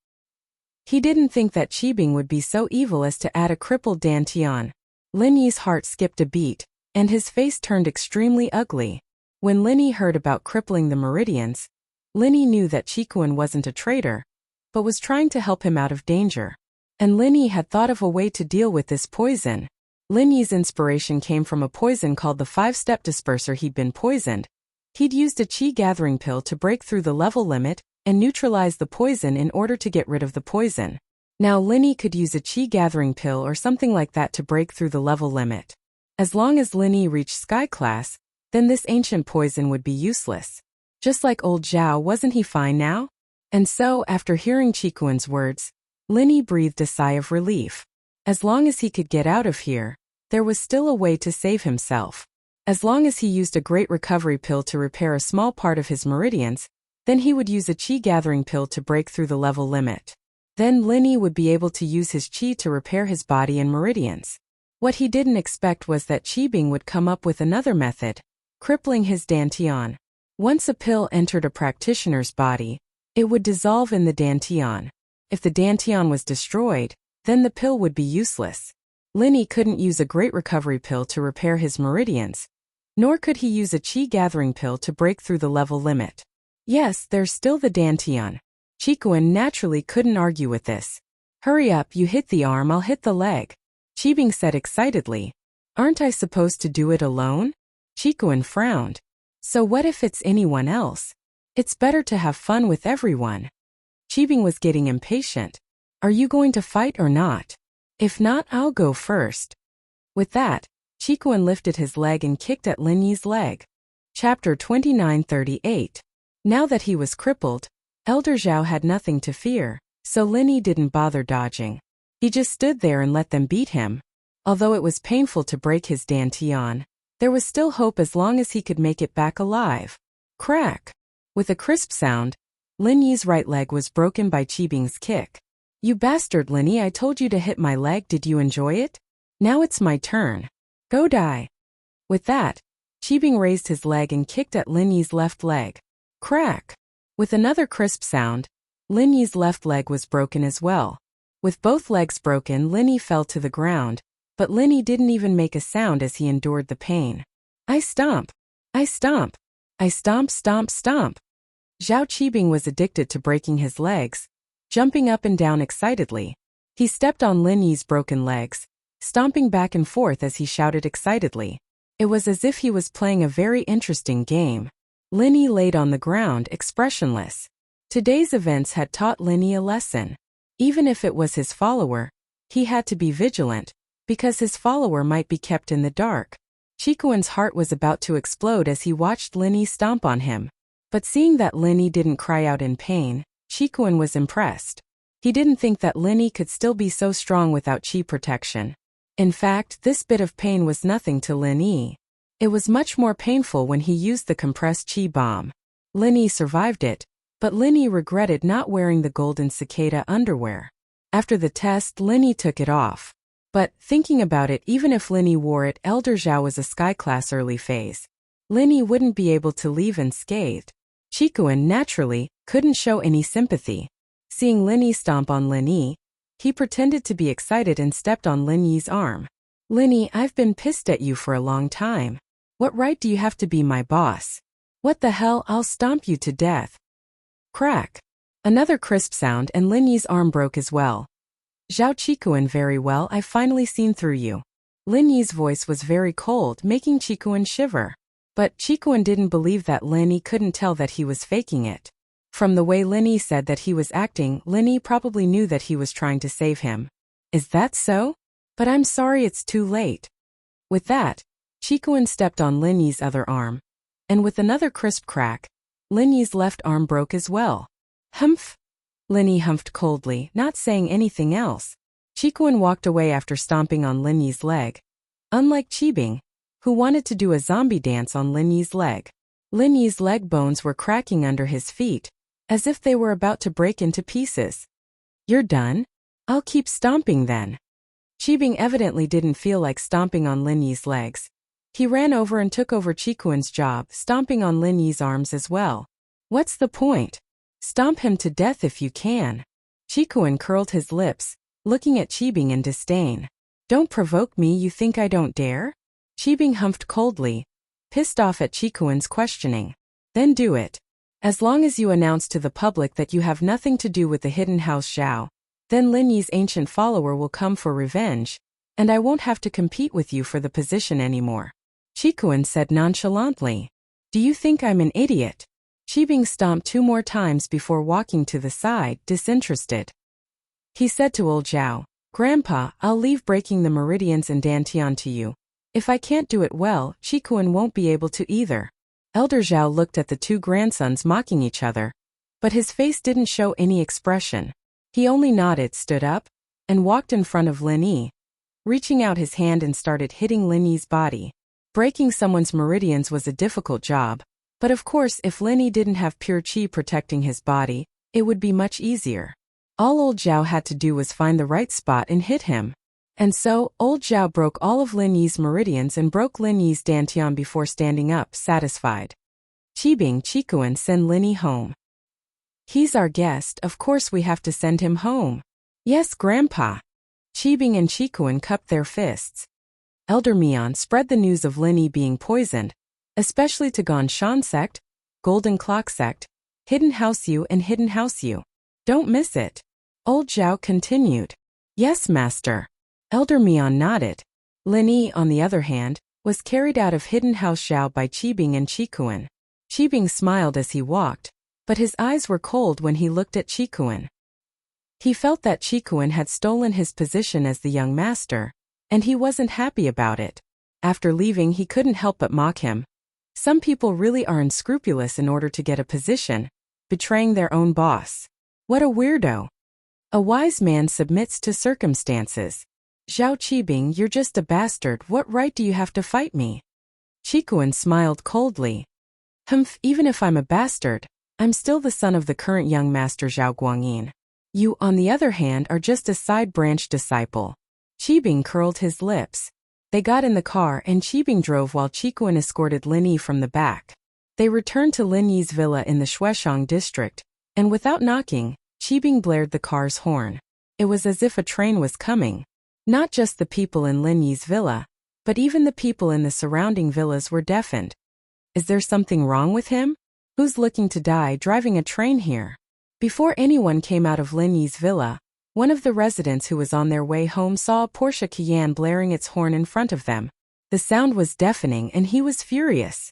S1: He didn't think that Qibing would be so evil as to add a crippled Dantian. Lin Yi's heart skipped a beat, and his face turned extremely ugly. When Lin Yi heard about crippling the meridians, Lin Yi knew that Chikuan wasn't a traitor, but was trying to help him out of danger. And Lin Yi had thought of a way to deal with this poison. Lin Yi's inspiration came from a poison called the 5-step disperser. He'd been poisoned. He'd used a qi gathering pill to break through the level limit and neutralize the poison in order to get rid of the poison. Now Lin Yi could use a qi gathering pill or something like that to break through the level limit. As long as Lin Yi reached Sky Class, then this ancient poison would be useless. Just like old Zhao, wasn't he fine now? And so, after hearing Chikuan's words, Lin Yi breathed a sigh of relief. As long as he could get out of here, there was still a way to save himself. As long as he used a Great Recovery Pill to repair a small part of his meridians, then he would use a qi gathering pill to break through the level limit. Then Lin Yi would be able to use his qi to repair his body and meridians. What he didn't expect was that Qibing would come up with another method, crippling his Dantian. Once a pill entered a practitioner's body, it would dissolve in the Dantian. If the Dantian was destroyed, then the pill would be useless. Lin Yi couldn't use a Great Recovery Pill to repair his meridians, nor could he use a qi gathering pill to break through the level limit. Yes, there's still the Dantian. Chikuan naturally couldn't argue with this. Hurry up, you hit the arm, I'll hit the leg. Qibing said excitedly. Aren't I supposed to do it alone? Chikuan frowned. So what if it's anyone else? It's better to have fun with everyone. Qibing was getting impatient. Are you going to fight or not? If not, I'll go first. With that, Chikuan lifted his leg and kicked at Lin Yi's leg. Chapter 2938. Now that he was crippled, Elder Zhao had nothing to fear, so Lin Yi didn't bother dodging. He just stood there and let them beat him. Although it was painful to break his Dantian, there was still hope as long as he could make it back alive. Crack! With a crisp sound, Lin Yi's right leg was broken by Qibing's kick. You bastard, Lin Yi, I told you to hit my leg, did you enjoy it? Now it's my turn. Go die. With that, Qibing raised his leg and kicked at Lin Yi's left leg. Crack! With another crisp sound, Lin Yi's left leg was broken as well. With both legs broken, Lin Yi fell to the ground, but Lin Yi didn't even make a sound as he endured the pain. I stomp! I stomp! I stomp, stomp, stomp! Zhao Qibing was addicted to breaking his legs, jumping up and down excitedly. He stepped on Lin Yi's broken legs, stomping back and forth as he shouted excitedly. It was as if he was playing a very interesting game. Lin Yi laid on the ground, expressionless. Today's events had taught Lin Yi a lesson. Even if it was his follower, he had to be vigilant, because his follower might be kept in the dark. Chikuan's heart was about to explode as he watched Lin Yi stomp on him. But seeing that Lin Yi didn't cry out in pain, Chikuan was impressed. He didn't think that Lin Yi could still be so strong without qi protection. In fact, this bit of pain was nothing to Lin Yi. It was much more painful when he used the compressed chi bomb. Lin Yi survived it, but Lin Yi regretted not wearing the golden cicada underwear. After the test, Lin Yi took it off. But, thinking about it, even if Lin Yi wore it, Elder Zhao was a sky class early phase. Lin Yi wouldn't be able to leave unscathed. Qikuan, naturally, couldn't show any sympathy. Seeing Lin Yi stomp on Lin Yi, he pretended to be excited and stepped on Lin Yi's arm. Lin Yi, I've been pissed at you for a long time. What right do you have to be my boss? What the hell, I'll stomp you to death. Crack. Another crisp sound and Lin Yi's arm broke as well. Zhao Qikuan, very well, I've finally seen through you. Lin Yi's voice was very cold, making Qikuan shiver. But Qikuan didn't believe that Lin Yi couldn't tell that he was faking it. From the way Lin Yi said that he was acting, Lin Yi probably knew that he was trying to save him. Is that so? But I'm sorry, it's too late. With that, Qikuan stepped on Lin Yi's other arm. And with another crisp crack, Lin Yi's left arm broke as well. Humph. Lin Yi humphed coldly, not saying anything else. Qikuan walked away after stomping on Lin Yi's leg. Unlike Qibing, who wanted to do a zombie dance on Lin Yi's leg. Lin Yi's leg bones were cracking under his feet, as if they were about to break into pieces. You're done? I'll keep stomping then. Qibing evidently didn't feel like stomping on Lin Yi's legs. He ran over and took over Qikuan's job, stomping on Lin Yi's arms as well. What's the point? Stomp him to death if you can. Qikuan curled his lips, looking at Qibing in disdain. Don't provoke me, you think I don't dare? Qibing humphed coldly, pissed off at Qikuan's questioning. Then do it. As long as you announce to the public that you have nothing to do with the hidden house Zhao, then Lin Yi's ancient follower will come for revenge, and I won't have to compete with you for the position anymore. Qikuan said nonchalantly. Do you think I'm an idiot? Qibing stomped 2 more times before walking to the side, disinterested. He said to old Zhao, Grandpa, I'll leave breaking the meridians and dantian to you. If I can't do it well, Qikuan won't be able to either. Elder Zhao looked at the 2 grandsons mocking each other, but his face didn't show any expression. He only nodded, stood up, and walked in front of Lin Yi, reaching out his hand and started hitting Lin Yi's body. Breaking someone's meridians was a difficult job, but of course if Lin Yi didn't have pure qi protecting his body, it would be much easier. All old Zhao had to do was find the right spot and hit him. And so, old Zhao broke all of Lin Yi's meridians and broke Lin Yi's dantian before standing up, satisfied. Qibing, Qikuan, send Lin Yi home. He's our guest, of course we have to send him home. Yes, Grandpa. Qibing and Qikuan cupped their fists. Elder Mian spread the news of Lin Yi being poisoned, especially to Gonshan sect, Golden Clock sect, Hidden House Yu and Hidden House Yu. Don't miss it. Old Zhao continued. Yes, Master. Elder Mian nodded. Lin Yi, on the other hand, was carried out of Hidden House Zhao by Qibing and Qikuan. Qibing smiled as he walked, but his eyes were cold when he looked at Qikuan. He felt that Qikuan had stolen his position as the young master, and he wasn't happy about it. After leaving, he couldn't help but mock him. Some people really are unscrupulous in order to get a position, betraying their own boss. What a weirdo. A wise man submits to circumstances. Zhao Qibing, you're just a bastard, what right do you have to fight me? Qikuan smiled coldly. Humph, even if I'm a bastard, I'm still the son of the current young master Zhao Guangyin. You, on the other hand, are just a side branch disciple. Qibing curled his lips. They got in the car and Qibing drove while Qikuan escorted Lin Yi from the back. They returned to Lin Yi's villa in the Shueshang district, and without knocking, Qibing blared the car's horn. It was as if a train was coming. Not just the people in Lin Yi's villa, but even the people in the surrounding villas were deafened. Is there something wrong with him? Who's looking to die driving a train here? Before anyone came out of Lin Yi's villa, one of the residents who was on their way home saw a Porsche Cayenne blaring its horn in front of them. The sound was deafening and he was furious.